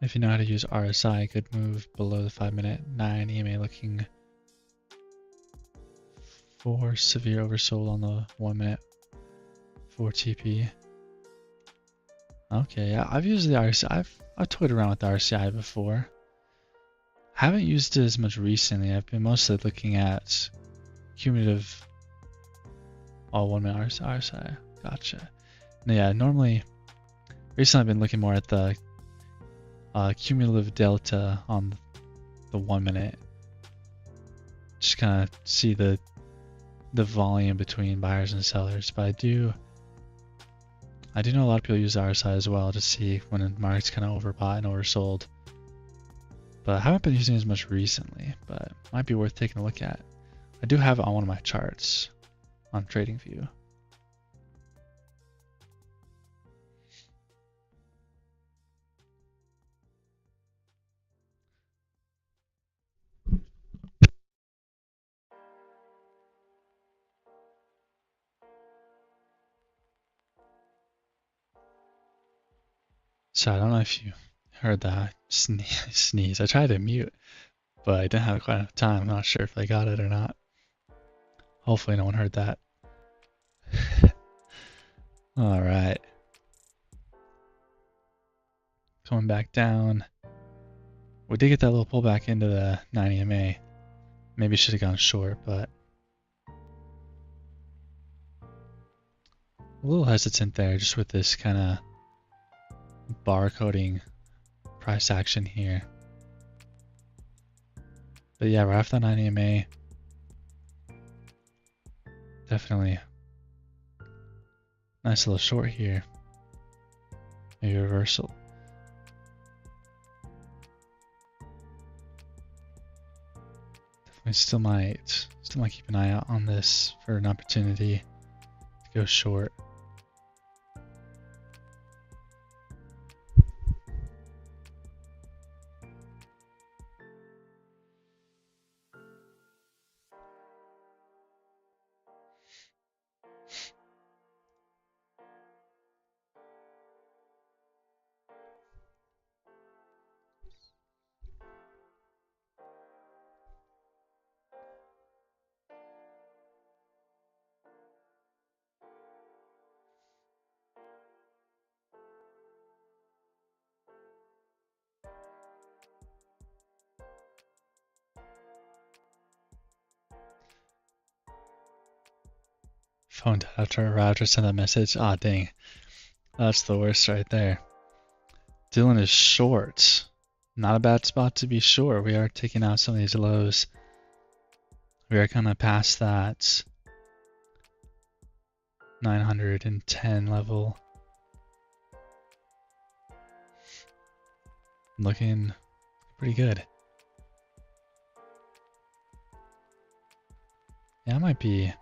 Speaker 1: If you know how to use RSI, good move below the 5-minute 9 EMA looking for severe oversold on the 1-minute 4 TP. Okay, yeah, I've used the RSI. I've toyed around with the RSI before. Haven't used it as much recently. I've been mostly looking at cumulative all 1-minute RSI. Gotcha. Yeah, normally, recently I've been looking more at the cumulative delta on the 1-minute. Just kind of see the volume between buyers and sellers. But I do know a lot of people use RSI as well to see when the market's kind of overbought and oversold. But I haven't been using it as much recently, but it might be worth taking a look at. I do have it on one of my charts on TradingView. So I don't know if you heard that sneeze. I tried to mute, but I didn't have quite enough time. I'm not sure if I got it or not. Hopefully no one heard that. All right. Coming back down. We did get that little pullback into the 9 EMA. Maybe should have gone short, but a little hesitant there just with this kind of barcoding price action here. But yeah, right after the 9 EMA, definitely nice little short here. Maybe reversal. Definitely still might keep an eye out on this for an opportunity to go short. Phone after a router sent that message. Ah, dang. That's the worst right there. Dylan is short. Not a bad spot to be short. We are taking out some of these lows. We are kind of past that 910 level. Looking pretty good. Yeah, it might be.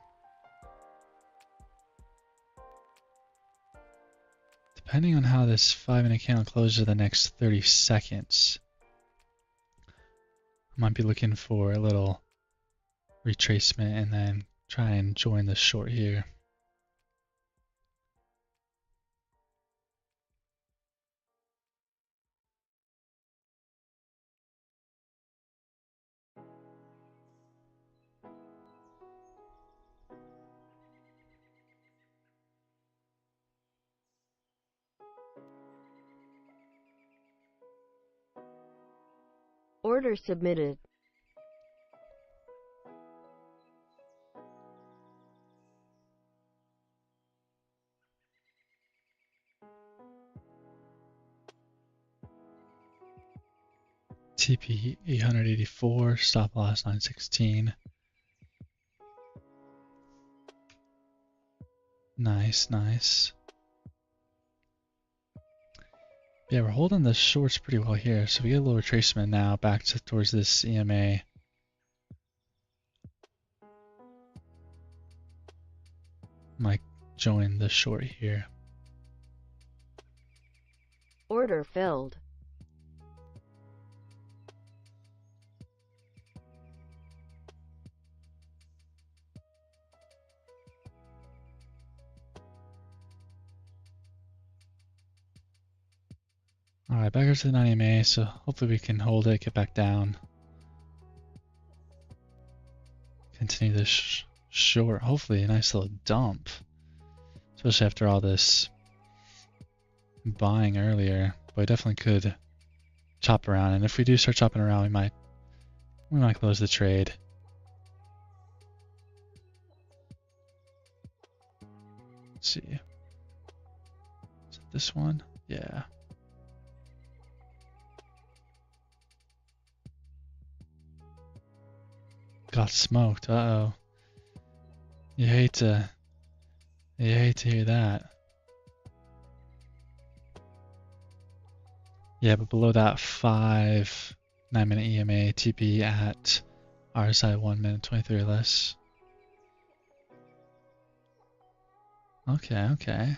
Speaker 1: Depending on how this 5-minute candle closes the next 30 seconds, I might be looking for a little retracement and then try and join the short here.
Speaker 2: Order submitted.
Speaker 1: TP 884, stop loss 916. Nice, nice. Yeah, we're holding the shorts pretty well here, so we get a little retracement now back towards this EMA. Might join the short here.
Speaker 2: Order filled.
Speaker 1: Alright, back up to the 90 EMA, so hopefully we can hold it, get back down. Continue this short, hopefully a nice little dump. Especially after all this buying earlier. But we definitely could chop around, and if we do start chopping around, we might close the trade. Let's see. Is it this one? Yeah. Got smoked. Uh-oh. You hate to hear that. Yeah, but below that 9-minute EMA TP at RSI 1 minute 23 or less. Okay, okay.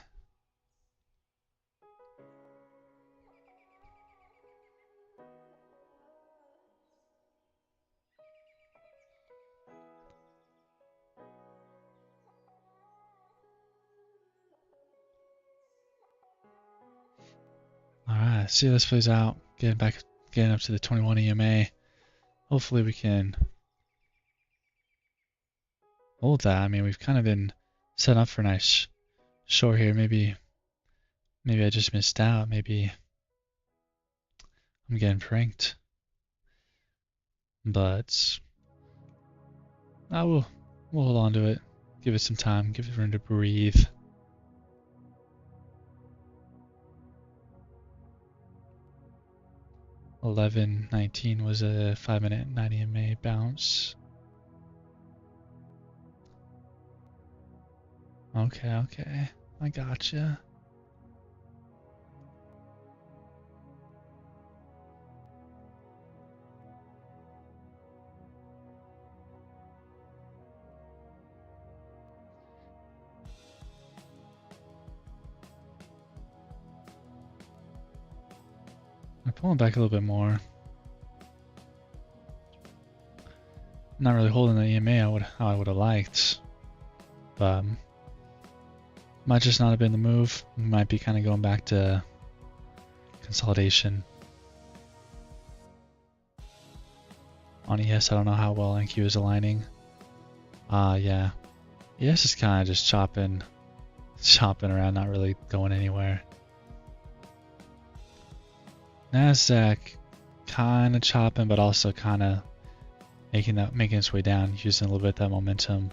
Speaker 1: Alright, see how this plays out. Getting up to the 21 EMA. Hopefully we can hold that. I mean, we've kind of been set up for a nice short here. Maybe I just missed out. Maybe I'm getting pranked. But we'll hold on to it. Give it some time. Give it room to breathe. $11.19 was a 5-minute 90 EMA bounce. Okay. I gotcha. I'm pulling back a little bit more. Not really holding the EMA how I would have liked. But might just not have been the move. We might be kind of going back to consolidation. On ES, I don't know how well NQ is aligning. Yeah. ES is kind of just chopping around, not really going anywhere. NASDAQ kind of chopping, but also kind of making its way down, using a little bit of that momentum.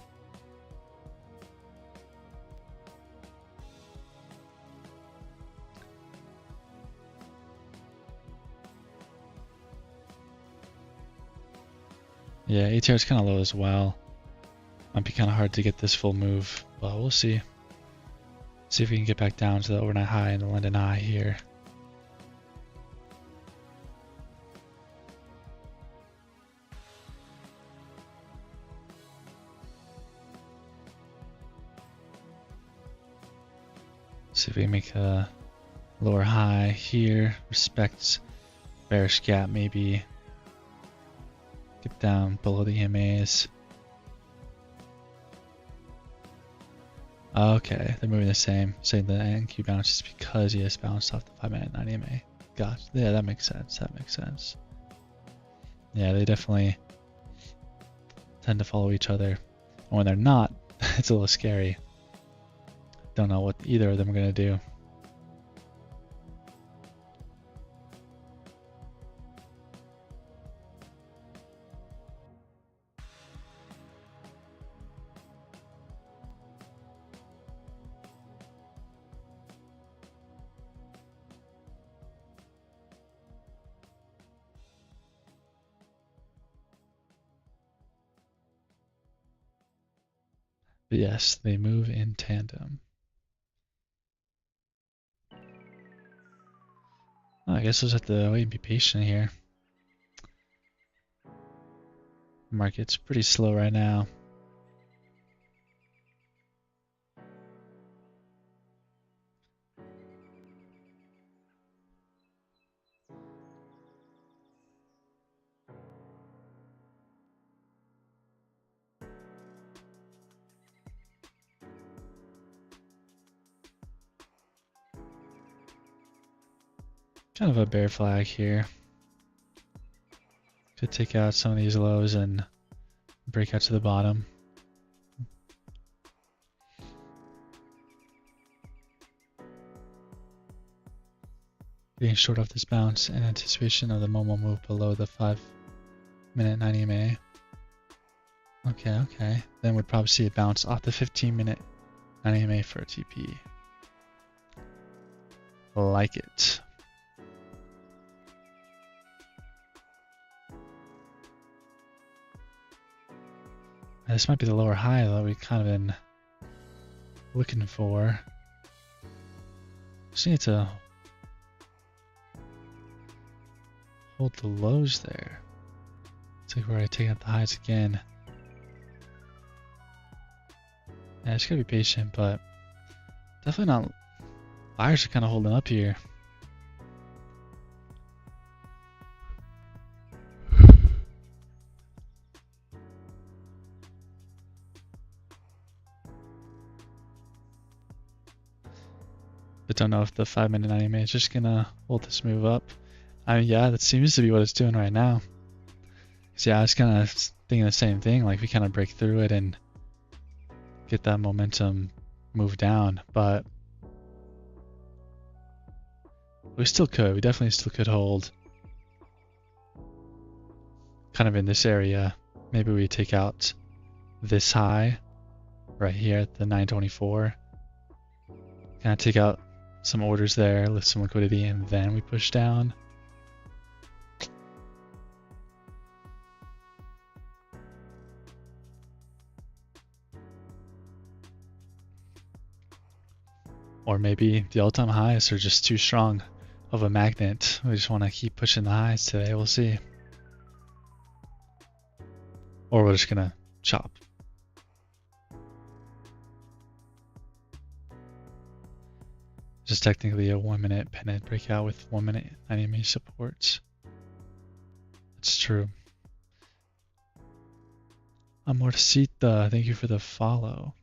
Speaker 1: Yeah, ATR is kind of low as well. Might be kind of hard to get this full move, but we'll see. See if we can get back down to the overnight high and the London high here. See if we can make a lower high here. Respect bearish gap, maybe. Get down below the EMAs. Okay, they're moving the same. Saying the NQ bounces because ES bounced off the 5-minute 90 EMA. Gosh, yeah, that makes sense. Yeah, they definitely tend to follow each other. And when they're not, it's a little scary. Don't know what either of them are going to do. But yes, they move in tandem. Oh, I guess we'll just have to wait and be patient here. The market's pretty slow right now. kind of a bear flag here. Could take out some of these lows and break out to the bottom. Getting short off this bounce in anticipation of the Momo move below the 5-minute 90 MA. Okay. Then we'd probably see it bounce off the 15-minute 90 MA for a TP. Like it. This might be the lower high that we kind of been looking for. Just need to hold the lows there. It's like we're already taking out the highs again. Yeah, just gotta be patient, but definitely not. Buyers are kind of holding up here. But don't know if the 5-minute 90 MA is just gonna hold this move up. I mean, yeah, that seems to be what it's doing right now. Cause yeah, I was kind of thinking the same thing. Like we kind of break through it and get that momentum move down, but we still could. We definitely still could hold. Kind of in this area. Maybe we take out this high right here at the 924. Kind of take out some orders there, lift some liquidity, and then we push down. Or maybe the all-time highs are just too strong of a magnet. We just want to keep pushing the highs today. We'll see. Or we're just going to chop. Just technically a 1-minute pennant breakout with 1-minute 90 MA supports. That's true. Amorcita, thank you for the follow.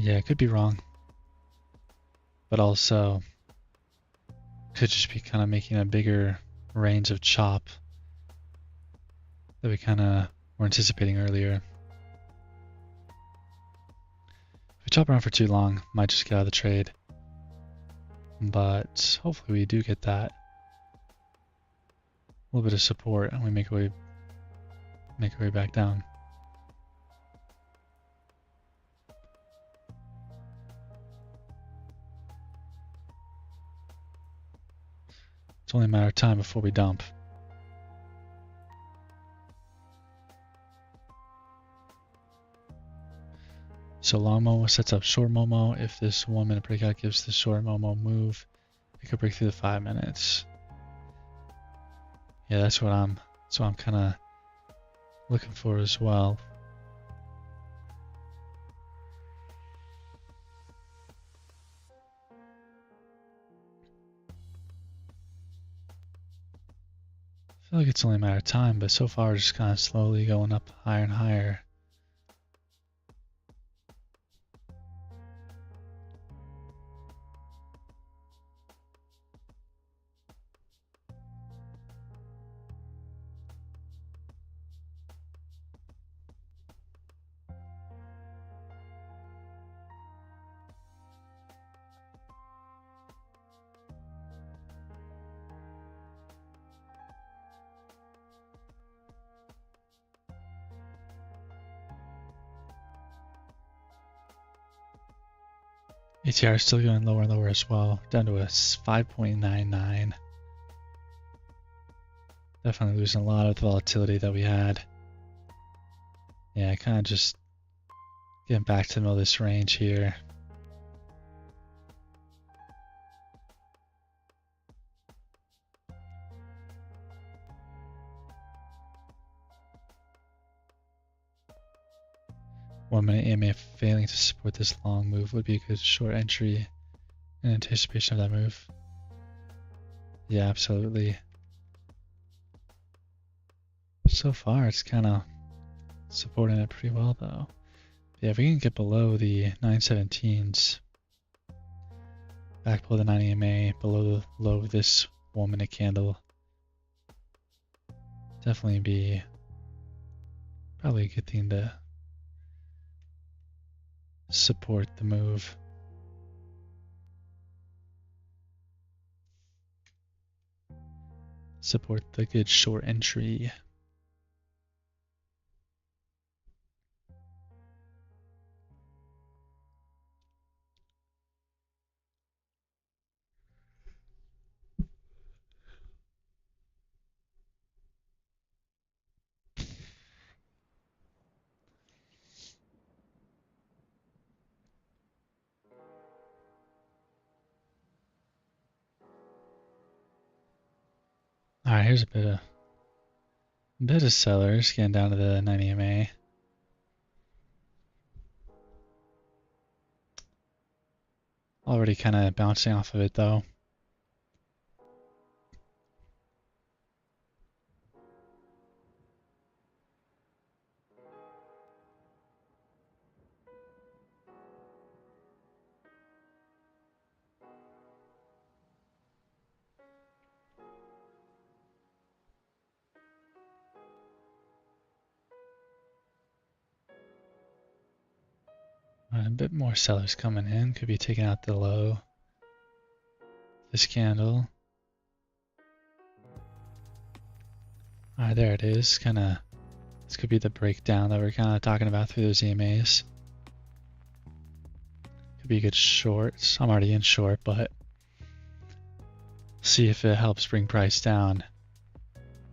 Speaker 1: Yeah, it could be wrong. But also could just be kind of making a bigger range of chop that we kind of were anticipating earlier. If we chop around for too long, might just get out of the trade. But hopefully we do get that little bit of support and we make our way back down. It's only a matter of time before we dump. So long Momo sets up short Momo. If this 1-minute breakout gives the short Momo move, it could break through the 5 minutes. Yeah, that's what I'm kind of looking for as well. I feel like it's only a matter of time, but so far just kind of slowly going up higher and higher. ATR is still going lower and lower as well, down to a 5.99. Definitely losing a lot of the volatility that we had. Yeah, kind of just getting back to the middle of this range here. One minute EMA failing to support this long move would be a good short entry in anticipation of that move. Yeah, absolutely. So far, it's kind of supporting it pretty well, though. Yeah, if we can get below the 917s, back below the 9 EMA, below the low of this 1 minute candle, definitely be probably a good thing to support the move. Support the good short entry. Alright, here's a bit of sellers getting down to the 9 EMA. Already kind of bouncing off of it though. A bit more sellers coming in. Could be taking out the low. This candle. Alright, there it is. This could be the breakdown that we're kind of talking about through those EMAs. Could be a good short. I'm already in short, but see if it helps bring price down.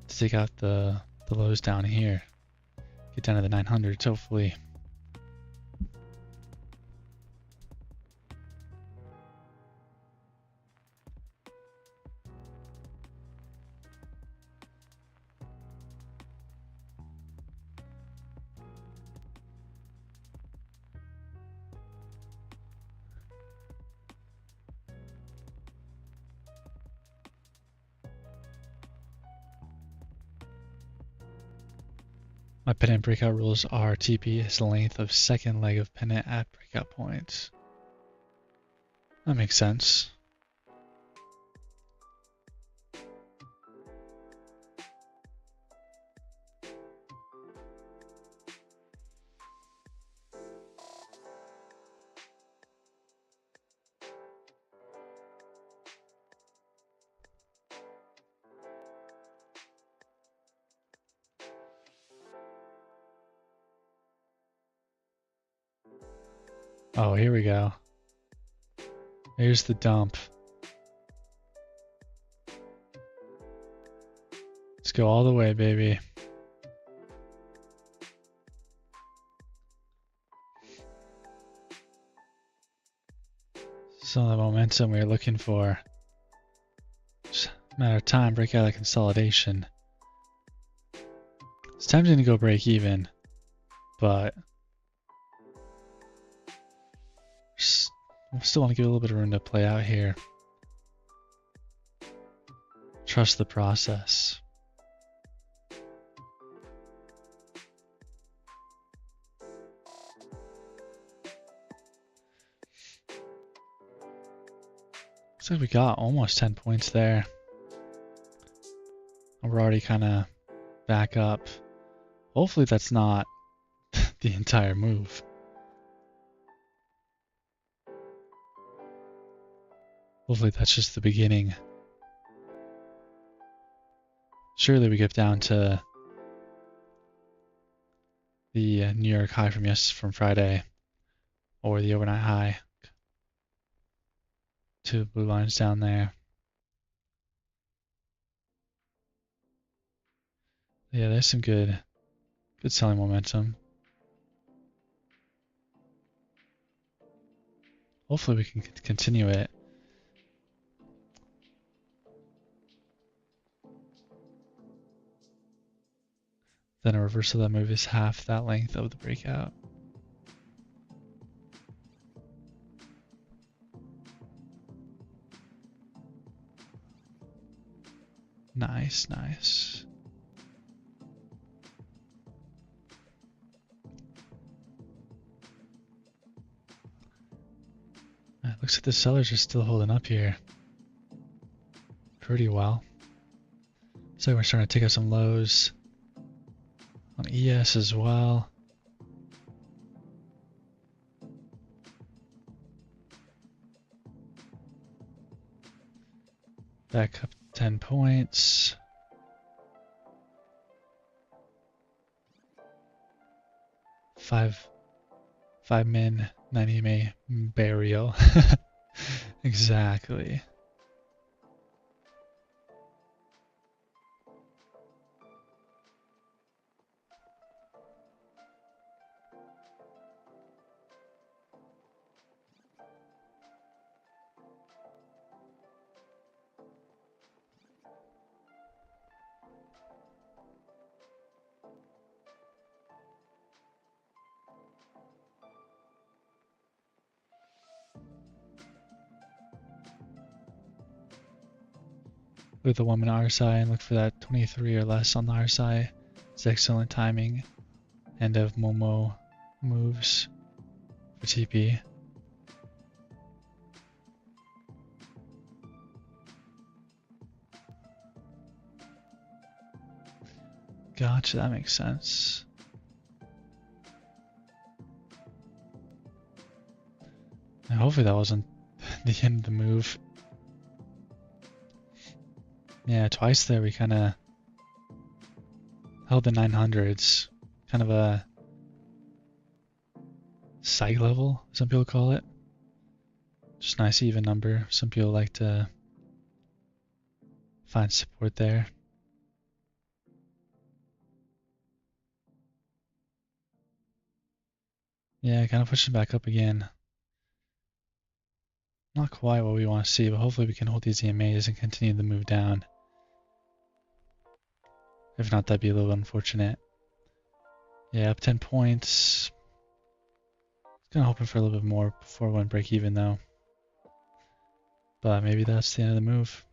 Speaker 1: To take out the lows down here. Get down to the 900s, hopefully. My pennant breakout rules are TP is the length of second leg of pennant at breakout points. That makes sense. Oh, here we go. Here's the dump. Let's go all the way, baby. Some of the momentum we were looking for. Just a matter of time, break out of consolidation. It's tempting to go break even, but I still want to give a little bit of room to play out here. Trust the process. Looks like we got almost 10 points there. We're already kind of back up. Hopefully that's not the entire move. Hopefully that's just the beginning. Surely we get down to the New York high from Friday, or the overnight high. Two blue lines down there. Yeah, there's some good selling momentum. Hopefully we can continue it. Then a reversal of that move is half that length of the breakout. Nice, nice. It looks like the sellers are still holding up here pretty well. So we're starting to take out some lows on ES as well. Back up 10 points. Five min, 90 MA burial. Exactly. With the 1 minute RSI and look for that 23 or less on the RSI. It's excellent timing. End of Momo moves for TP. Gotcha, that makes sense. And hopefully that wasn't the end of the move. Yeah, twice there we kind of held the 900s. Kind of a psych level, some people call it. Just nice even number. Some people like to find support there. Yeah, kind of pushing back up again. Not quite what we want to see, but hopefully we can hold these EMAs and continue the move down. If not, that'd be a little unfortunate. Yeah, up 10 points. Kind of hoping for a little bit more before we break even though. But maybe that's the end of the move.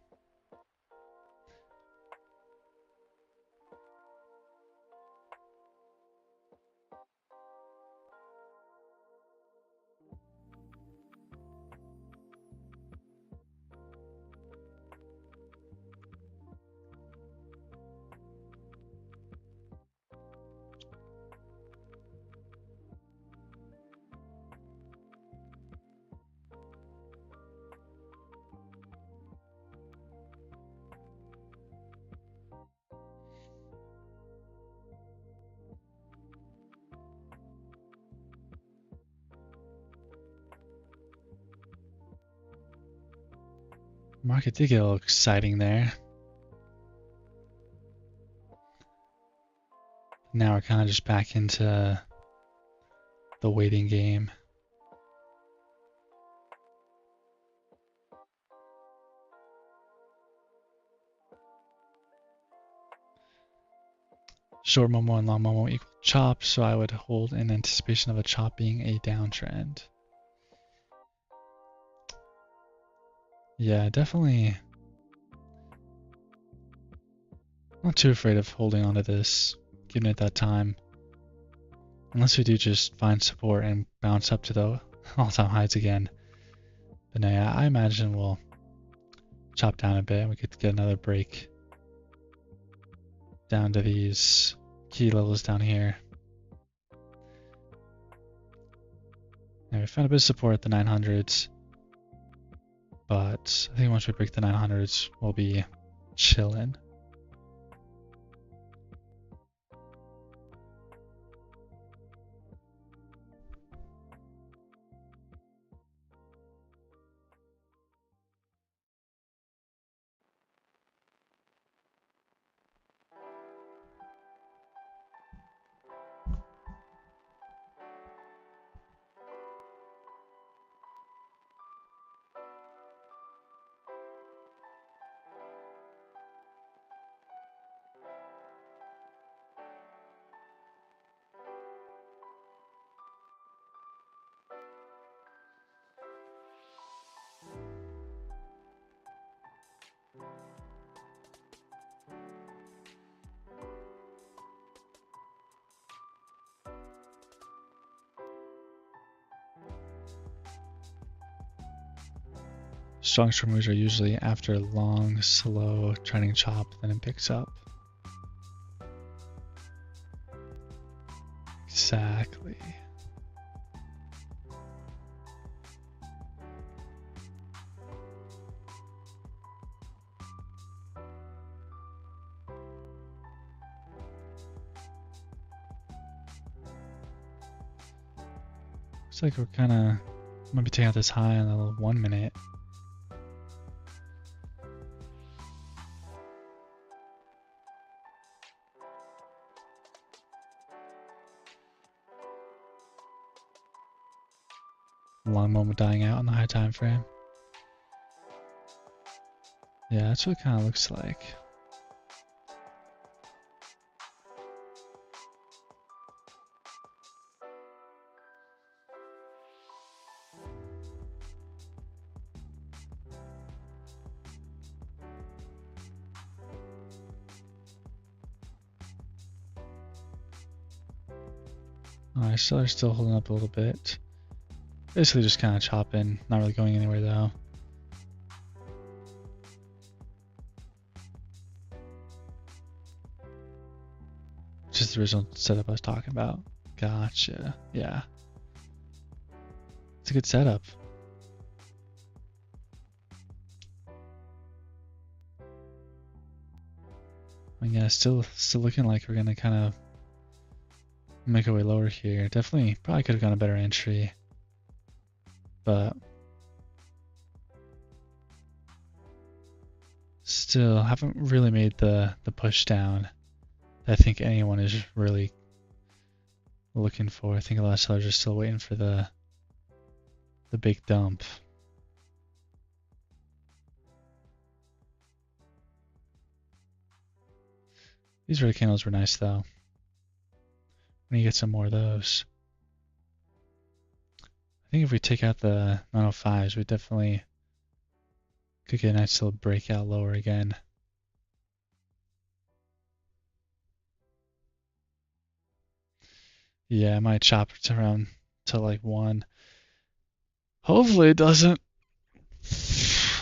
Speaker 1: Market did get a little exciting there. Now we're kind of just back into the waiting game. Short Momo and long Momo equal chop, so I would hold in anticipation of a chop being a downtrend. Yeah, definitely not too afraid of holding on to this, giving it that time. Unless we do just find support and bounce up to the all-time highs again. But no, yeah, I imagine we'll chop down a bit. We could get another break down to these key levels down here. And we found a bit of support at the 900s. But I think once we break the 900s, we'll be chilling. Strong short moves are usually after a long, slow trending chop, then it picks up. Exactly. Looks like we're kind of might be taking out this high on the 1 minute. Long moment dying out on the high time frame. Yeah, that's what it kind of looks like. Alright, seller's still holding up a little bit. Basically just kind of chopping, not really going anywhere though. Just the original setup I was talking about. Gotcha. Yeah. It's a good setup. I mean, yeah, still looking like we're gonna kind of make our way lower here. Definitely, probably could have gone a better entry, but still haven't really made the push down that I think anyone is really looking for. I think a lot of sellers are still waiting for the big dump. These red candles were nice though. We need to get some more of those. I think if we take out the 905s, we definitely could get a nice little breakout lower again. Yeah, I might chop it around to like 1. Hopefully it doesn't.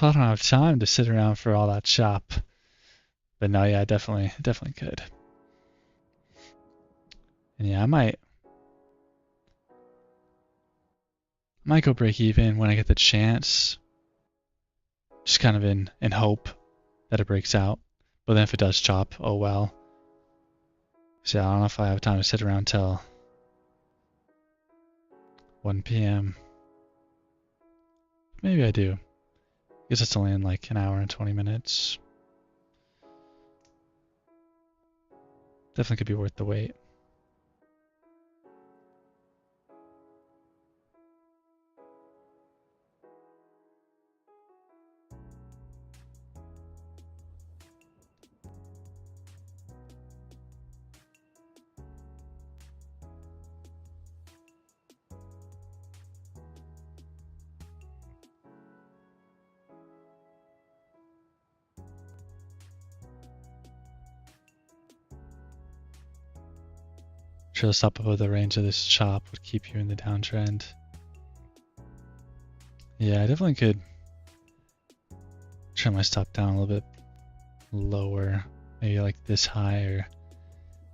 Speaker 1: I don't have time to sit around for all that chop. But no, yeah, definitely could. And yeah, I might go break even when I get the chance. Just kind of in hope that it breaks out. But then if it does chop, oh well. So yeah, I don't know if I have time to sit around till 1 p.m. Maybe I do. I guess it's only in like an hour and 20 minutes. Definitely could be worth the wait. Sure, the stop above the range of this chop would keep you in the downtrend. Yeah, I definitely could trim my stop down a little bit lower. Maybe like this high, or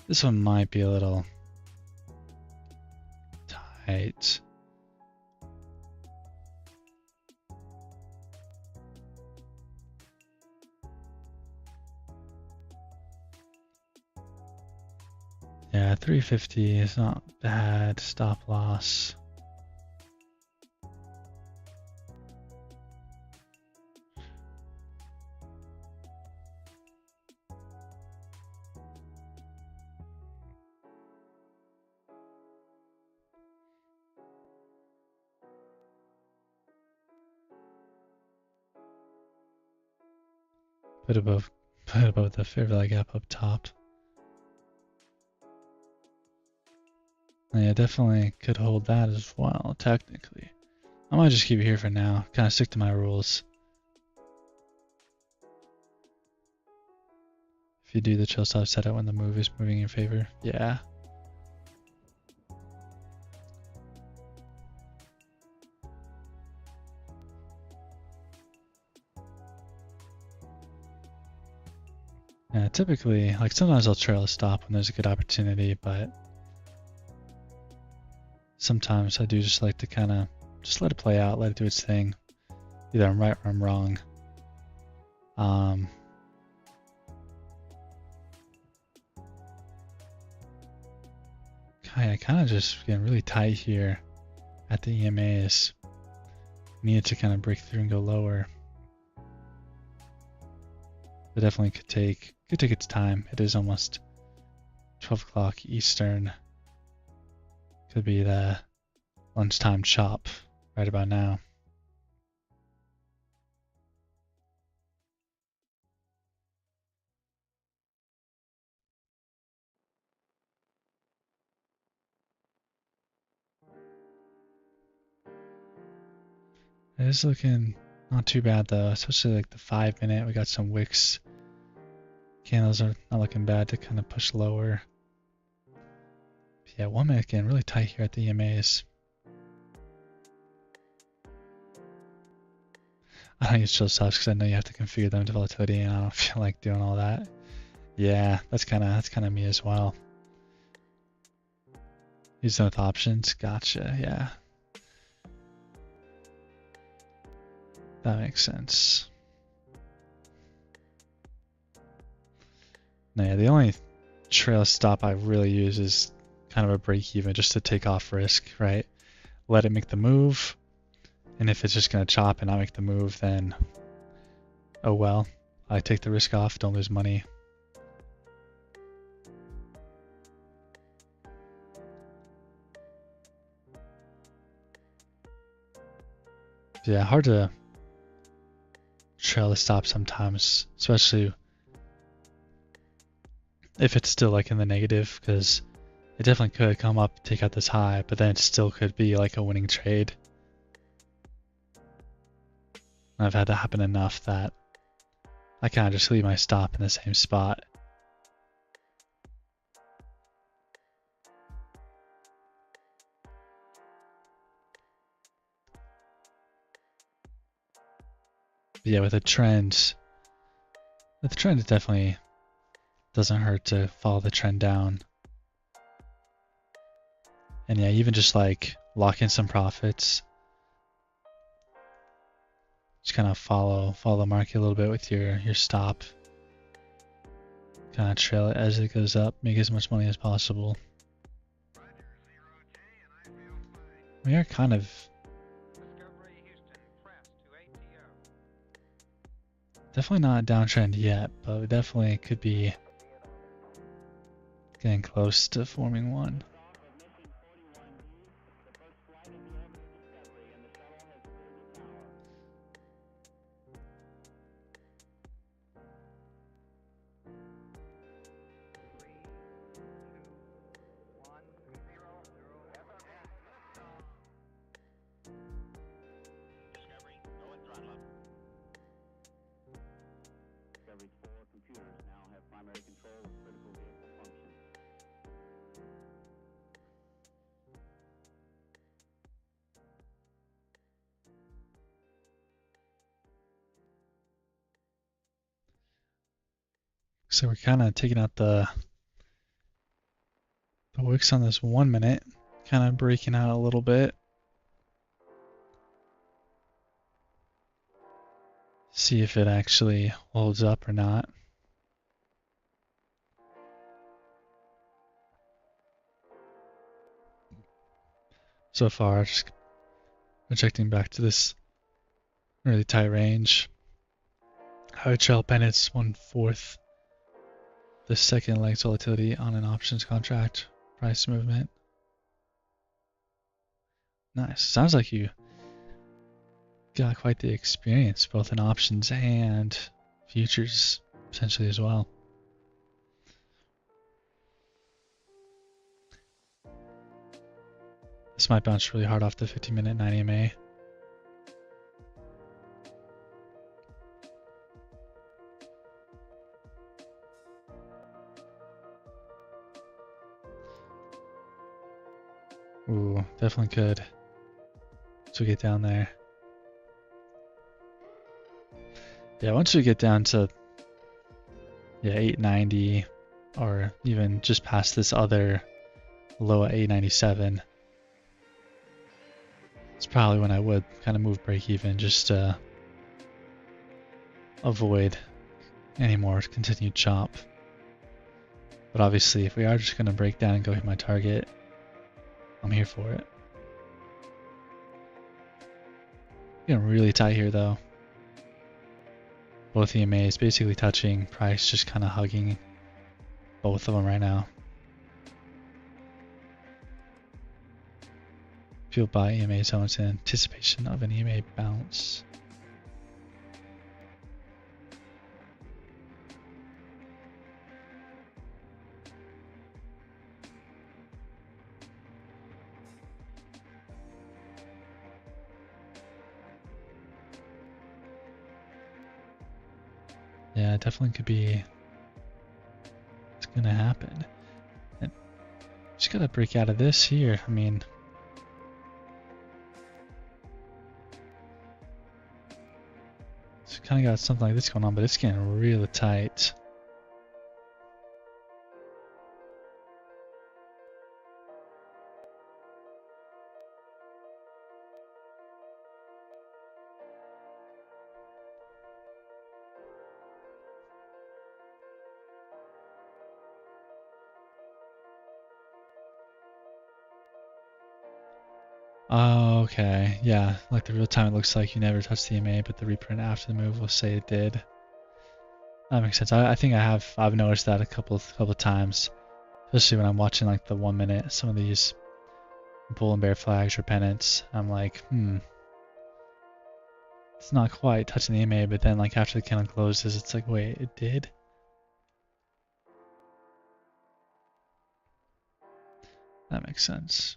Speaker 1: this one might be a little tight. Yeah, 350 is not bad. Stop loss. Bit above the fair value gap up top. Yeah, definitely could hold that as well, technically. I might just keep it here for now. Kind of stick to my rules. If you do the chill stop setup when the move is moving in your favor, yeah. Yeah, typically, like sometimes I'll trail a stop when there's a good opportunity, but sometimes I do just like to kind of just let it play out, let it do its thing. Either I'm right or I'm wrong. Kind of just getting really tight here at the EMAs. Needed to kind of break through and go lower. It definitely could take its time. It is almost 12 o'clock Eastern. Could be the lunchtime chop right about now. It is looking not too bad though, especially like the 5 minute. We got some wicks. Candles are not looking bad to kind of push lower. But yeah, 1 minute getting really tight here at the EMAs. I don't use chill stops because I know you have to configure them to volatility, and I don't feel like doing all that. Yeah, that's kind of me as well. Use them with options. Gotcha. Yeah, that makes sense. No, yeah, the only trail stop I really use is kind of a break even, just to take off risk, right? Let it make the move, and if it's just gonna chop and not make the move, then oh well. I take the risk off, don't lose money. Yeah, hard to trail the stop sometimes, especially if it's still like in the negative, because it definitely could come up, take out this high, but then it still could be like a winning trade. I've had that happen enough that I kind of just leave my stop in the same spot. But yeah, with the trend, it definitely doesn't hurt to follow the trend down. And yeah, even just like lock in some profits. Just kind of follow the market a little bit with your stop. Kind of trail it as it goes up, make as much money as possible. We are kind of definitely not a downtrend yet, but we definitely could be getting close to forming one. So we're kind of taking out the wicks on this 1 minute, kind of breaking out a little bit. See if it actually holds up or not. So far, just projecting back to this really tight range. High trail pennants 1/4 the second leg's volatility on an options contract price movement. Nice. Sounds like you got quite the experience both in options and futures potentially as well. This might bounce really hard off the 15-minute 9 EMA. Ooh, definitely could. So we get down there. Yeah, once we get down to Yeah, 890, or even just past this other low at 897. It's probably when I would kind of move break even just to avoid any more continued chop. But obviously, if we are just going to break down and go hit my target, I'm here for it. Getting really tight here though. Both EMAs basically touching, price just kind of hugging both of them right now. Fueled by EMA zones in anticipation of an EMA bounce. Yeah, it definitely could be. It's gonna happen. And just gotta break out of this here. I mean, it's kind of got something like this going on, but it's getting really tight. Oh, okay. Yeah, like the real time it looks like you never touched the EMA, but the reprint after the move will say it did. That makes sense. I think I've noticed that a couple times, especially when I'm watching like the 1 minute, some of these bull and bear flags or pennants. I'm like, it's not quite touching the EMA, but then like after the candle closes, it's like, wait, it did? That makes sense.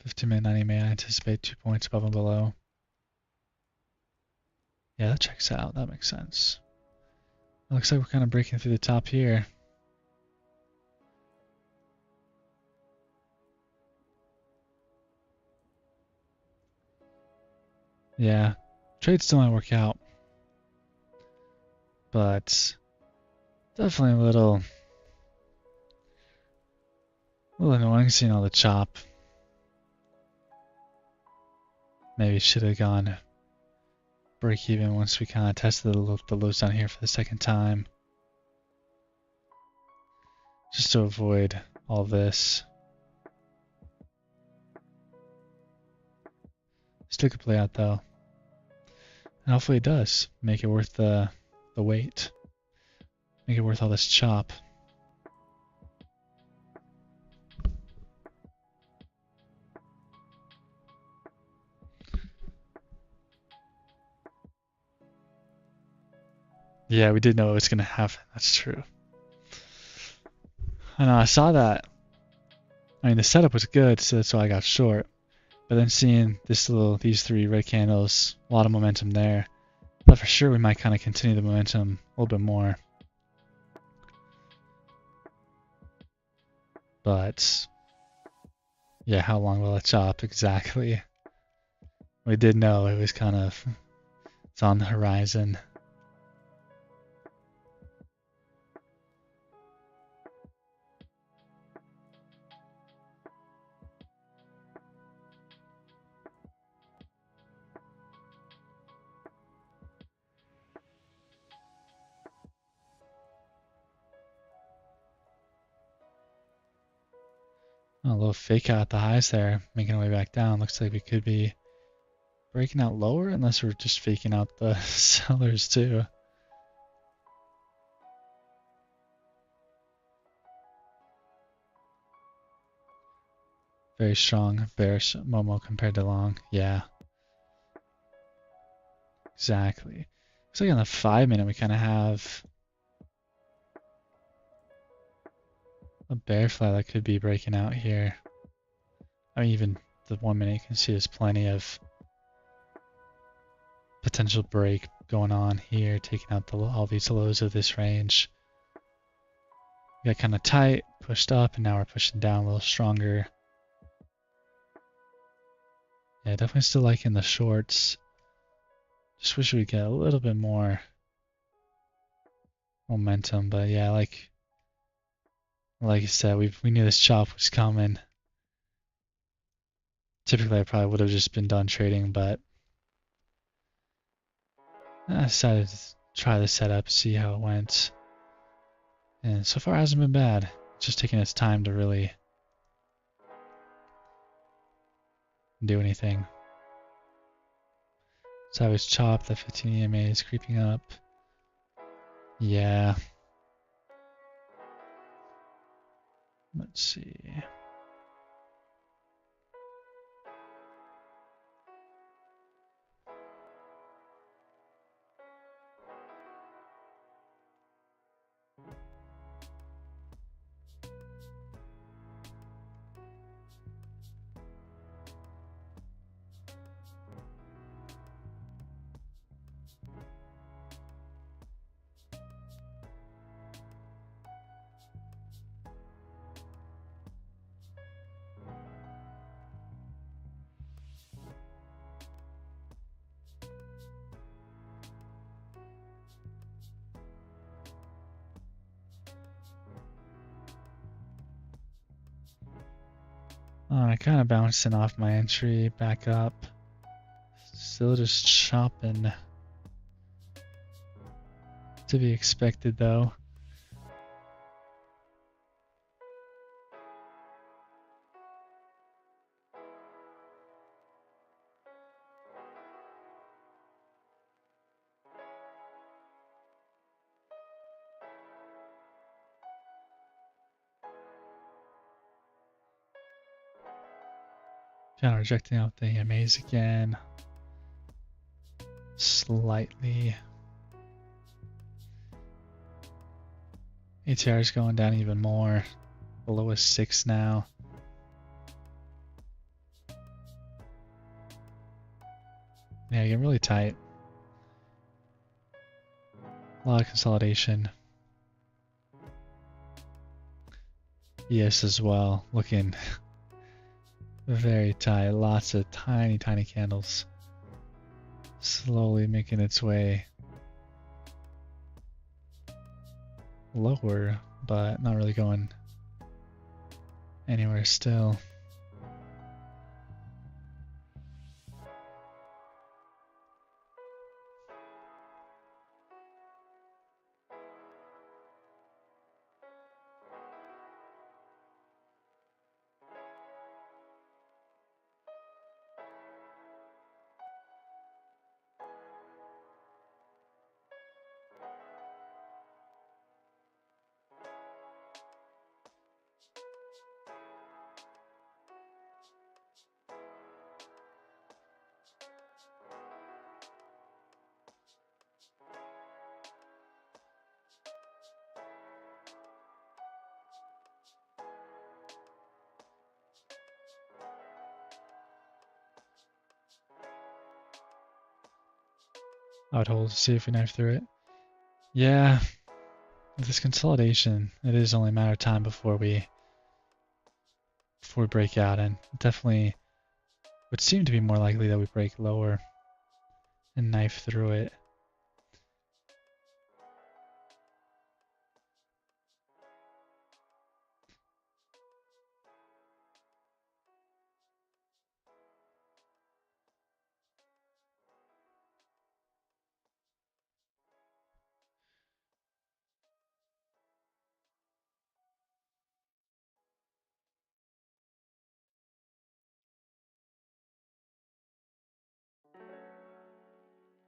Speaker 1: $15-minute 90 EMA, I anticipate 2 points above and below. Yeah, that checks out. That makes sense. It looks like we're kind of breaking through the top here. Yeah, trade still might work out, but definitely a little annoying seeing all the chop. Maybe should have gone break even once we kind of tested the lows down here for the second time, just to avoid all this. Still could play out though, and hopefully it does make it worth the wait, make it worth all this chop. Yeah, we did know it was gonna happen. That's true. I know, I saw that. I mean, the setup was good, so that's why I got short. But then seeing these 3 red candles, a lot of momentum there. But for sure, we might kind of continue the momentum a little bit more. But yeah, how long will it chop exactly? We did know it was kind of, it's on the horizon. A little fake out at the highs there, making our way back down. Looks like we could be breaking out lower unless we're just faking out the sellers too. Very strong bearish Momo compared to long. Yeah. Exactly. Looks like on the 5 minute we kind of have a bear flag that could be breaking out here. I mean, even the 1 minute you can see there's plenty of potential break going on here, taking out all these lows of this range. We got kind of tight, pushed up, and now we're pushing down a little stronger. Yeah, definitely still liking the shorts. Just wish we'd get a little bit more momentum, but yeah, like you said, we knew this chop was coming. Typically, I probably would have just been done trading, but I decided to try the setup, see how it went, and so far it hasn't been bad. It's just taking its time to really do anything. So I was chopped. The 15 EMA is creeping up. Yeah. Let's see. I kind of bouncing off my entry back up. Still just chopping. To be expected though. Kind of rejecting out the EMAs again. Slightly. ATR is going down even more. Below a 6 now. Yeah, getting really tight. A lot of consolidation. Yes, as well. Looking very tight. Lots of tiny, tiny candles. Slowly making its way lower, but not really going anywhere still. I would hold to see if we knife through it. Yeah, with this consolidation, it is only a matter of time before we break out, and definitely would seem to be more likely that we break lower and knife through it.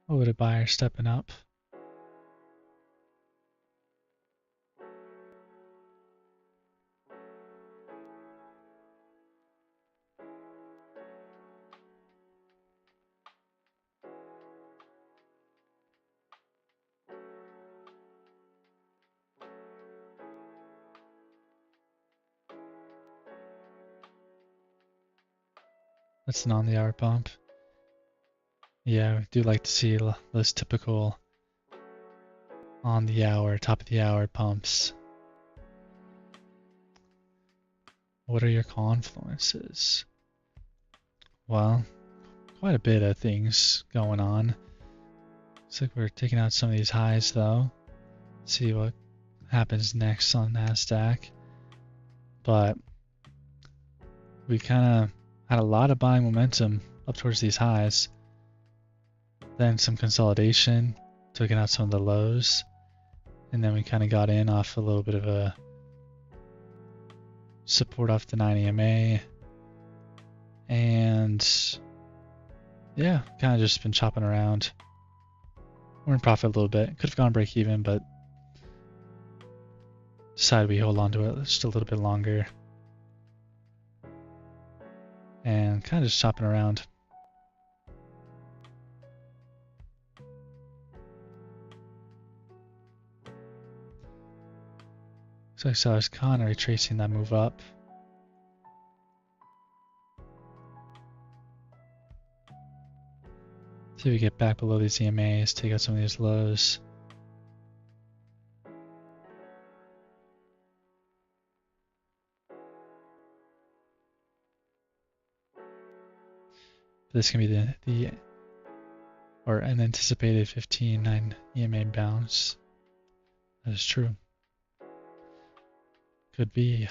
Speaker 1: Oh, the buyer stepping up. That's an on the hour pump. Yeah, I do like to see those typical on the hour, top of the hour pumps. What are your confluences? Well, quite a bit of things going on. Looks like we're taking out some of these highs though. See what happens next on NASDAQ. But we kind of had a lot of buying momentum up towards these highs. Then some consolidation, taking out some of the lows. And then we kind of got in off a little bit of a support off the 9 EMA. And yeah, kind of just been chopping around. We're in profit a little bit. Could have gone break even, but decided we hold on to it just a little bit longer. And kind of just chopping around. So I saw us kind of retracing that move up. See if we get back below these EMAs, take out some of these lows. This can be or an anticipated 15-9 EMA bounce. That is true. Could be.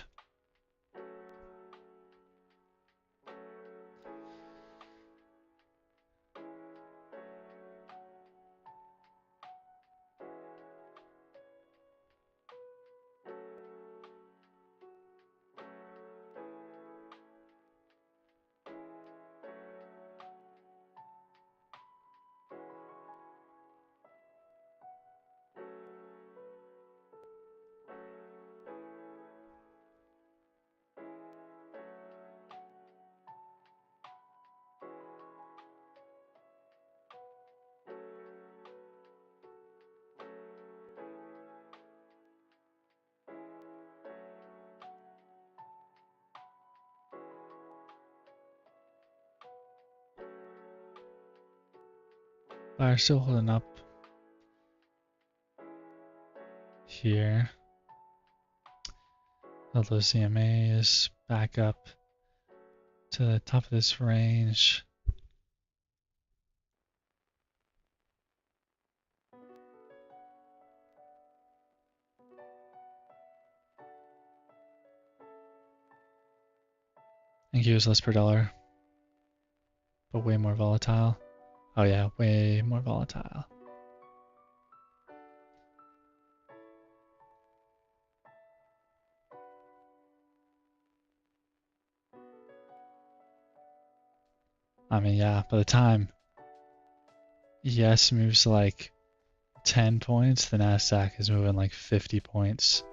Speaker 1: Buyer still holding up here. All those EMAs back up to the top of this range. And US less per dollar, but way more volatile. Oh yeah, way more volatile. I mean, yeah, by the time ES moves like 10 points, the NASDAQ is moving like 50 points.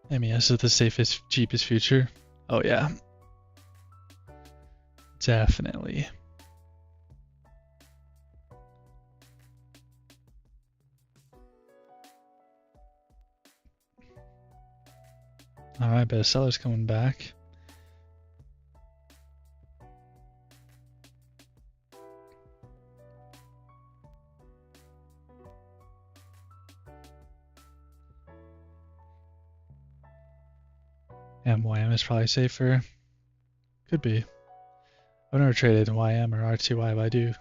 Speaker 1: MES is the safest, cheapest future. Oh yeah. Definitely. Alright, but seller's coming back. YM is probably safer. Could be. I've never traded in YM or RTY, but I do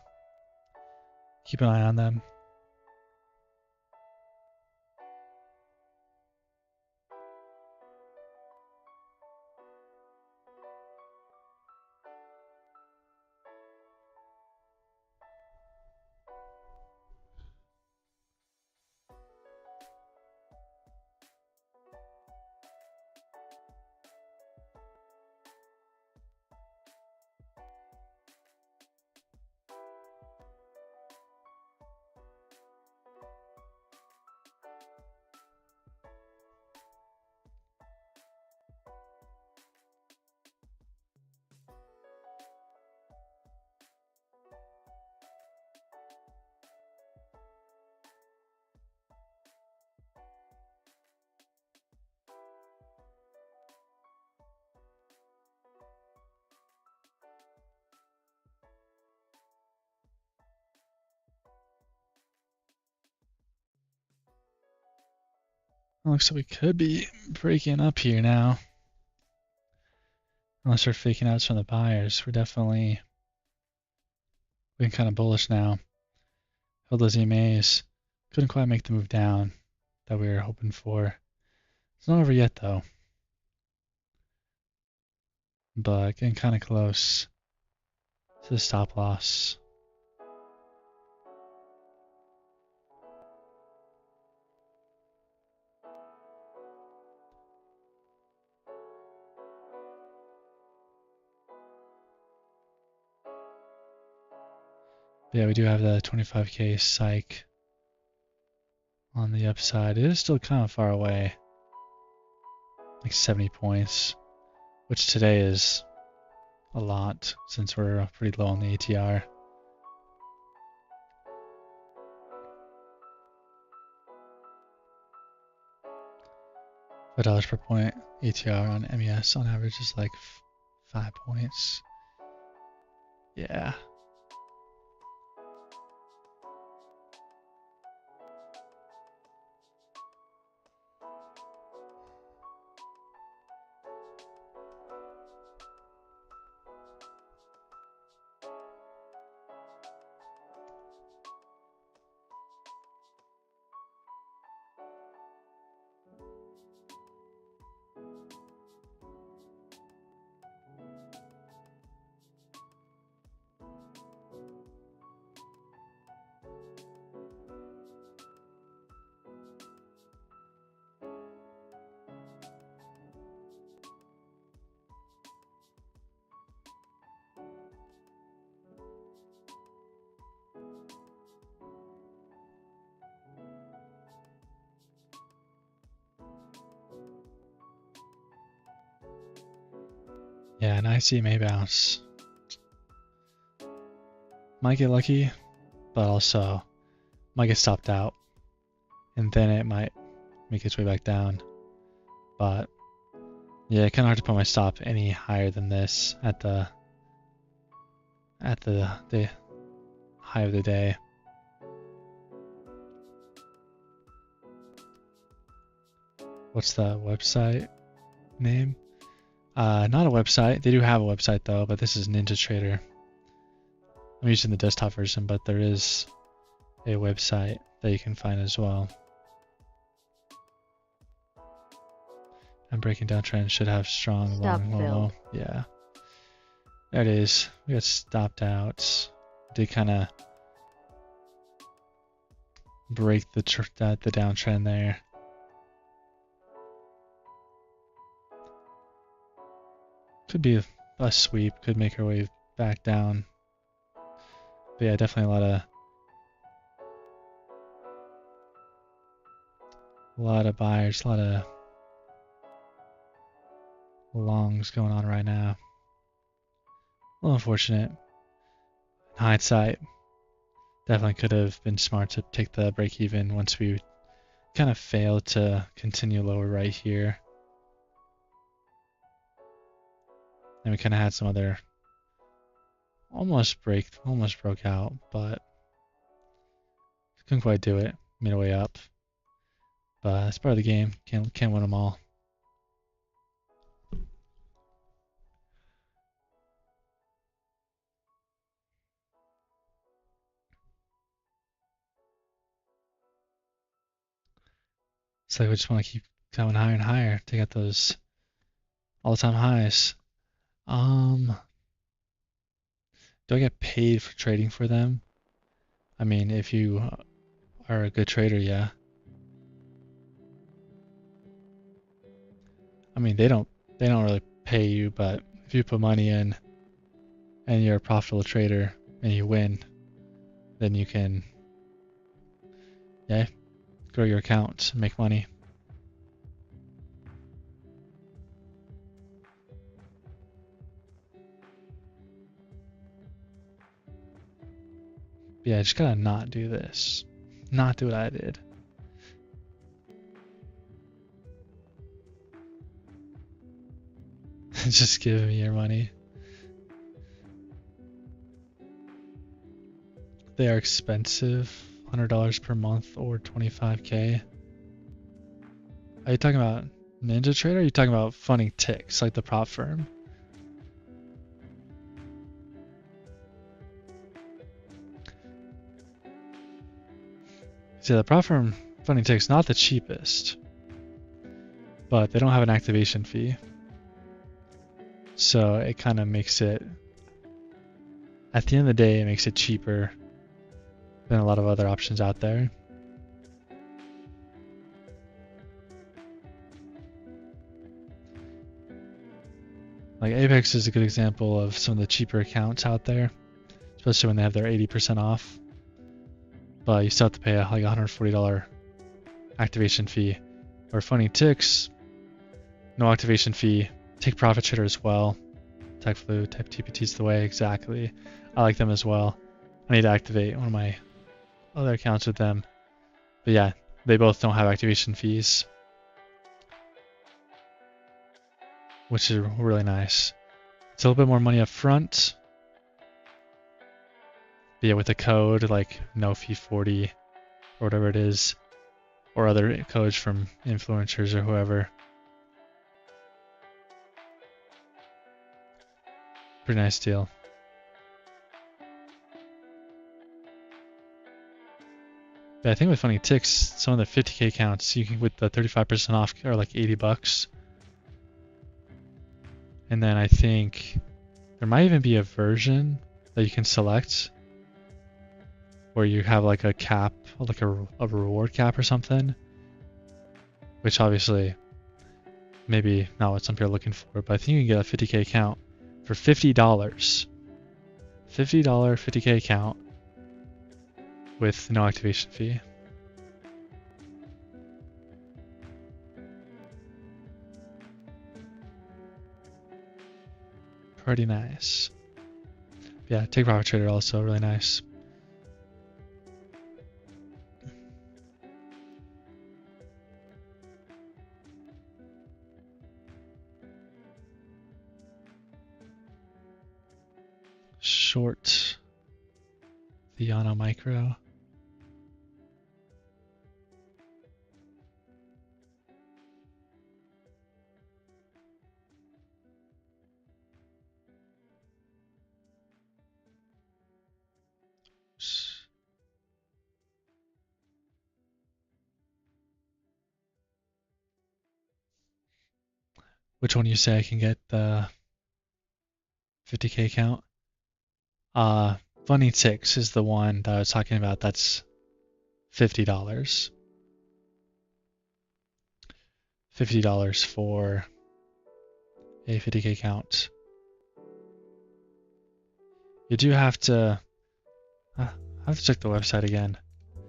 Speaker 1: keep an eye on them. Looks like we could be breaking up here now. Unless they're faking outs from the buyers. We're definitely being kind of bullish now. Held those EMAs. Couldn't quite make the move down that we were hoping for. It's not over yet though. But getting kind of close to the stop loss. Yeah, we do have the 25k psych on the upside. It is still kind of far away. Like 70 points. Which today is a lot since we're pretty low on the ATR. $5 per point ATR on MES on average is like 5 points. Yeah. Yeah, nice EMA bounce. Might get lucky, but also might get stopped out. And then it might make its way back down. But yeah, kind of hard to put my stop any higher than this at the high of the day. What's the website name? Not a website. They do have a website though, but this is NinjaTrader. I'm using the desktop version, but there is a website that you can find as well. And breaking down trend should have strong long low. Yeah. There it is. We got stopped out. Did kind of break the downtrend there. Could be a sweep. Could make our way back down. But yeah, definitely a lot of buyers, a lot of longs going on right now. A little unfortunate. In hindsight, definitely could have been smart to take the break even once we kind of failed to continue lower right here. And we kind of had some other almost broke out, but couldn't quite do it. Made our way up. But it's part of the game. Can't win them all. It's like we just want to keep going higher and higher to get those all-time highs. Do I get paid for trading for them? I mean, if you are a good trader, yeah. I mean, they don't really pay you, but if you put money in and you're a profitable trader and you win, then you can, yeah, grow your account and make money. But yeah, I just gotta not do this. Not do what I did. Just give me your money. They are expensive. $100 per month or 25k. Are you talking about NinjaTrade or are you talking about funny ticks like the prop firm? See, the prop firm funny ticks not the cheapest, but they don't have an activation fee. So it kind of makes it, at the end of the day, it makes it cheaper than a lot of other options out there. Like Apex is a good example of some of the cheaper accounts out there, especially when they have their 80% off. But you still have to pay like $140 activation fee. Or funny ticks, no activation fee. Take profit trader as well. Tech flu, type TPT's the way, exactly. I like them as well. I need to activate one of my other accounts with them. But yeah, they both don't have activation fees, which is really nice. It's a little bit more money up front. But yeah, with the code like no fee 40 or whatever it is, or other codes from influencers or whoever. Pretty nice deal. But I think with funny ticks, some of the 50k accounts you can with the 35% off are like $80. And then I think there might even be a version that you can select where you have like a cap, like a reward cap or something, which obviously maybe not what some people are looking for, but I think you can get a 50k account for $50. $50 50k account with no activation fee. Pretty nice. Yeah, take profit trader also really nice. Short Theano Micro. Which one you say I can get the 50k account? Funny Ticks is the one that I was talking about. That's $50. $50 for a 50k account. You do have to. I have to check the website again,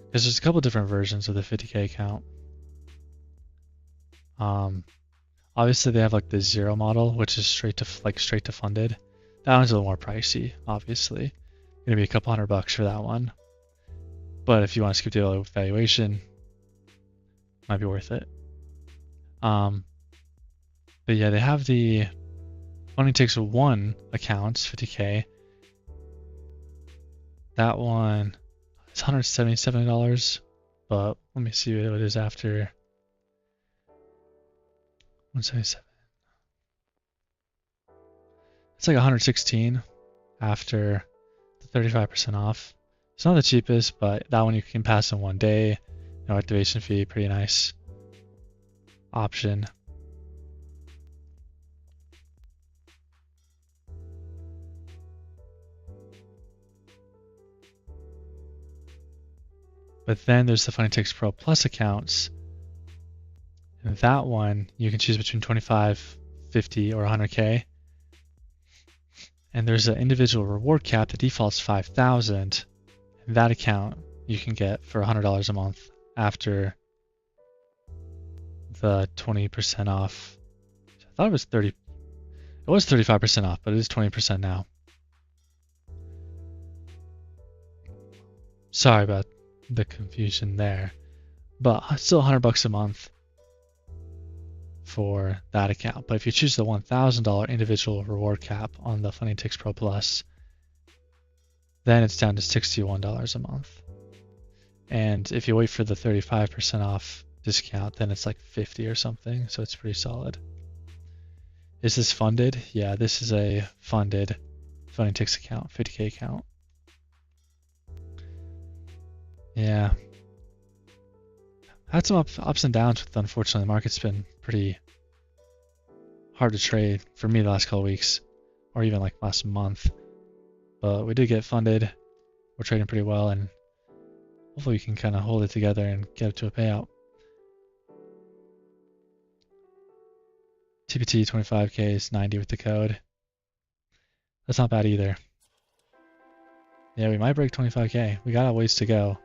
Speaker 1: because there's a couple different versions of the 50k account. Obviously they have like the zero model, which is straight to funded. That one's a little more pricey, obviously. Gonna be a couple $100 for that one. But if you want to skip the evaluation, might be worth it. But yeah, they have the only takes one account, 50k. That one is $177, but let me see what it is after. 177. It's like 116 after the 35% off. It's not the cheapest, but that one you can pass in one day. No activation fee, pretty nice option. But then there's the FunnyTix Pro Plus accounts. And that one, you can choose between 25, 50, or 100k. And there's an individual reward cap that defaults 5,000. And that account you can get for $100 a month after the 20% off. I thought it was 30. It was 35% off, but it is 20% now. Sorry about the confusion there, but still $100 a month for that account. But if you choose the $1,000 individual reward cap on the FunnyTix Pro Plus, then it's down to $61 a month. And if you wait for the 35% off discount, then it's like 50 or something, so it's pretty solid. Is this funded? Yeah, this is a funded funding ticks account, 50K account. Yeah. Had some ups and downs with, unfortunately. The market's been pretty hard to trade for me the last couple weeks, or even like last month. But we did get funded. We're trading pretty well, and hopefully we can kind of hold it together and get it to a payout. TPT 25K is 90 with the code. That's not bad either. Yeah, we might break 25K. We got a ways to go,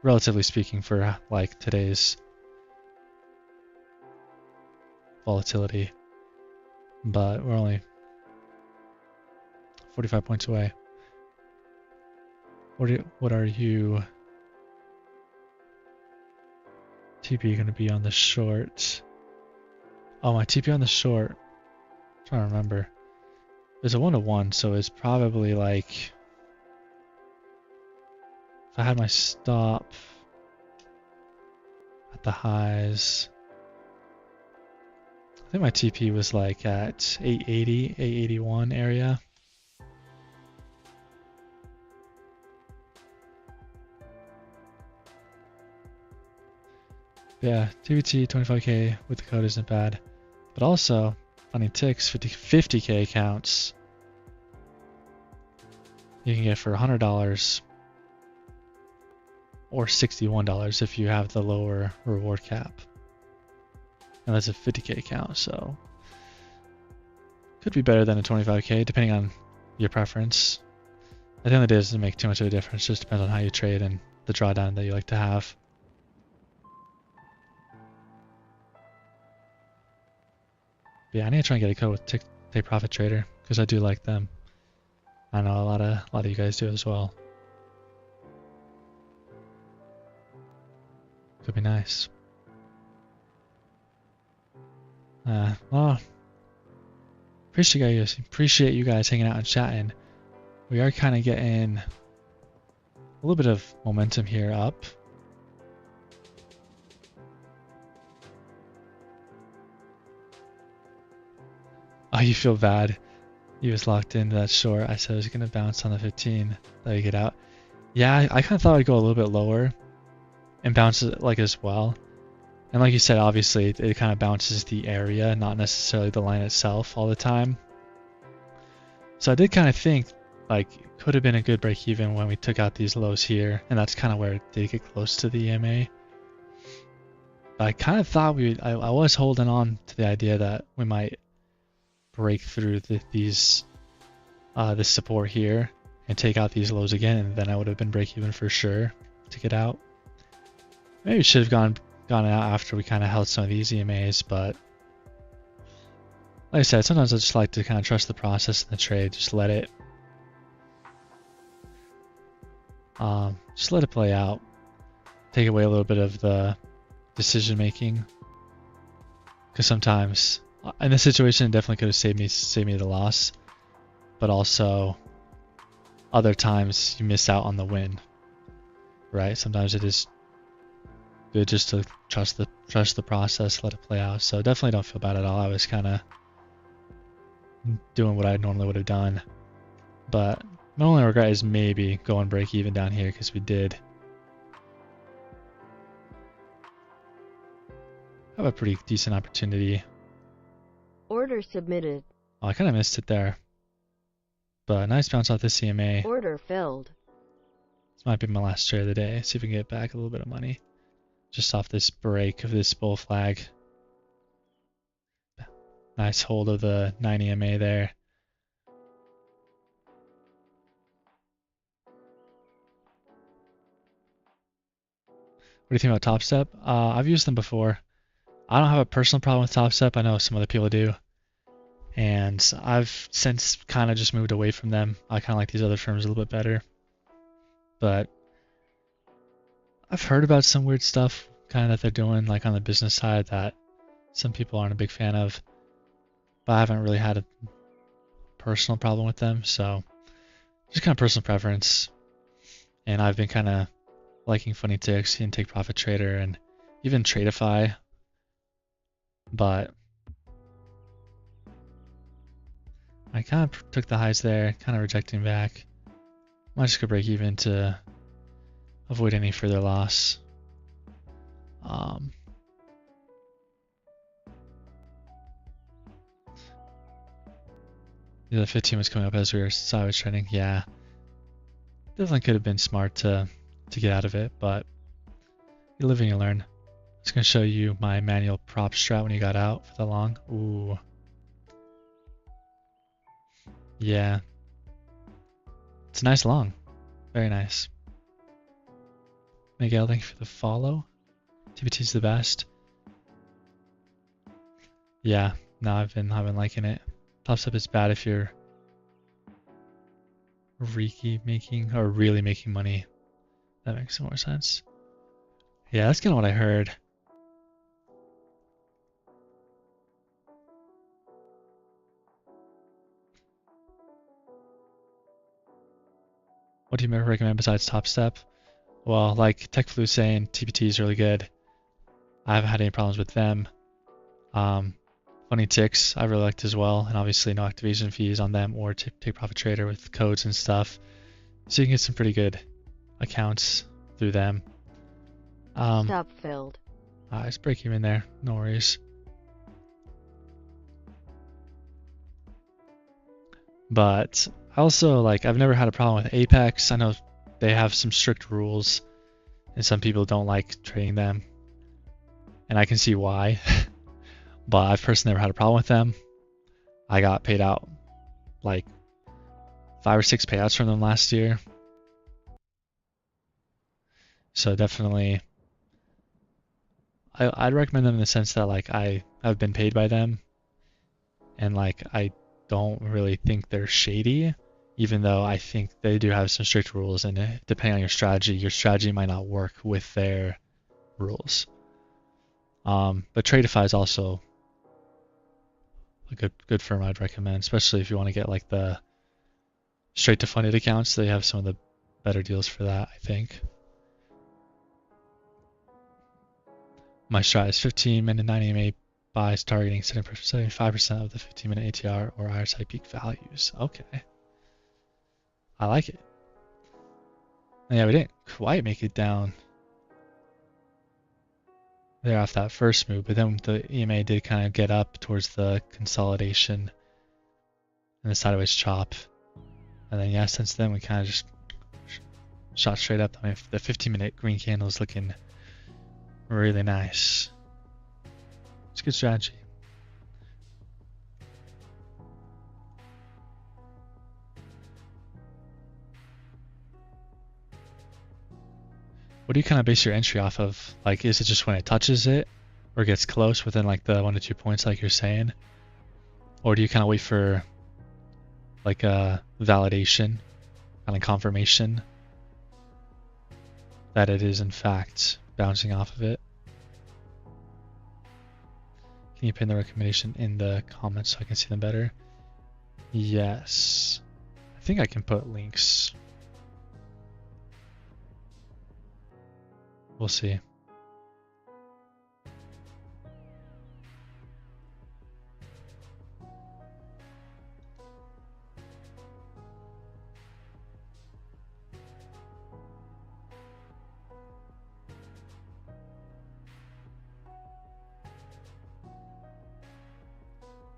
Speaker 1: relatively speaking, for like today's volatility. But we're only 45 points away. What are you TP going to be on the short? Oh, my TP on the short. I'm trying to remember. There's a 1-to-1, so it's probably like, if I had my stop at the highs, I think my TP was like at 880, 881 area. Yeah, TPT 25K with the code isn't bad. But also, funding ticks 50K accounts you can get for $100 or $61 if you have the lower reward cap. And that's a 50K account, so could be better than a 25K depending on your preference. I think it doesn't make too much of a difference, just depends on how you trade and the drawdown that you like to have. But yeah, I need to try and get a code with Take Profit Trader because I do like them. I know a lot of you guys do as well. Could be nice. Well, appreciate you guys hanging out and chatting. We are kind of getting a little bit of momentum here up. Oh, you feel bad. He was locked into that short. I said I was going to bounce on the 15. Let you get out. Yeah, I kind of thought I'd go a little bit lower and bounce it like as well. And like you said, obviously it kind of bounces the area, not necessarily the line itself all the time. So I did kind of think like it could have been a good break even when we took out these lows here, and that's kind of where it did get close to the EMA. But I kind of thought I was holding on to the idea that we might break through this support here and take out these lows again, and then I would have been break even for sure to get out. Maybe we should have gone out after we kind of held some of these EMAs, but like I said, sometimes I just like to kind of trust the process in the trade, just let it play out, take away a little bit of the decision making, because sometimes in this situation it definitely could have saved me the loss, but also other times you miss out on the win, right? Sometimes it is good just to trust the process, let it play out. So definitely don't feel bad at all. I was kind of doing what I normally would have done, but my only regret is maybe going break even down here, because we did have a pretty decent opportunity.
Speaker 2: Order submitted.
Speaker 1: Oh, I kind of missed it there, but nice bounce off this CMA.
Speaker 2: Order filled.
Speaker 1: This might be my last trade of the day. See if we can get back a little bit of money just off this break of this bull flag. Nice hold of the 9 EMA there. What do you think about Top Step? I've used them before. I don't have a personal problem with Top Step. I know some other people do. And I've since kind of just moved away from them. I kind of like these other firms a little bit better. But I've heard about some weird stuff kind of that they're doing, like on the business side, that some people aren't a big fan of. But I haven't really had a personal problem with them, so just kind of personal preference. And I've been kind of liking funny ticks and Take Profit Trader and even Tradeify, but I kind of took the highs there, kind of rejecting back. Might just go break even to avoid any further loss. The 15 was coming up as we were sideways trending. Yeah, definitely could have been smart to get out of it, but you live and you learn. Just gonna show you my manual prop strat when you got out for the long. Ooh, yeah, it's a nice long, very nice. Miguel, thank you for the follow. TBT's the best. Yeah, no, I've been liking it. Top step is bad if you're really making money. That makes more sense. Yeah, that's kind of what I heard. What do you recommend besides Top Step? Well, like TechFlu saying, TBT is really good. I haven't had any problems with them. Funny Ticks I really liked as well, and obviously no activation fees on them or Take Profit Trader with codes and stuff. So you can get some pretty good accounts through them.
Speaker 2: Stop filled.
Speaker 1: It's break even there, no worries. But also, I've never had a problem with Apex. I know they have some strict rules, and some people don't like trading them, and I can see why. But I've personally never had a problem with them. I got paid out 5 or 6 payouts from them last year. So definitely, I'd recommend them in the sense that I've been paid by them, and I don't really think they're shady, even though I think they do have some strict rules, and depending on your strategy might not work with their rules. But Tradeify is also a good firm I'd recommend, especially if you want to get the straight to funded accounts. They have some of the better deals for that, I think. My strat is 15-minute 90 EMA buys targeting 75% of the 15-minute ATR or RSI peak values. Okay. I like it. Yeah, we didn't quite make it down there off that first move, but then the EMA did kind of get up towards the consolidation and the sideways chop. And then, yeah, since then we kind of just shot straight up. I mean, the 15-minute green candle is looking really nice. It's a good strategy. What do you kind of base your entry off of? Is it just when it touches it or gets close within the 1 to 2 points like you're saying? Or do you kind of wait for a validation, kind of confirmation that it is in fact bouncing off of it? Can you pin the recommendation in the comments so I can see them better? Yes. I think I can put links. We'll see.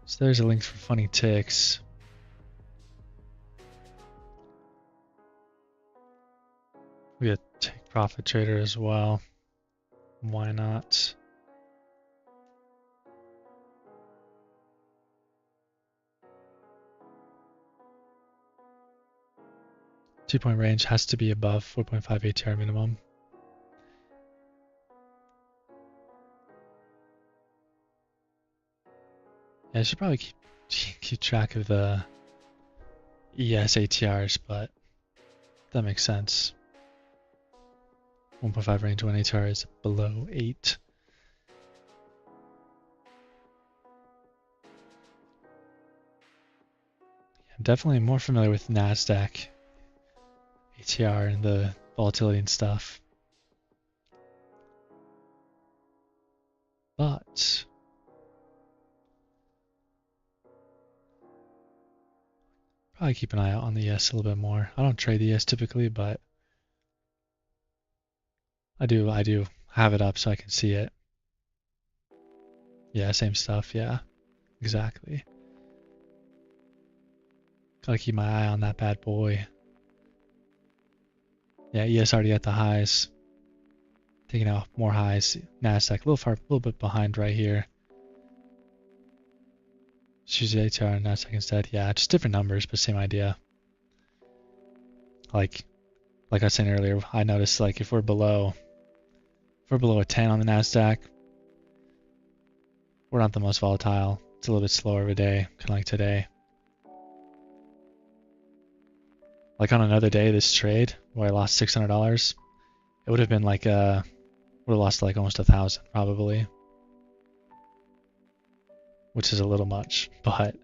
Speaker 1: So there's a link for Funny Ticks. We have Take Profit Trader as well. Why not? Two-point range has to be above 4.5 ATR minimum. Yeah, I should probably keep track of the ES ATRs, but that makes sense. 1.5 range, 1 ATR is below 8. I'm definitely more familiar with NASDAQ ATR and the volatility and stuff. probably keep an eye out on the ES a little bit more. I don't trade the ES typically, but I do have it up so I can see it. Yeah, same stuff. Yeah, exactly. Gotta keep my eye on that bad boy. Yeah, ES already at the highs. Taking out more highs. Nasdaq a little bit behind right here. Choose the ATR and Nasdaq instead. Yeah, just different numbers, but same idea. Like I was saying earlier, I noticed like if we're below a 10 on the Nasdaq, we're not the most volatile. It's a little bit slower of a day, kind of like today. Like on another day, this trade where I lost $600, it would have been like would have lost like almost 1,000 probably, which is a little much, but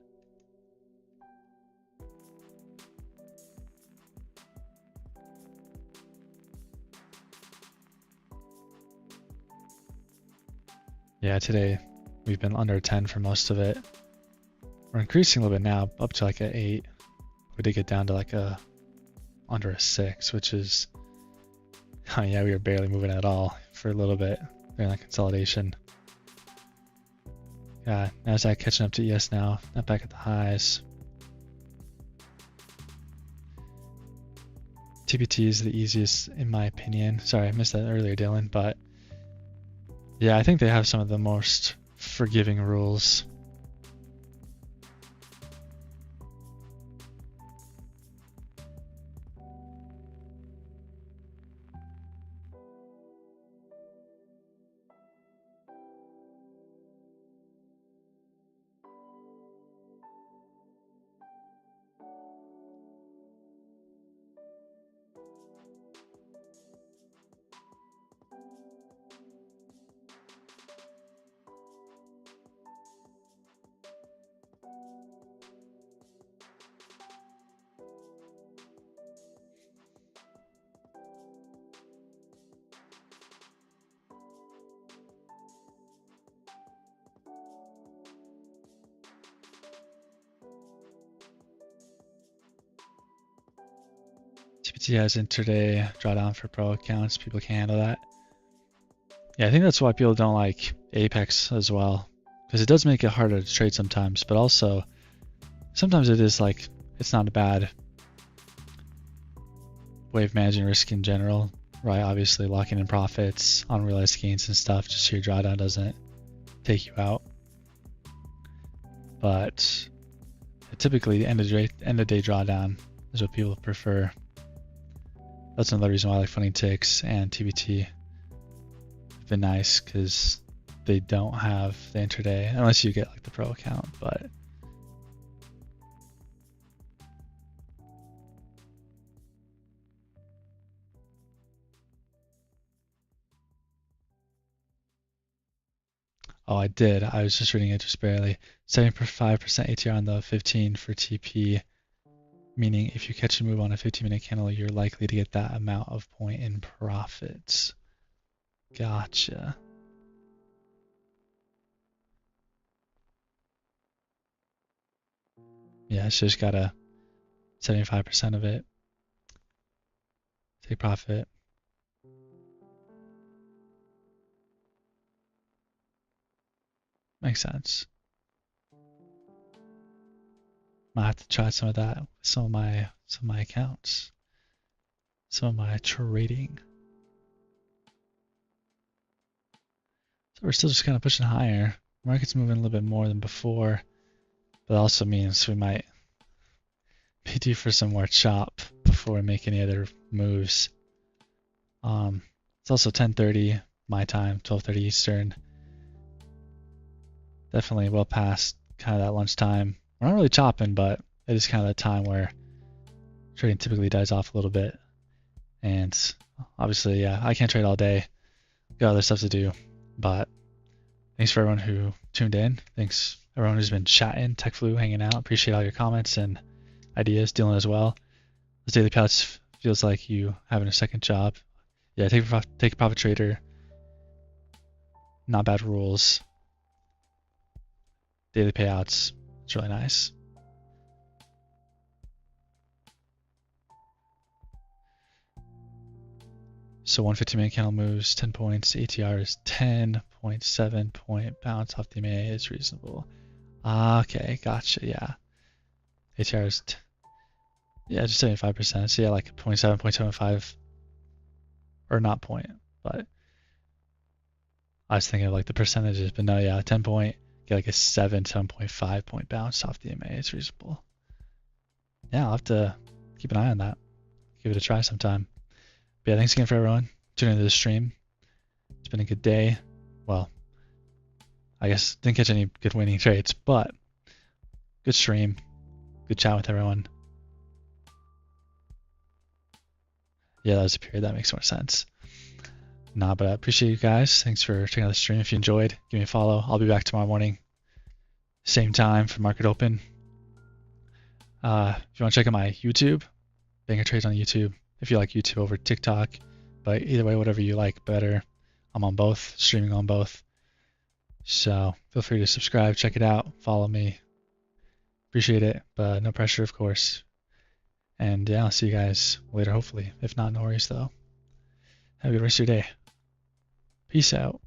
Speaker 1: yeah, today we've been under 10 for most of it. We're increasing a little bit now, up to like an 8. We did get down to like under a 6, which is, oh yeah, we were barely moving at all for a little bit during that consolidation. Yeah, Nasdaq catching up to ES now, not back at the highs. TPT is the easiest in my opinion. Sorry, I missed that earlier, Dylan, but yeah, I think they have some of the most forgiving rules. TPT has intraday drawdown for pro accounts. People can handle that. Yeah, I think that's why people don't like Apex as well, because it does make it harder to trade sometimes, but also sometimes it is like, it's not a bad way of managing risk in general, right? Obviously locking in profits, unrealized gains and stuff, just so your drawdown doesn't take you out. But typically end of day drawdown is what people prefer. That's another reason why I like funding ticks and TBT have been nice, because they don't have the intraday unless you get like the pro account. But oh, I did. I was just reading it just barely. 75% ATR on the 15 for TP, meaning if you catch a move on a 15-minute candle, you're likely to get that amount of point in profits. Gotcha. Yeah, it's just gotta 75% of it. Take profit. Makes sense. Might have to try some of that with some of my accounts. Some of my trading. So we're still just kind of pushing higher. Market's moving a little bit more than before, but also means we might be due for some more chop before we make any other moves. It's also 10:30 my time, 12:30 Eastern. Definitely well past kind of that lunchtime. We're not really chopping, but it is kind of that time where trading typically dies off a little bit. And obviously, yeah, I can't trade all day. Got other stuff to do. But thanks for everyone who tuned in. Thanks everyone who's been chatting, TechFlu, hanging out. Appreciate all your comments and ideas, Dylan as well. This daily pouch feels like you having a second job. Yeah, take a profit trader. Not bad rules. daily payouts. It's really nice. So 150-minute candle moves 10 points. ATR is 10.7 point bounce off the EMA is reasonable. Okay, gotcha. Yeah, ATR is yeah, just 75%. So yeah, like 0.7, 0.75, or not point, but I was thinking of like the percentages. But no, yeah, 10 point, get like a 7.5 point bounce off the EMA. It's reasonable. Yeah, I'll have to keep an eye on that. Give it a try sometime. But yeah, thanks again for everyone tuning into the stream. It's been a good day. Well, I guess didn't catch any good winning trades, but good stream. Good chat with everyone. Yeah, that was a period. That makes more sense. Nah, but I appreciate you guys. Thanks for checking out the stream. If you enjoyed, give me a follow. I'll be back tomorrow morning. Same time for market open. If you want to check out my YouTube, BangerTrades on YouTube. If you like YouTube over TikTok, but either way, whatever you like better. I'm on both, streaming on both. So feel free to subscribe, check it out, follow me. Appreciate it, but no pressure, of course. And yeah, I'll see you guys later, hopefully. If not, no worries, though. Have a good rest of your day. Peace out.